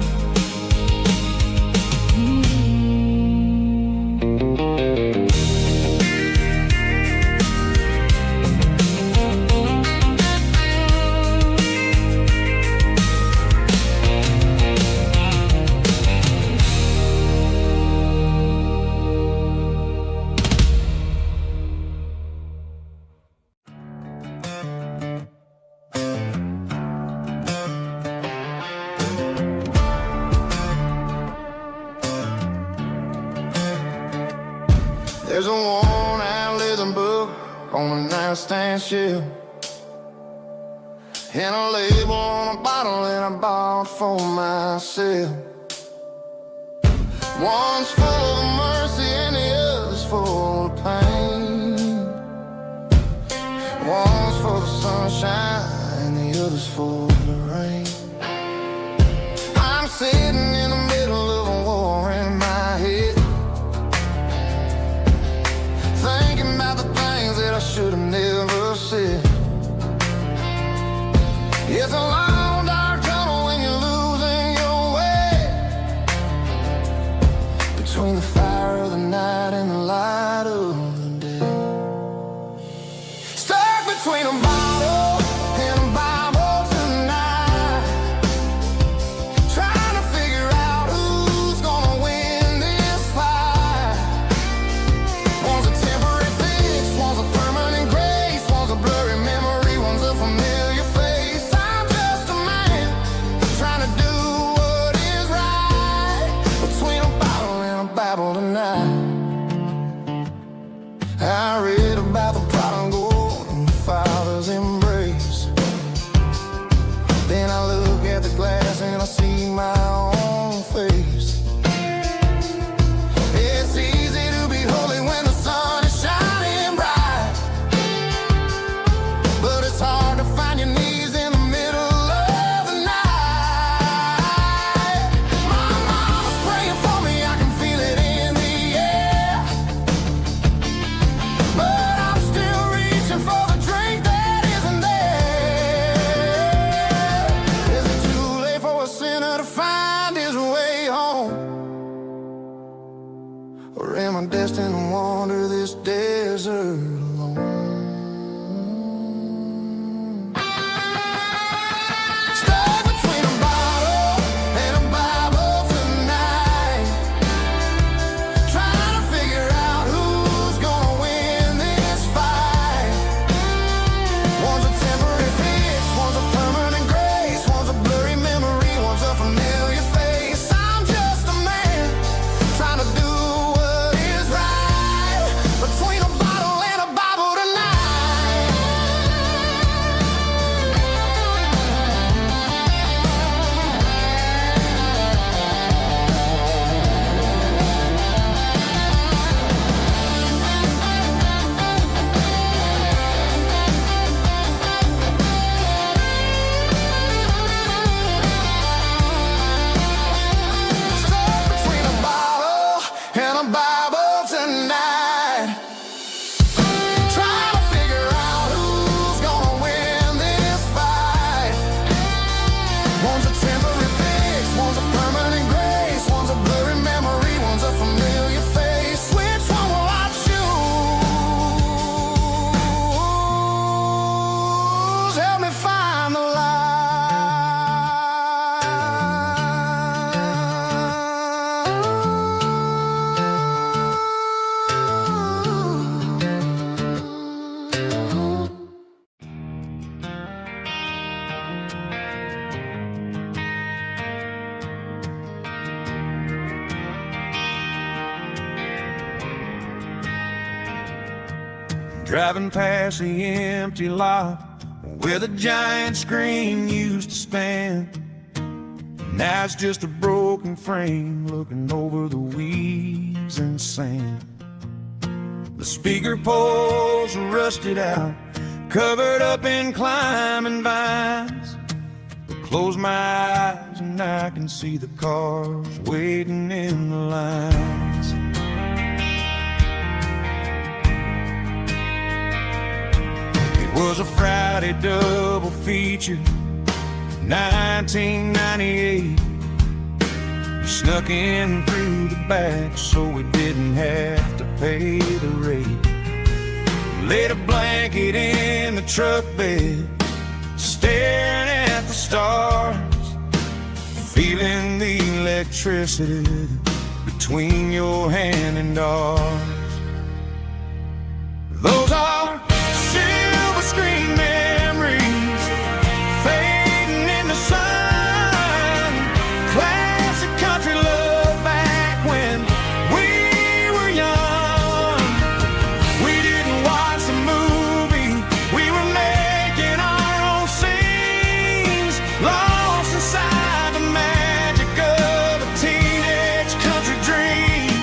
There's a worn-out leather book on a nightstand shelf, and a label on a bottle that I bought for myself. One's full of mercy and the other's full of pain. One's for the sunshine and the other's for the rain. I'm sitting in the middle of a war in my head, thinking about the things that I should have never said. It's a long dark tunnel when you're losing your way, between the fire of the night and the light of the day. Stuck between a bottle and a Bible tonight, trying to figure out who's gonna win this fight. One's a temporary fix, one's a permanent grace, one's a blurry memory, one's a familiar face. I'm just a man trying to do what is right, between a bottle and a Bible tonight. I read about the prodigal and the father's embrace. Then I look at the glass and I see my own face. It's easy to be holy when the sun is shining bright, but it's hard to find your knees in the middle of the night. My mama's praying for me, I can feel it in the air, but I'm still reaching for the drink that isn't there. Is it too late for a sinner to find his way home? Or am I destined to wander this desert alone? Stuck between a bottle and a Bible tonight, trying to figure out who's gonna win this fight. One's a temporary fix, one's a permanent grace, one's a blurry memory, one's a familiar face. driving past the empty lot where the giant screen used to stand. Now it's just a broken frame looking over the weeds and sand. The speaker poles are rusted out, covered up in climbing vines. I close my eyes and I can see the cars waiting in the lines. It was a Friday double feature, 1998. We snuck in through the back so we didn't have to pay the rate. Laid a blanket in the truck bed, staring at the stars, feeling the electricity between your hand and ours. Those are silver screen memories fading in the sun. Classic country love back when we were young. We didn't watch the movie, we were making our own scenes, lost inside the magic of a teenage country dream.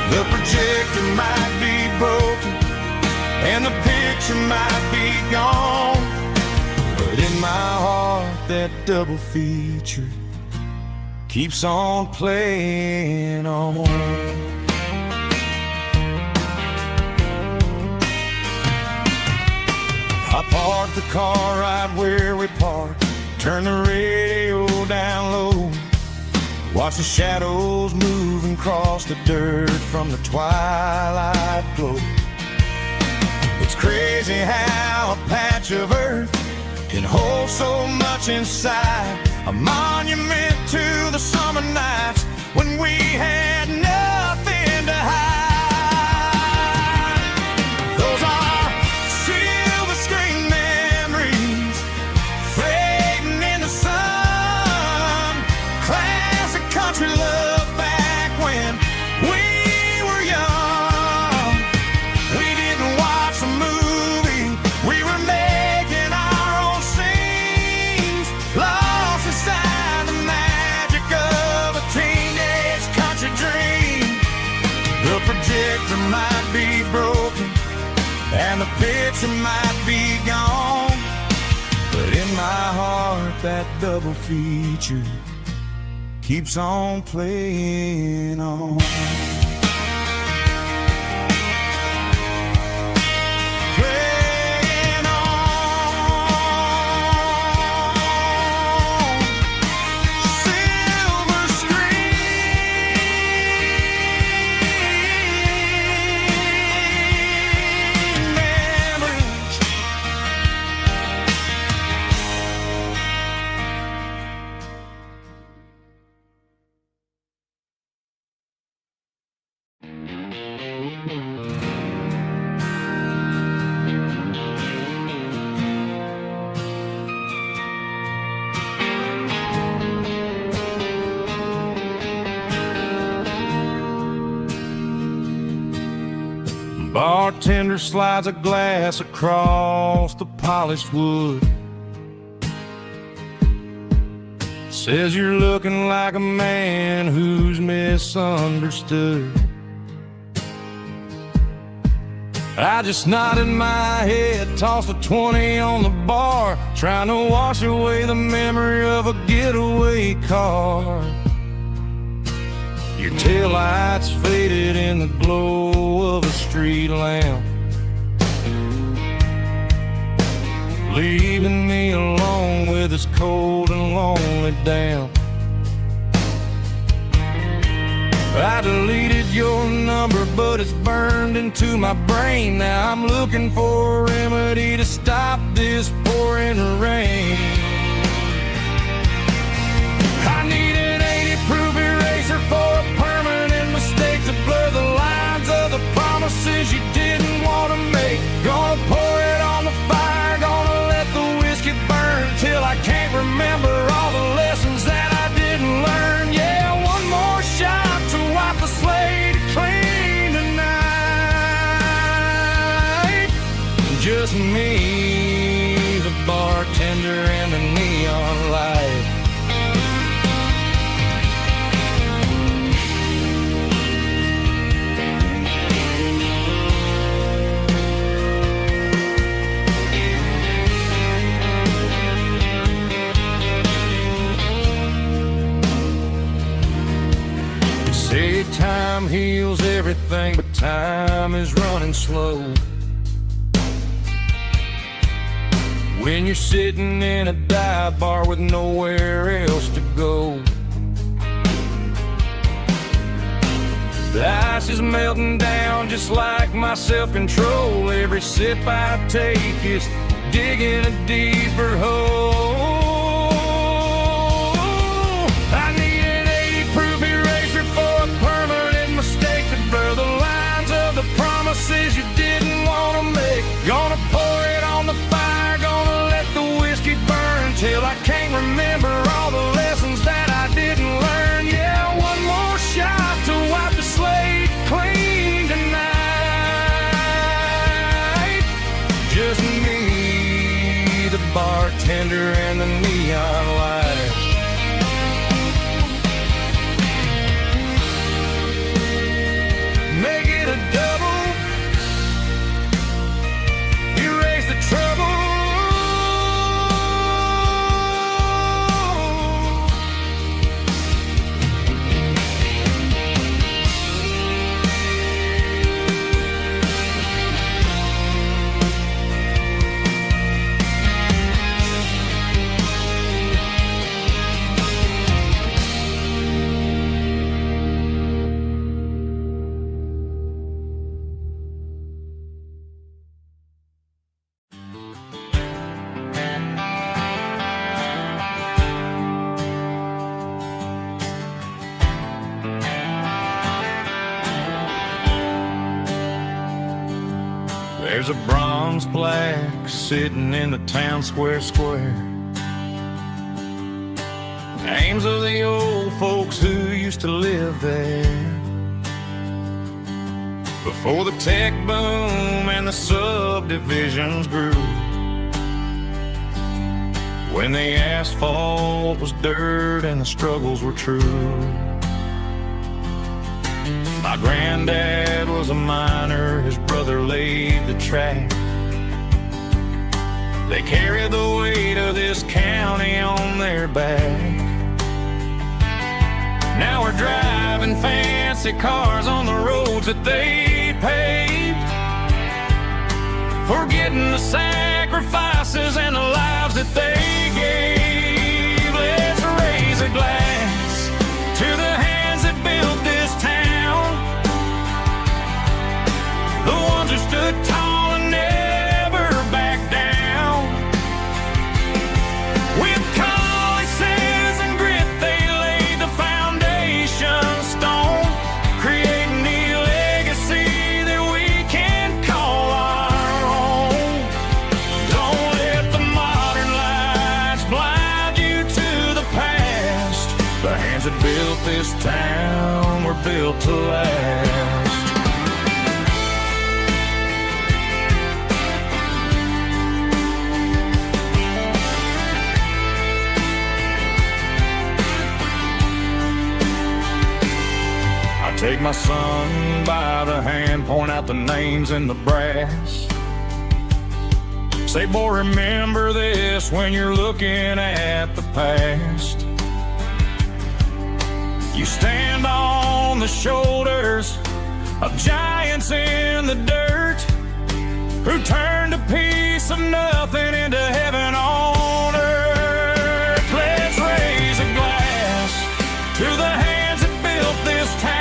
The projector might be broken and the picture might be gone, but in my heart that double feature keeps on playing on. I parked the car right where we parked, turned the radio down low, watch the shadows move and cross the dirt from the twilight glow. It's crazy how a patch of earth can hold so much inside, a monument to the summer nights when we had nothing to hide. Those are silver screen memories fading in the sun. Classic country love back when we were young. We didn't watch the movie, we were making our own scenes, lost inside the magic of a teenage country dream. The projector might be broken and the picture might be gone, but in my heart that double feature keeps on playing on. Playing on. Silver screen memories. Bartender slides a glass across the polished wood, says you're looking like a man who's misunderstood. I just nodded my head, tossed a 20 on the bar, trying to wash away the memory of a getaway car. Your taillights faded in the glow of a street lamp, leaving me alone with this cold and lonely damp. I deleted your number, but it's burned into my brain. Now I'm looking for a remedy to stop this pouring rain. I need an 80-proof eraser for a permanent mistake to blur the lines of the promises you didn't want to make. Gonna pour it on the fire, gonna let the whiskey burn till I can't remember all the lessons that I didn't learn. Yeah, one more shot to wipe the slate clean tonight. say time heals everything, but time is running slow. When you're sitting in a dive bar with nowhere else to go, the ice is melting down just like my self-control. Every sip I take is digging a deeper hole. I need an 80-proof eraser for a permanent mistake to blur the lines of the promises you didn't want to make. Gonna pour it on the fire, gonna let the whiskey burn till I can't remember all the lessons that I didn't learn. Yeah, one more shot to wipe the slate clean tonight. Just me, the bartender, and the neon light. Make it a double, erase the trouble. There's a bronze plaque sitting in the town square. Names of the old folks who used to live there before the tech boom and the subdivisions grew, when the asphalt was dirt and the struggles were true. My granddad was a miner, his brother laid the track. They carried the weight of this county on their back. Now we're driving fancy cars on the roads that they paved, forgetting the sacrifices and the lives that they gave. Let's raise a glass to the hands that built this town, the ones who stood tall and never backed down. With calluses and grit they laid the foundation stone, creating the legacy that we can call our own. Don't let the modern lights blind you to the past. The hands that built this town were built to last. Take my son by the hand, point out the names in the brass. Say, boy, remember this when you're looking at the past. You stand on the shoulders of giants in the dirt, who turned a piece of nothing into heaven on earth. Let's raise a glass to the hands that built this town,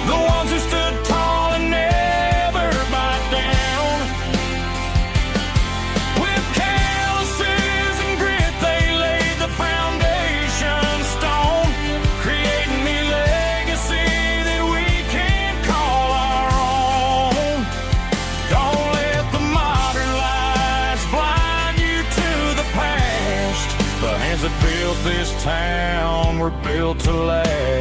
the ones who stood tall and never backed down. With calluses and grit they laid the foundation stone, creating the legacy that we can call our own. Don't let the modern lights blind you to the past. The hands that built this town were built to last.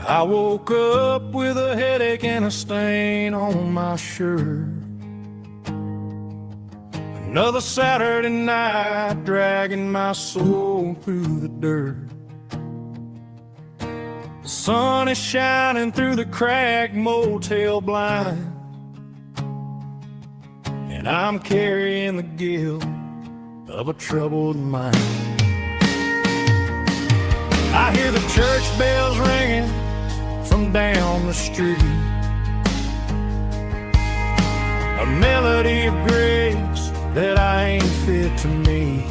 I woke up with a headache and a stain on my shirt. Another Saturday night dragging my soul through the dirt. The sun is shining through the cracked motel blind, and I'm carrying the guilt of a troubled mind. I hear the church bells ringing from down the street, a melody of grace that I ain't fit to meet.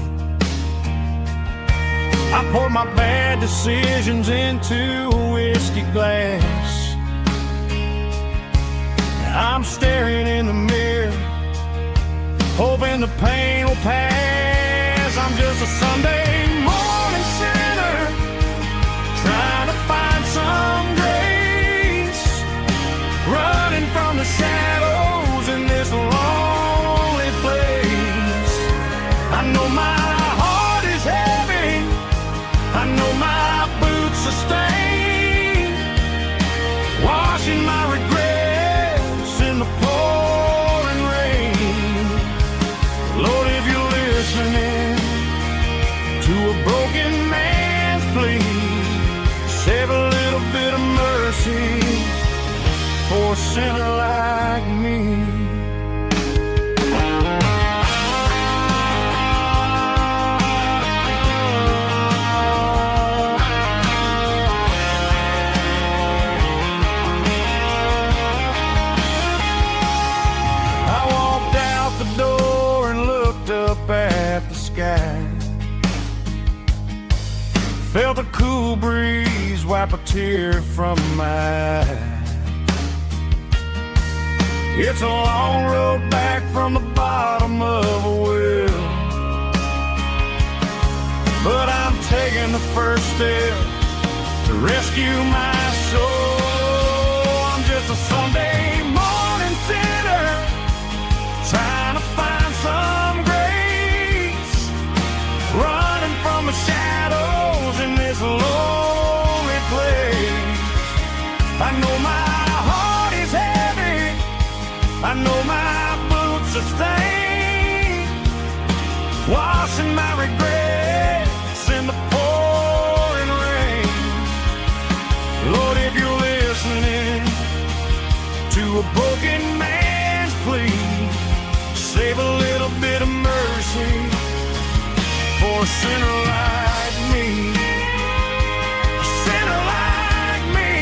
I pour my bad decisions into a whiskey glass. I'm staring in the mirror, hoping the pain will pass. I'm just a Sunday morning sinner, trying to find some grace, running from the shadows in this lonely place. I know my heart is heavy, I know my boots are stained, washing my regrets in the pouring rain. Lord, if you're listening to a broken man's plea, save a little bit of mercy for a sinner like me. I walked out the door and looked up at the sky, felt a cool breeze wipe a tear from my eye. It's a long road back from the bottom of a well, but I'm taking the first step to rescue my soul. I'm just a Sunday morning sinner, trying to find some grace, running from the shadows in this lonely place. I know my heart is heavy, I know my boots are stained, washing my regrets in the pouring rain. Lord, if you're listening to a broken man's plea, save a little bit of mercy for a sinner like me. A sinner like me.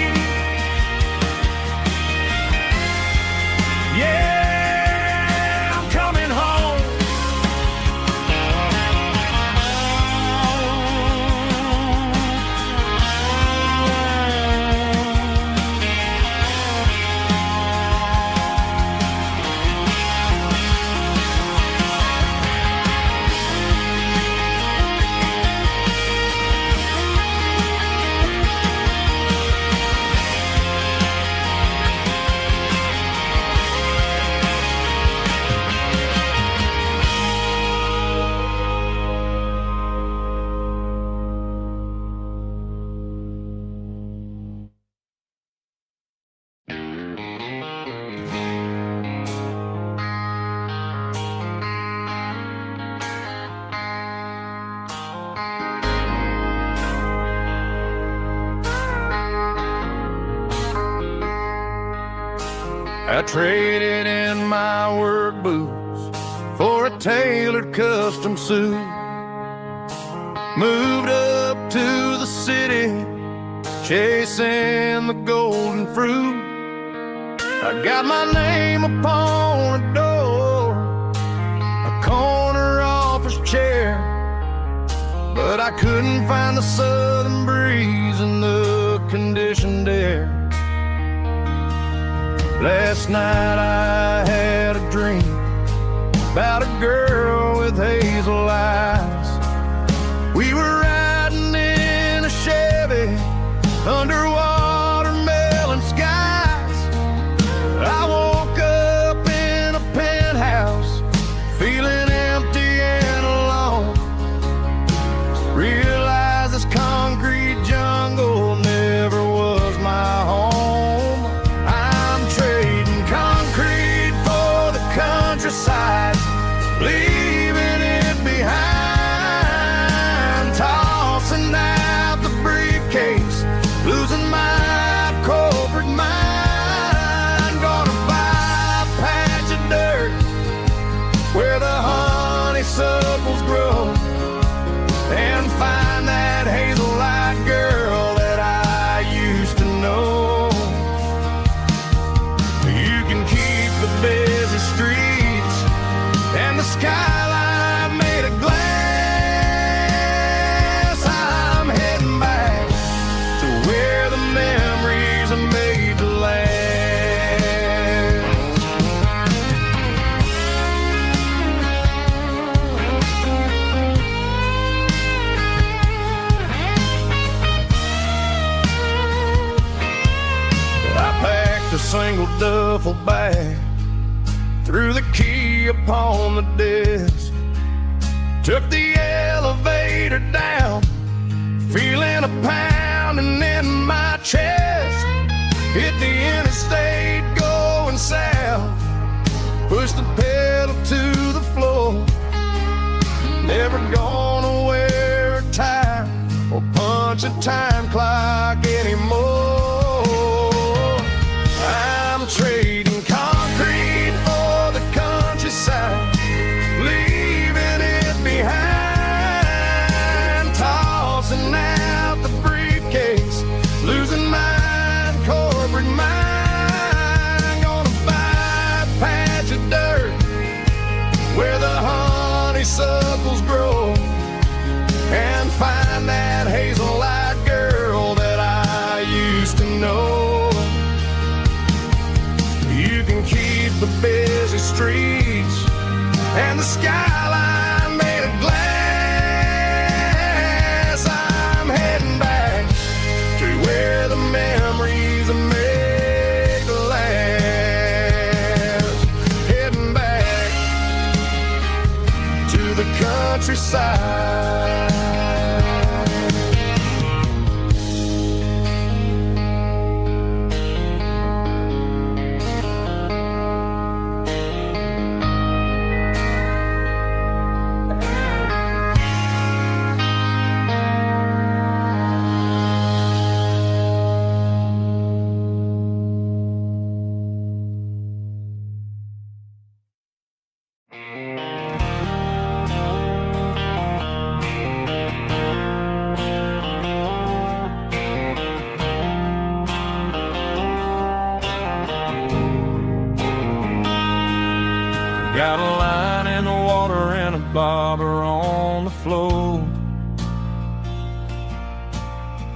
Yeah, I'm coming home. I traded in my work boots for a tailored custom suit, moved up to the city, chasing the golden fruit. I got my name upon a door, a corner office chair, but I couldn't find the southern breeze in the conditioned air. Last night I had a dream about a girl with hazel eyes. We were riding in a Chevy under watermelon skies. I woke up in a penthouse feeling empty and alone. Realized this concrete jungle never was my the duffel bag, threw the key upon the desk, took the elevator down, feeling a pounding in my chest. Hit the interstate going south, pushed the pedal to the floor. Never gonna wear a tie or punch a time clock anymore. I'm trading concrete for the countryside, leaving it behind, tossing out the briefcase, losing my corporate mind. Gonna buy a patch of dirt where the honeysuckles grow, and find that hazel-eyed girl that I used to know. You can keep the busy streets and the skyline made of glass. I'm heading back to where the memories are made to last. Heading back to the countryside. Got a line in the water and a bobber on the floor,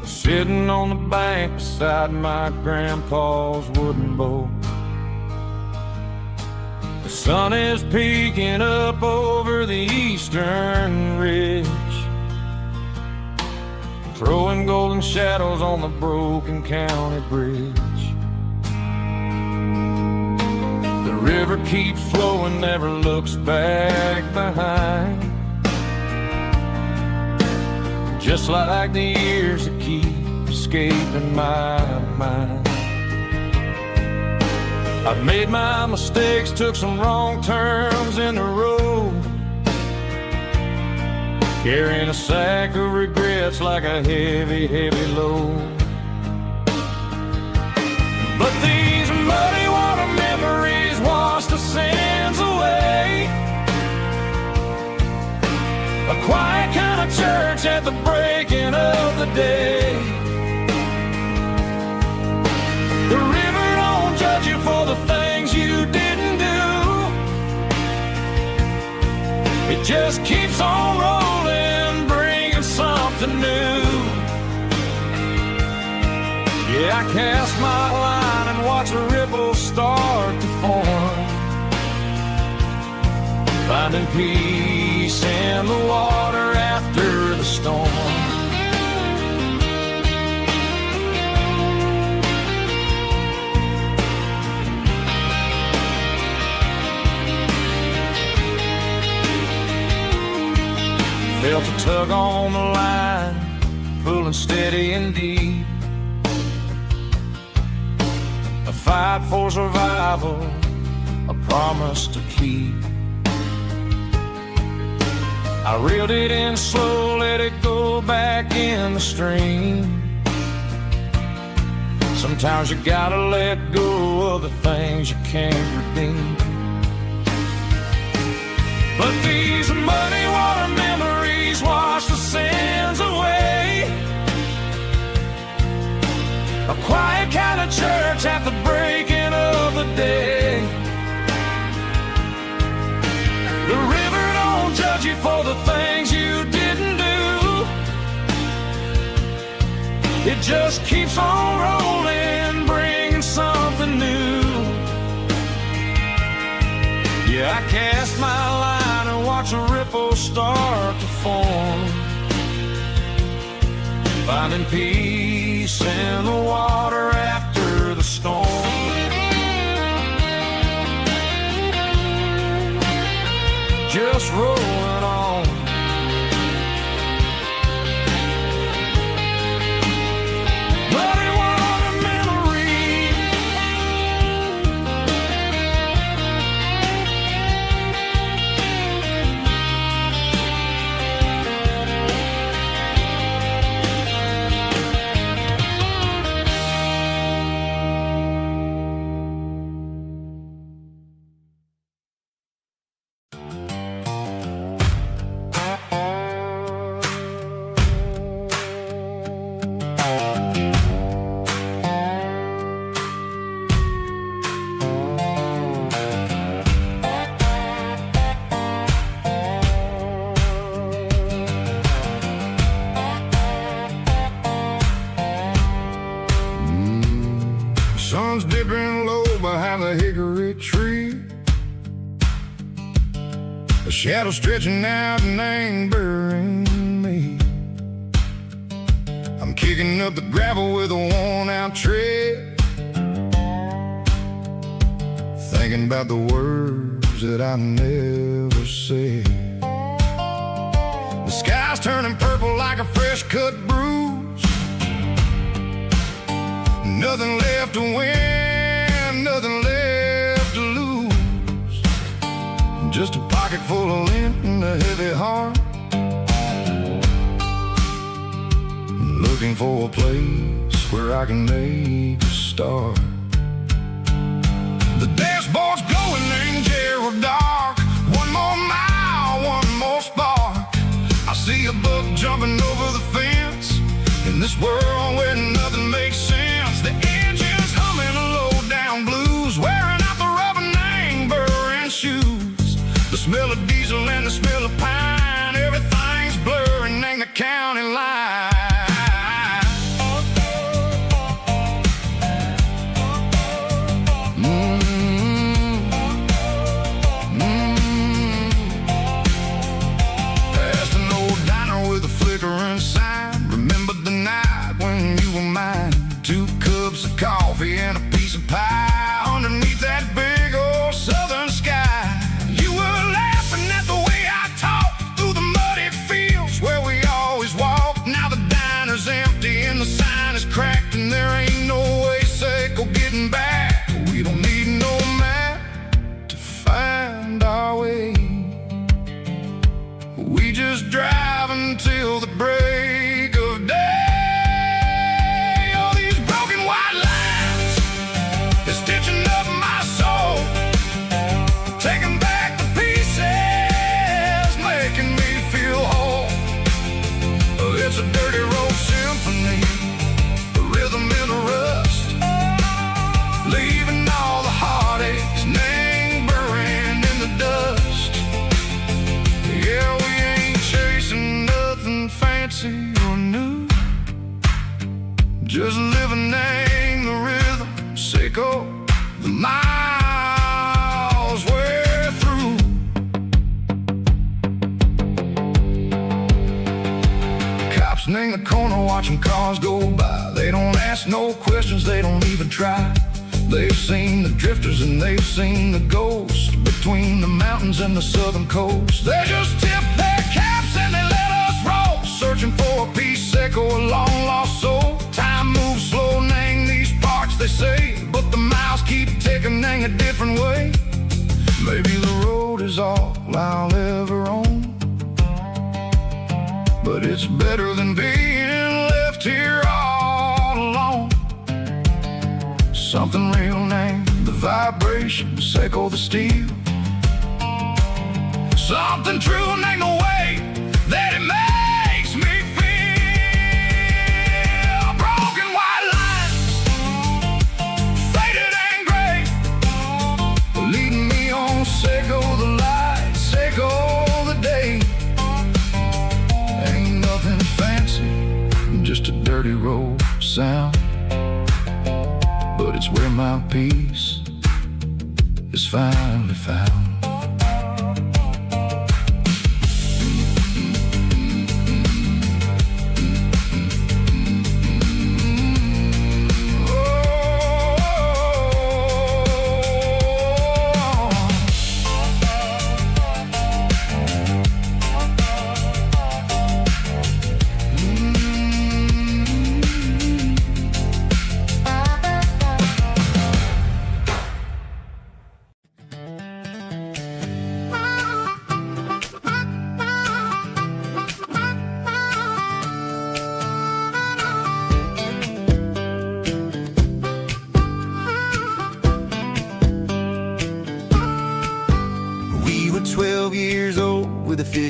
sitting on the bank beside my grandpa's wooden boat. The sun is peeking up over the eastern ridge, throwing golden shadows on the broken county bridge. The river keeps flowing, never looks back behind, just like the years that keep escaping my mind. I've made my mistakes, took some wrong turns in the road, carrying a sack of regrets like a heavy, heavy load. But these muddy water memories wash the sins away. A quiet kind of church at the breaking of the day. The river don't judge you for the things you didn't do. It just keeps on rolling, bringing something new. Yeah, I cast my line and watch the ripples start to form, finding peace in the water after the storm. Felt a tug on the line, pulling steady and deep. A fight for survival, a promise to keep. I reeled it in slow, let it go back in the stream. Sometimes you gotta let go of the things you can't redeem. But these muddy water memories wash the sins away. A quiet kind of church at the breaking of the day. The river don't judge you for the things you didn't do. It just keeps on rolling, bringing something new. Yeah, I cast my line and watch a ripple start to form, finding peace in the water after the storm. just rolling on. But it was a memory. Sun's dipping low behind the hickory tree. A shadow stretching out and ain't burying me. I'm kicking up the gravel with a worn-out tread, thinking about the words that I never said. The sky's turning purple like a fresh-cut bruise. Nothing left to win, nothing left to lose. Just a pocket full of lint and a heavy heart, looking for a place where I can make a start. The dashboard's glowing, ain't Gerald dark. One more mile, one more spark. I see a buck jumping over the fence in this world where nothing makes sense. The engine's humming a low-down blues, wearing out the rubber name, burring shoes. The smell of diesel and the smell of pine, everything's blurring, ain't the county line. Past an old diner with a flickering sign. Remember the night when you were mine. 2 cups of coffee and a piece of pie underneath that big old southern sky. You were laughing at the way I talked through the muddy fields where we always walked. Now the diner's empty and the sign is cracked, and there ain't no way Seco getting back. We don't need no map to find our way. We just drive until the break of day. It's a dirty road symphony, a rhythm in a rust, leaving all the heartaches, name burning in the dust. Yeah, we ain't chasing nothing fancy or new, just living in the rhythm, Seco, the miles we're through. In the corner watching cars go by. They don't ask no questions, they don't even try. They've seen the drifters and they've seen the ghosts between the mountains and the southern coast. They just tip their caps and they let us roll, searching for a piece, Seco, a long lost soul. Time moves slow, nang these parts, they say, but the miles keep ticking, nang a different way. Maybe the road is all I'll ever own, but it's better than being left here all alone. Something real named the vibration, Seco the steel. Something true named the way that it makes me feel. Broken white lines, faded and gray, leading me on, Seco the light, Seco the day. Just a dirty road sound, but it's where my peace is finally found.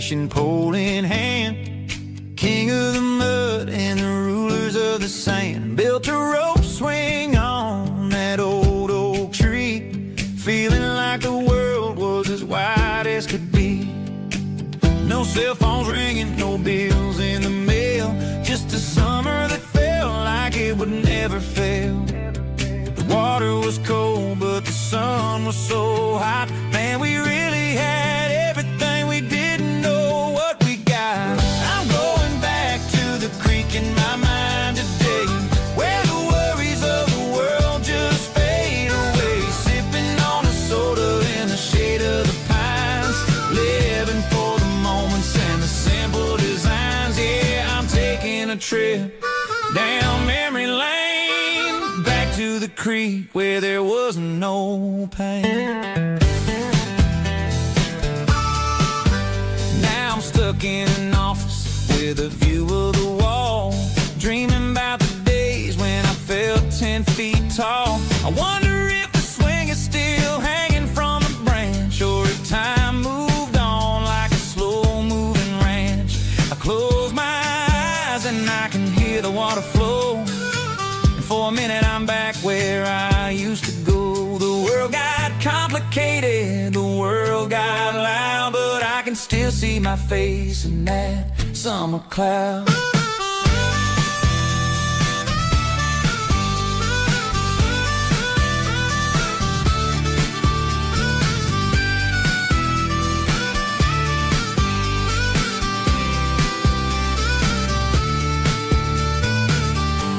fishing pole in hand. King of the mud and the rulers of the sand. Built a rope swing on that old oak tree, feeling like the world was as wide as could be. No cell phones ringing, no bills in the mail, just a summer that felt like it would never fail. The water was cold, but the sun was so hot. Man, we really had everything we didn't know what we got. I'm going back to the creek in my mind today, where the worries of the world just fade away. Sipping on a soda in the shade of the pines, living for the moments and the simple designs. Yeah, I'm taking a trip down memory lane, back to the creek where there was no pain. Now I'm stuck in an office with a view of the wall, dreaming about the days when I felt 10 feet tall. I wonder if the swing is still hanging from a branch, or if time moved on like a slow-moving ranch. I close my eyes and I can hear the water flow, and for a minute I'm back where I used to go. The world got complicated, the world got loud, but I can still see my face in that summer cloud.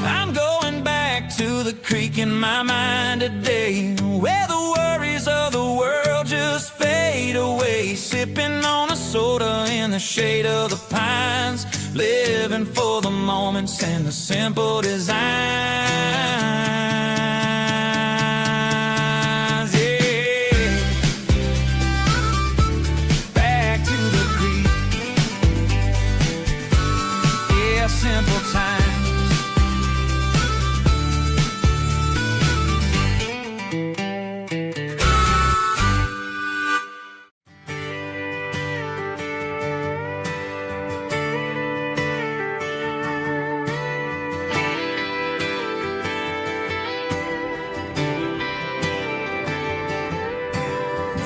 I'm going back to the creek in my mind today, where the worries of the world just fade away. Sipping on a soda in the shade of the pines, living for the moments and the simple designs. Yeah, back to the creek. Yeah, simple times.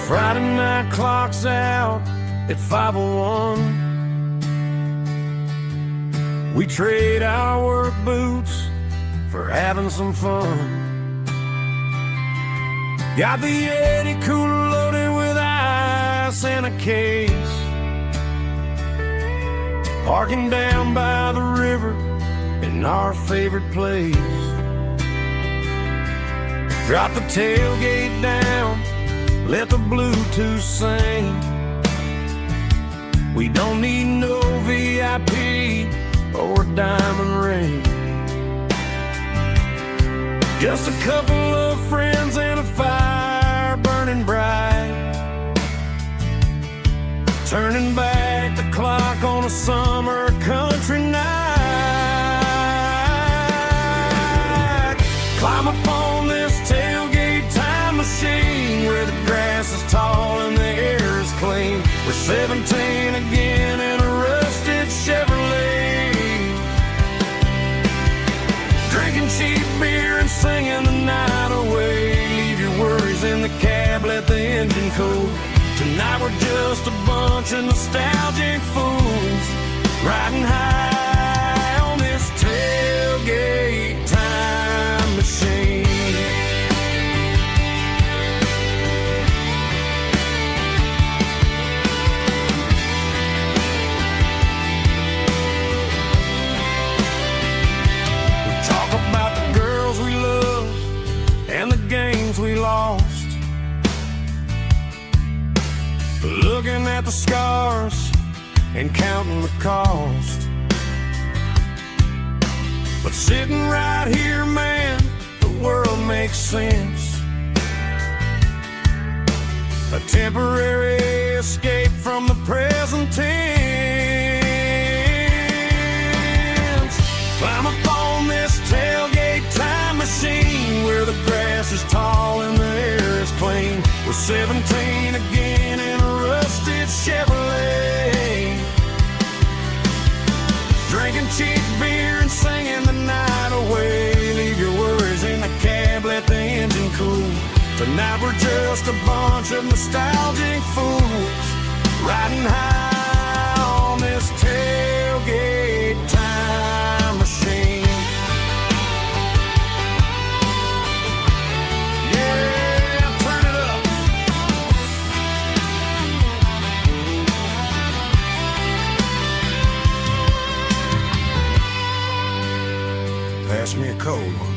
Friday night clock's out at 5:01. We trade our work boots for having some fun. Got the Yeti cooler loaded with ice and a case, parking down by the river in our favorite place. Drop the tailgate down, let the Bluetooth sing. We don't need no VIP or a diamond ring, just a couple of friends and a fire burning bright, turning back the clock on a summer country night. Climb up on this tailgate time machine, where the grass is tall and the air is clean. We're 17 again in a rusted Chevrolet, drinking cheap beer and singing the night away. Leave your worries in the cab, let the engine cool. Tonight we're just a bunch of nostalgic fools, riding high on this tailgate time machine. And the games we lost, looking at the scars and counting the cost. But sitting right here, man, the world makes sense. A temporary escape from the present tense. Climb up on this tailgate time machine, where the grass is tall and the air is clean. We're 17 again in a rusted Chevrolet, drinking cheap beer and singing the night away. Leave your worries in the cab, let the engine cool. Tonight we're just a bunch of nostalgic fools, riding high on this tailgate time machine. Yeah, turn it up. Pass me a cold one.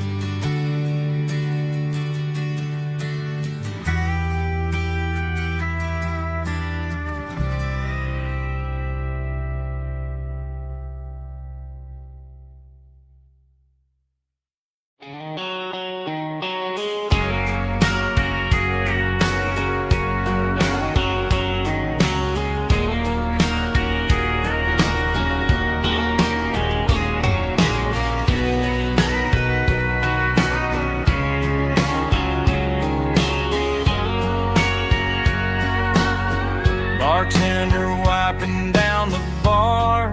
Bartender wiping down the bar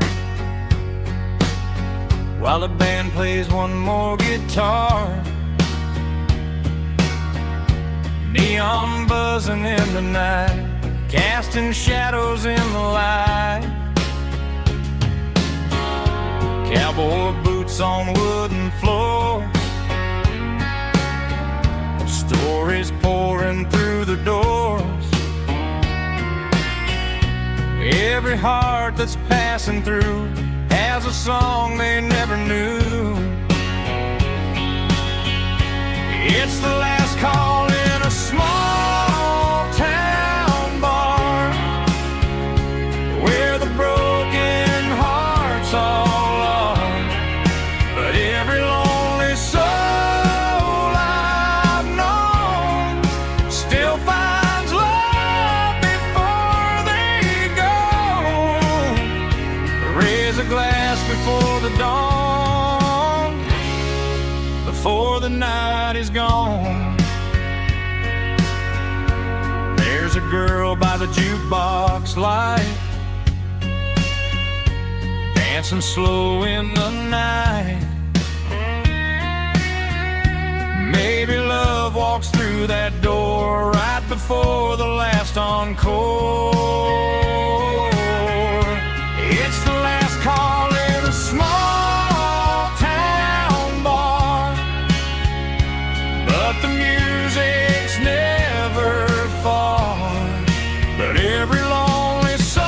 while the band plays one more guitar. Neon buzzing in the night, casting shadows in the light. Cowboy boots on wooden floors, stories pouring through the doors. Every heart that's passing through has a song they never knew. It's the last call in a small town bar where the broken hearts all are. But every lonely soul I've known still finds love before they go. Raise a glass before the dawn, before the night is gone. There's a girl by the jukebox light, dancing slow in the night. Maybe love walks through that door right before the last encore. It's the last call in a small town bar, but the music's never far. But every lonely soul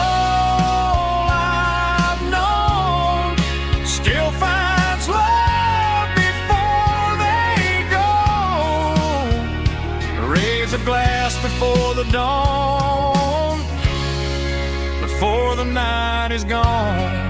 I've known still finds love before they go. Raise a glass before the dawn, before the night is gone.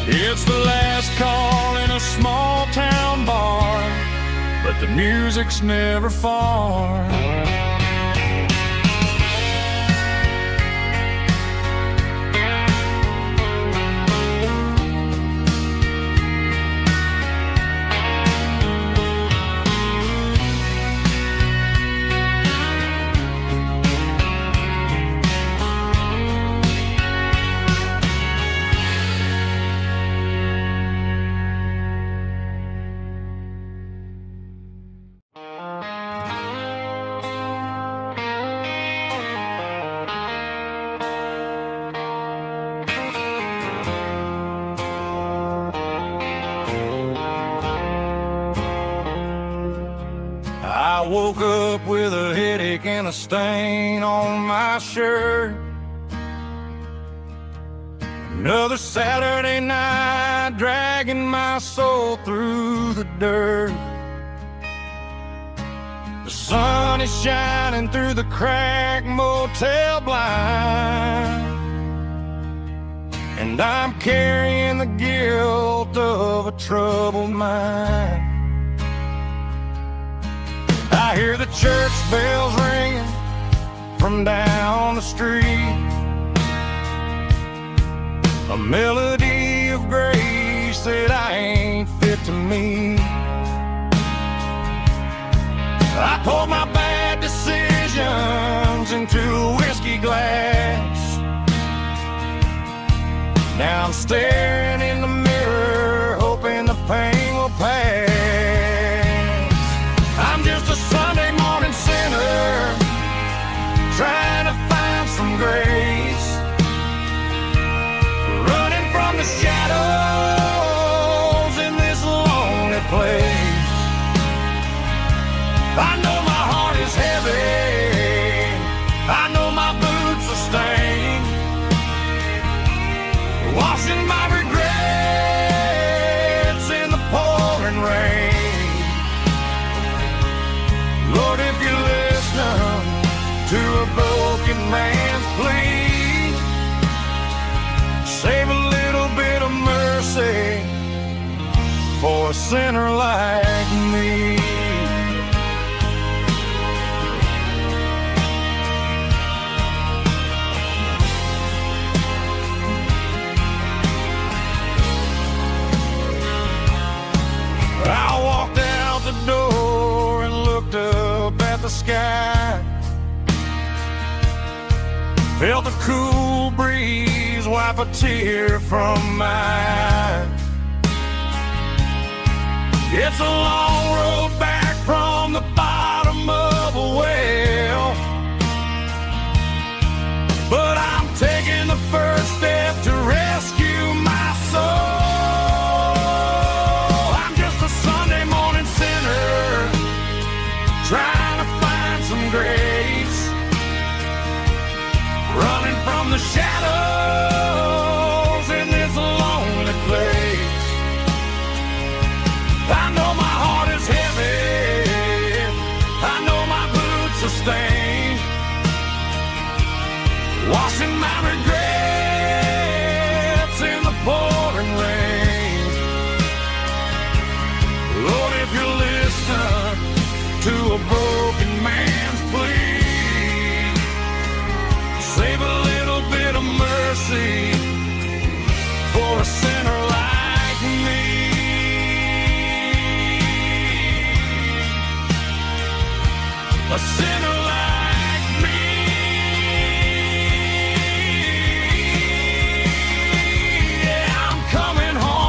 It's the last call in a small town bar, but the music's never far. I woke up with a headache and a stain on my shirt. Another Saturday night dragging my soul through the dirt. The sun is shining through the cracked motel blind, and I'm carrying the guilt of a troubled mind. I hear the church bells ringing from down the street, a melody of grace said I ain't fit to meet. I poured my bad decisions into a whiskey glass. Now I'm staring in the mirror, hoping the pain will pass. I'm just a Sunday morning sinner, trying to find some grace, running from the shadows in this lonely place. I know my heart is heavy, I know my boots are stained, washing my regrets in the pouring rain. Lord, if you're listening to a broken man's plea, save a little bit of mercy for a sinner like me. I walked out the door and looked up at the sky, felt the cool breeze wipe a tear from my eye. It's a long road back from the bottom of a well, but I'm taking the first step to rescue my soul. Trying to find some grace, running from the shadows in this lonely place. I know my heart is heavy, I know my boots are stained, washing my regrets in the pouring rain. Lord, if you're listening to a broken man's plea, save a little bit of mercy for a sinner like me. A sinner like me. Yeah, I'm coming home.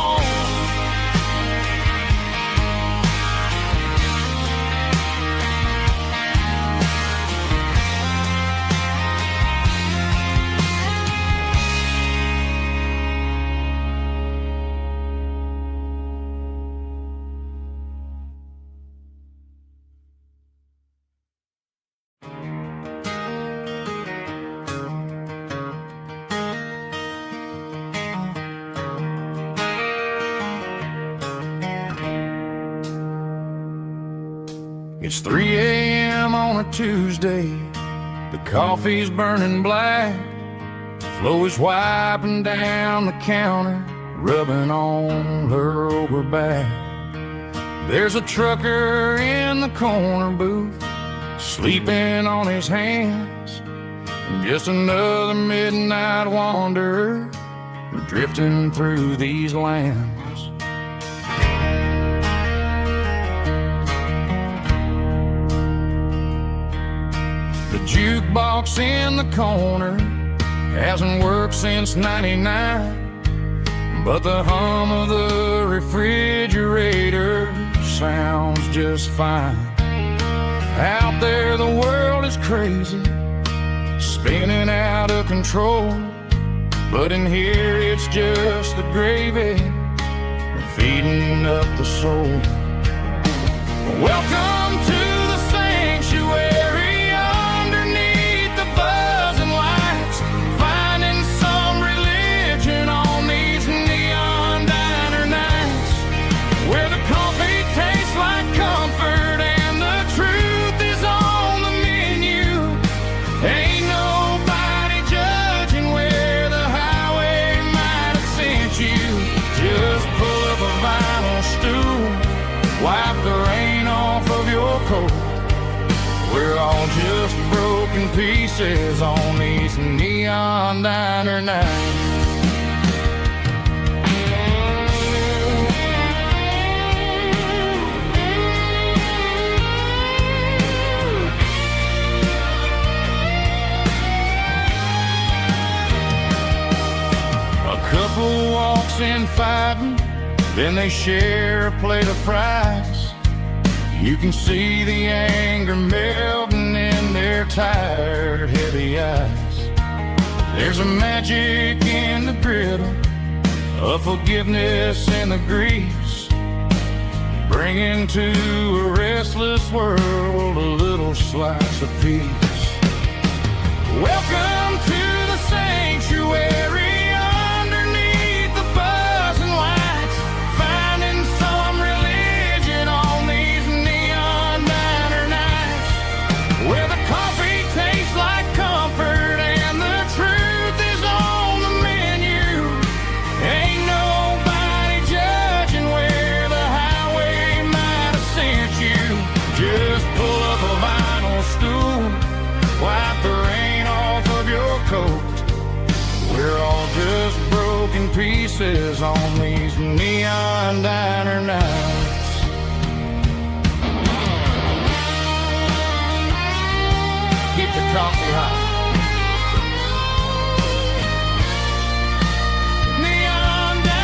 It's 3 a.m. on a Tuesday, the coffee's burning black, Flo is wiping down the counter, rubbing on her over back. There's a trucker in the corner booth, sleeping on his hands, and just another midnight wanderer drifting through these lands. The jukebox in the corner hasn't worked since '99, but the hum of the refrigerator sounds just fine. Out there the world is crazy, spinning out of control, but in here it's just the gravy feeding up the soul. Welcome to the sanctuary underneath the buzzing lights, finding some religion on these neon diner nights, where the coffee tastes like comfort and the truth is on the menu. Ain't nobody judging where the highway might have sent you. Just pull up a vinyl stool, wipe the rain off of your coat. We're all just broken pieces on these neon diner nights. and fighting, then they share a plate of fries. You can see the anger melting in their tired, heavy eyes. There's a magic in the griddle, a forgiveness in the grease, bringing to a restless world a little slice of peace. Welcome to the sanctuary underneath the buzzing lights, finding some religion on these neon diner nights, where the coffee tastes like comfort and the truth is on the menu. Ain't nobody judging where the highway might have sent you. Just pull up a vinyl stool, wipe the rain off of your coat. We're all just broken pieces on these neon diner nights. Keep the coffee hot. Neon diner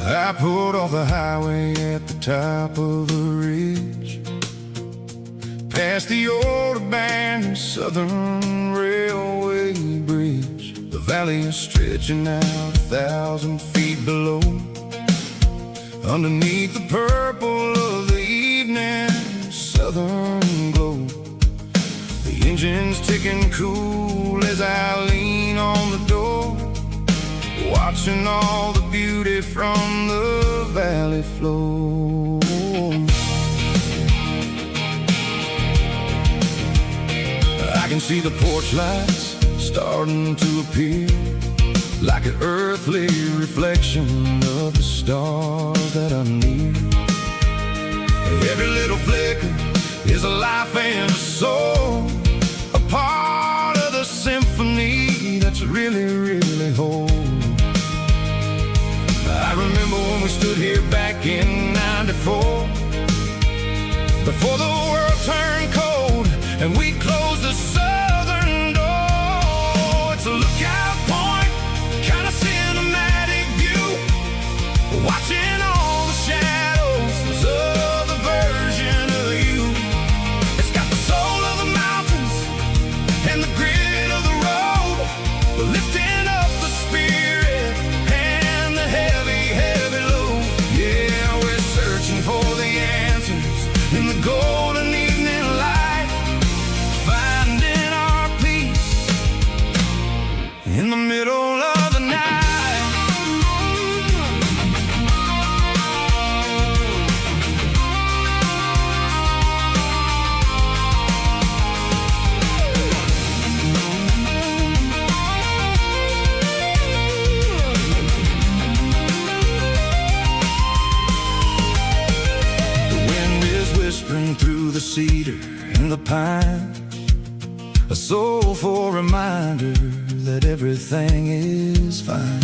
I pulled off the highway at the top of a ridge, past the old abandoned Southern Railway bridge. The valley is stretching out 1,000 feet below, underneath the purple of the evening southern glow. The engine's ticking cool as I lean on the door, watching all the beauty from the valley flow. I can see the porch lights starting to appear, like an earthly reflection of the stars that are near. Every little flicker is a life and a soul, a part of the symphony that's really, really whole. I remember when we stood here back in '94, before the world turned cold and we closed the southern door. It's a lookout point, kind of cinematic view, watching all the shadows of the version of you. It's got the soul of the mountains and the grit of the road, lifting up the spirit and the heavy, heavy load. Yeah, we're searching for the answers in the golden evening light, finding our peace in the middle of the night. Whispering through the cedar and the pine, a soulful reminder that everything is fine.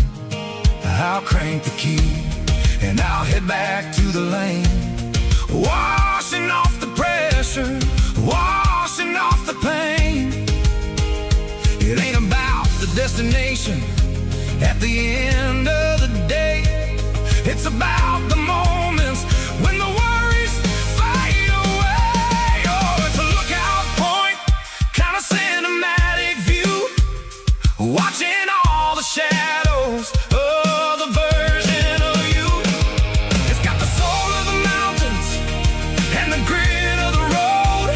I'll crank the key and I'll head back to the lane, washing off the pressure, washing off the pain. It ain't about the destination at the end of the day, it's about the moments when the worries fade away. Oh, it's a lookout point, kind of cinematic view, watching all the shadows of the version of you. It's got the soul of the mountains and the grit of the road,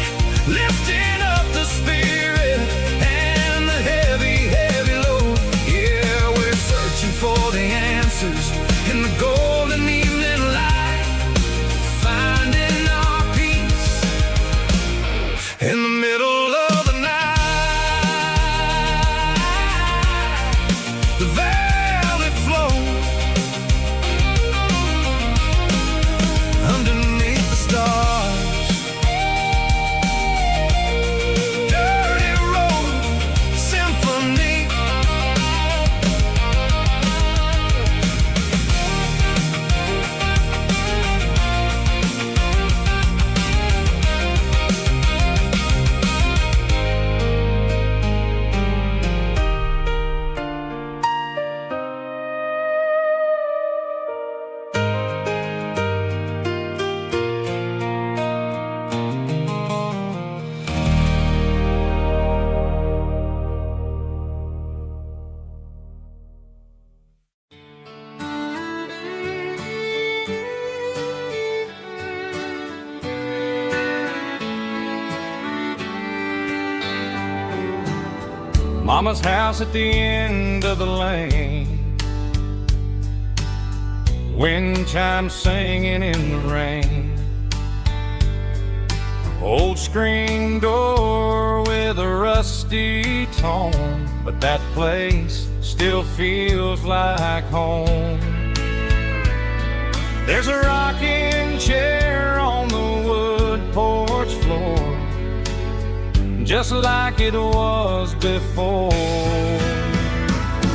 lifting up the spirit and the heavy, heavy load. Yeah, we're searching Mama's house at the end of the lane, wind chimes singing in the rain. Old screen door with a rusty tone, but that place still feels like home. There's a rocking chair on the wood porch floor, just like it was before.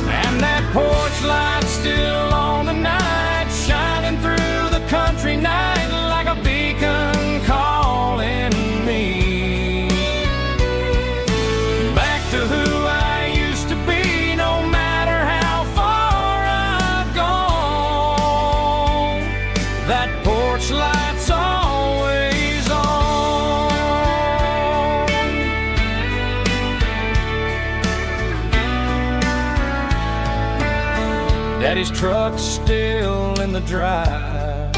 And that porch light's still on tonight, shining through the country night like a beacon calling me back to who I used to be. No matter how far I've gone, that porch light's always on. Daddy's truck's still in the drive,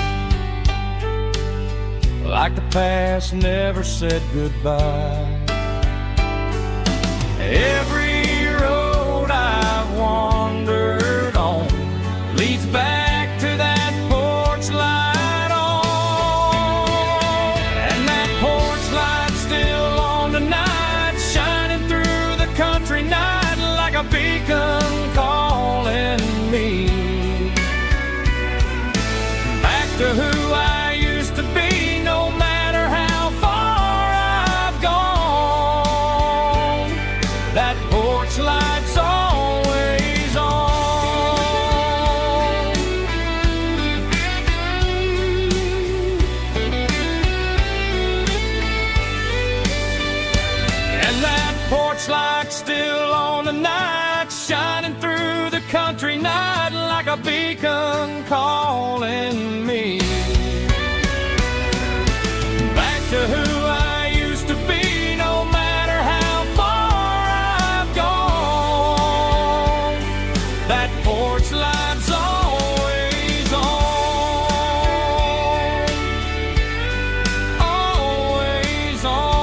like the past never said goodbye. Every road I've wandered on leads back to that porch light on. And that porch light's still on tonight, shining through the country night like a beacon calling me back to who I used to be. No matter how far I've gone, that porch light's always on. And that porch light's still on tonight, shining through the country night like a beacon calling me back to who I used to be. No matter how far I've gone, that porch light's always on, always on.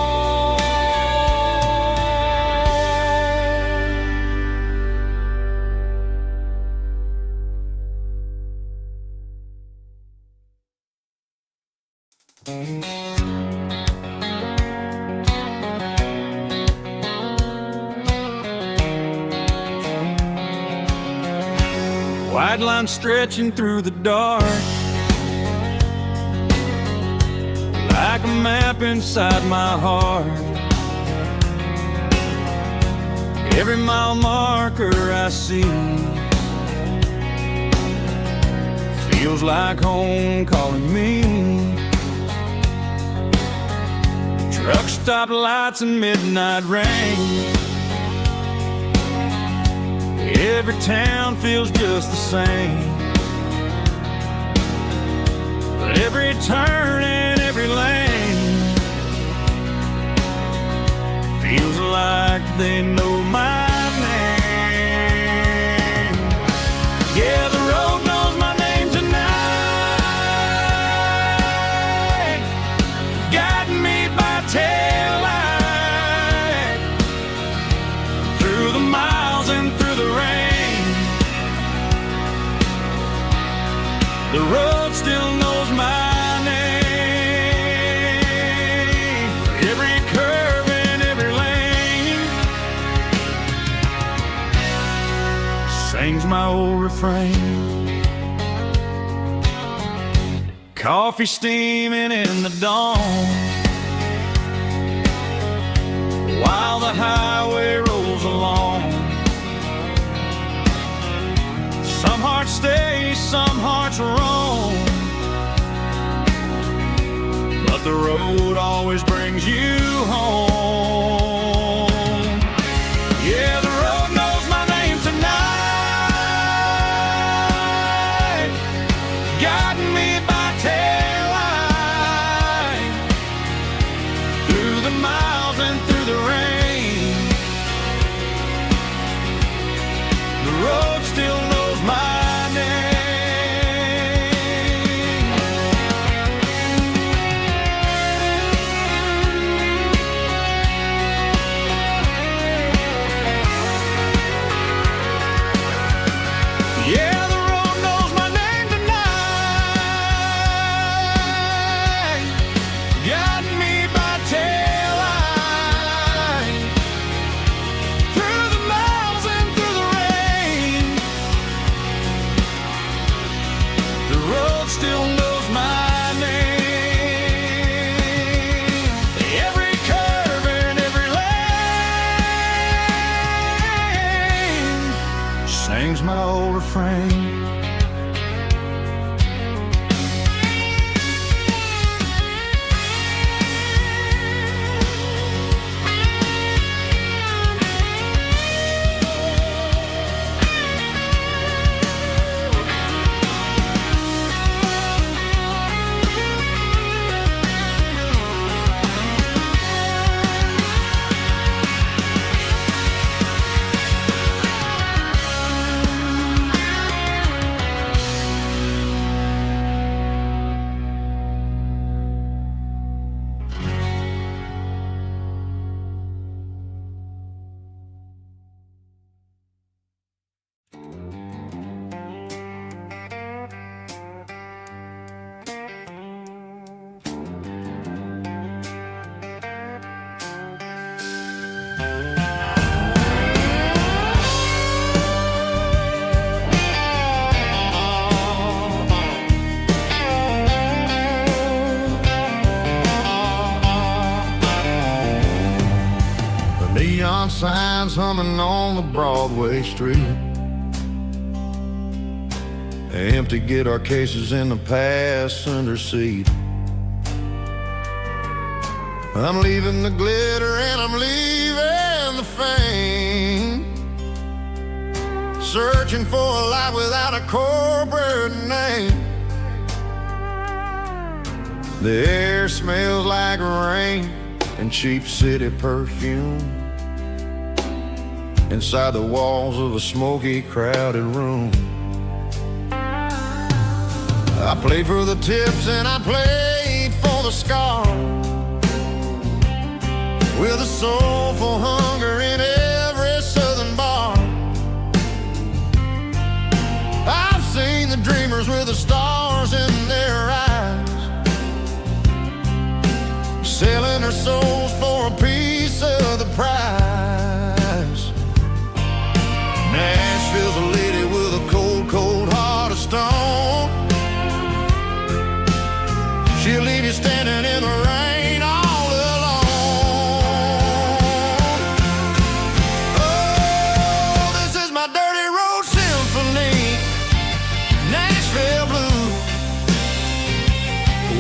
White line stretching through the dark, like a map inside my heart. Every mile marker I see feels like home calling me. Truck stop lights and midnight rain, every town feels just the same. But every turn and every lane feels like they know my name. Yeah, the road knows my name tonight, guiding me by taillight through the miles and through the rain. The road still knows my name, every curve and every lane sings my old refrain. Coffee steaming in the dawn, while the highway rolls along. Some hearts stay, some hearts roam, but the road always brings you home. Yeah, the road knows my name tonight, guiding me by taillight through the miles and through the rain. The road still knows my name. The road still knows my name. Every curve and every lane sings my old refrain. Neon signs humming on the Broadway street. Empty guitar cases in the passenger seat. I'm leaving the glitter and I'm leaving the fame. Searching for a life without a corporate name. The air smells like rain and cheap city perfume. Inside the walls of a smoky, crowded room. I played for the tips and I played for the scars, with a soulful hunger in every southern bar. I've seen the dreamers with the stars in their eyes, selling their souls for a piece of the prize. Nashville's a lady with a cold, cold heart of stone. She'll leave you standing in the rain all alone. Oh, this is my dirty road symphony, Nashville blues,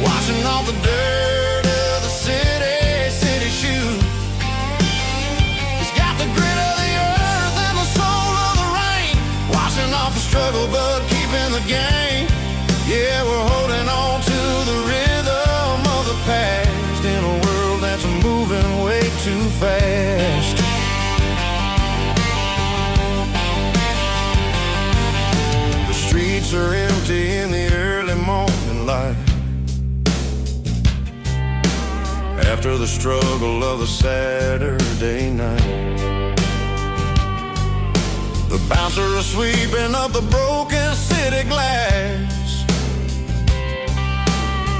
washing off the dirt of the city shoes. It's got the grit of the earth and the soul of the rain, washing off the struggle but keeping the game. Yeah, we're holding on to the rhythm of the past in a world that's moving way too fast. The streets are empty in the early morning light, after the struggle of the Saturday night. The bouncer is sweeping up the broken city glass,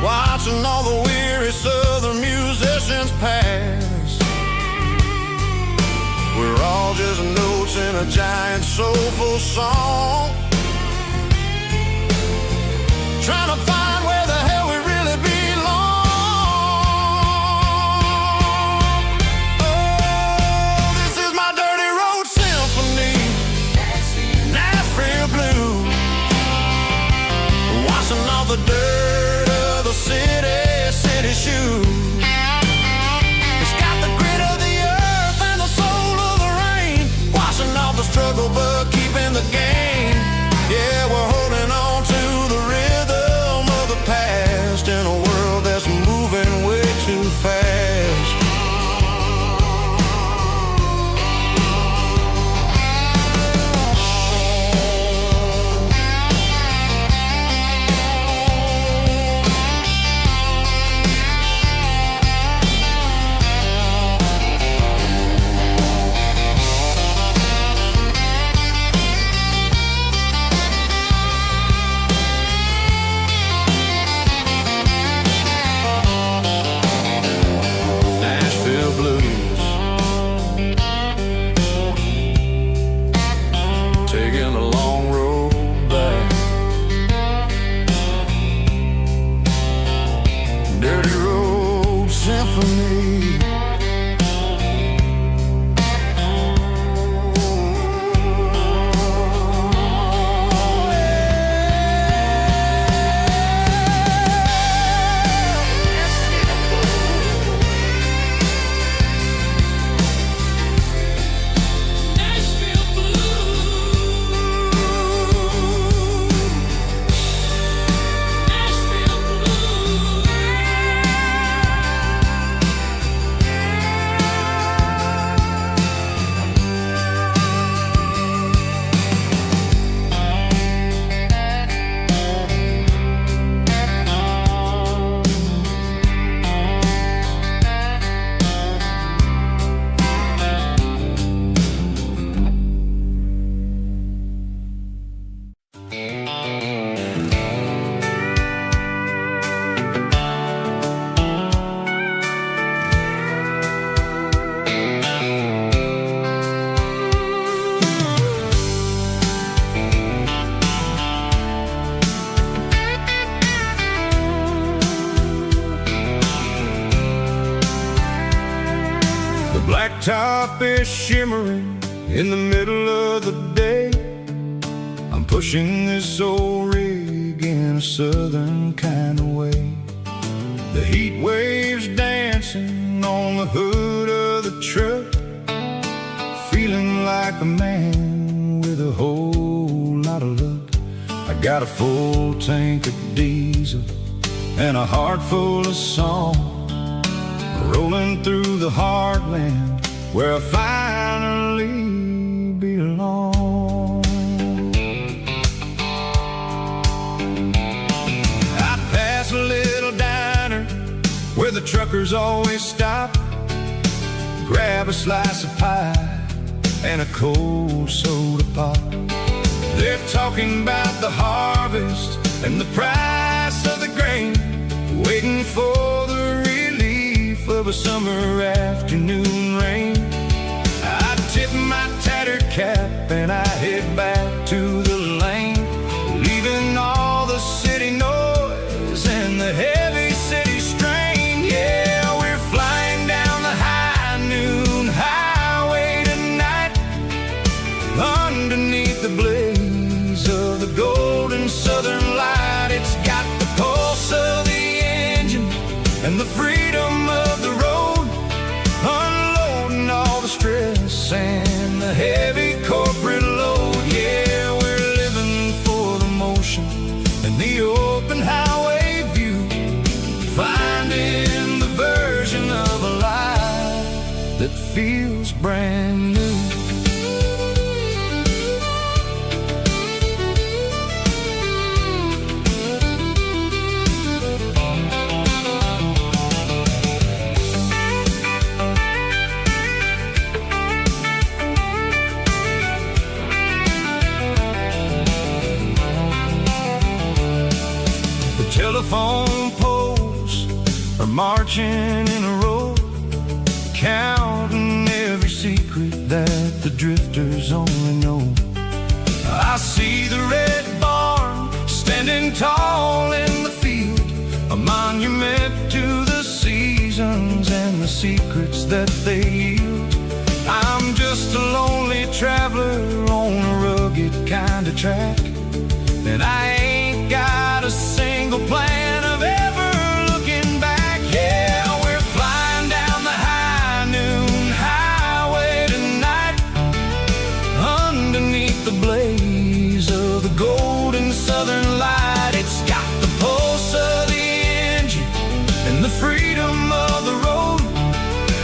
watching all the weary southern musicians pass. We're all just notes in a giant soulful song, trying to find where the hell we really belong. Oh, this is my dirty road symphony, Nashville blues, washing off the dirt of the city shoes. It's got the grit of the earth and the soul of the rain, washing off the struggle but keeping the game. Yeah, we're holding on to the rhythm of the past in a world that's moving way too fast. top is shimmering in the middle of the day. I'm pushing this old rig in a southern kind of way. The heat waves dancing on the hood of the truck, feeling like a man with a whole lot of luck. I got a full tank of diesel and a heart full of song, rolling through the heartland where I finally belong. I pass a little diner where the truckers always stop, grab a slice of pie and a cold soda pop. They're talking about the harvest and the price of the grain, waiting for the relief of a summer afternoon rain. I tip my tattered cap and I head back to the lane, leaving all the city noise and the heavy city strain. Yeah, we're flying down the high noon highway tonight, underneath the blaze of the golden southern light. It's got the pulse of the engine and the freedom of the road, unloading all the stress and the heavy corporate load. Yeah, we're living for the motion and the open highway view, finding the version of a life that feels brand new. Telephone poles are marching in a row, counting every secret that the drifters only know. I see the red barn standing tall in the field, a monument to the seasons and the secrets that they yield. I'm just a lonely traveler on a rugged kind of track, and I ain't got a single plan of ever looking back. Yeah, we're flying down the high noon highway tonight, underneath the blaze of the golden southern light. It's got the pulse of the engine and the freedom of the road,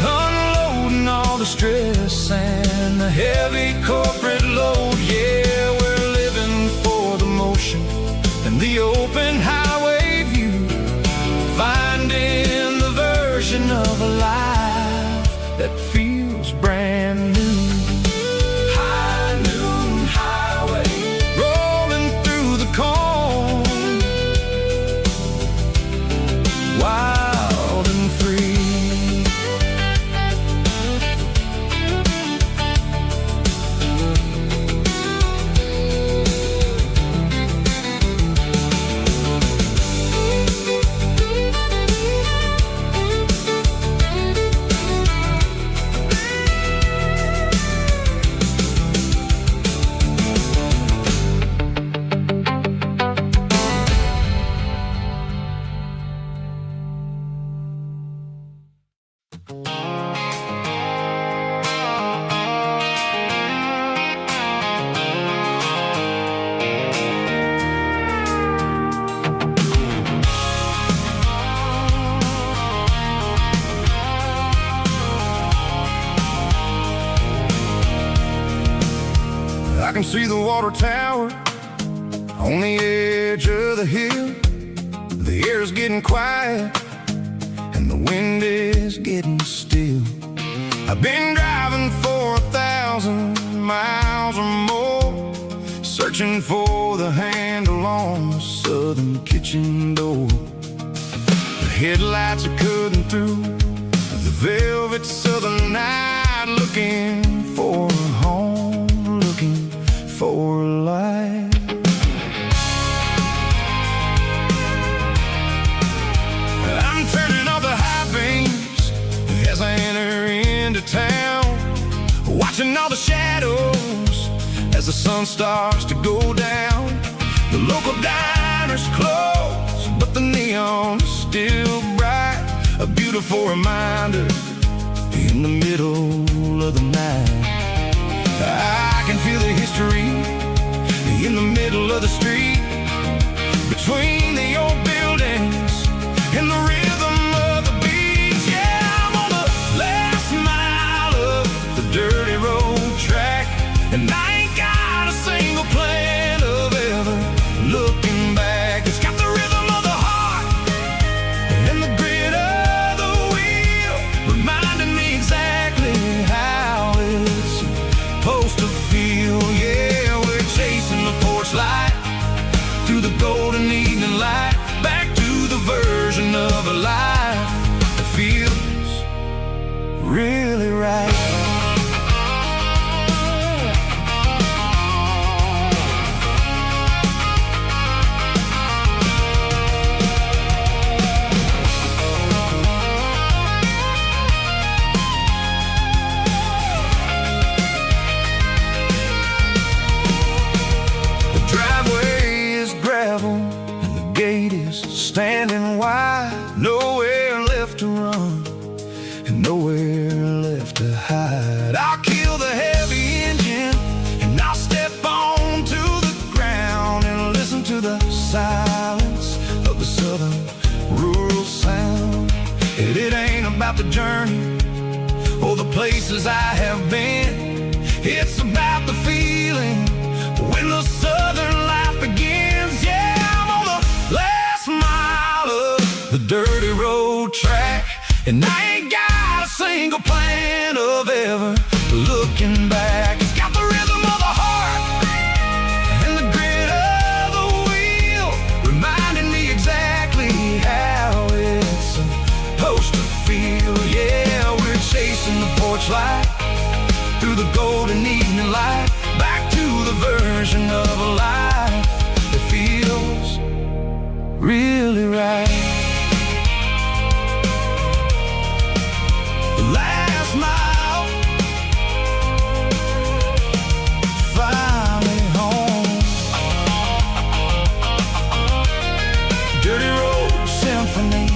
unloading all the stress and the heavy corporate load. Yeah, we're living for the motion and the open highway view, finding the version of a life that feels brand new. High noon highway, rolling through the corn, wild and free. I can see the water tower on the edge of the hill. The air's getting quiet and the wind is getting still. I've been driving for 1,000 miles or more, searching for the handle on the southern kitchen door. The headlights are cutting through the velvet southern night, looking for a home, looking for a life. I'm turning off the high beams as I enter into town. sun starts to go down. The local diners close, but the neon is still bright. A beautiful reminder in the middle of the night. I can feel the history in the middle of the street, between the old buildings and the rhythm of the beats. Yeah, I'm on the last mile of the dirty road track, and I ain't got a single plan of ever looking back. It's got the rhythm of the heart and the grit of the wheel, reminding me exactly how it's supposed to feel. Yeah, we're chasing the porch light through the golden evening light, back to the version of a life that feels really right. The driveway is gravel and the gate is standing wide. Nowhere left to run and nowhere left to hide. I'll kill the heavy engine and I'll step onto the ground and listen to the silence of the southern rural sound. And it ain't about the journey or the places I have been. It's about the feeling when the southern life begins. Yeah, I'm on the last mile of the dirty road track, and I ain't got a single plan of ever looking back. It's got the rhythm of the heart and the grit of the wheel, reminding me exactly how it's supposed to feel. Yeah, we're chasing the porch light through the golden evening light, back to the version of a life that feels really right. The last mile, finally home. Dirty Road Symphony.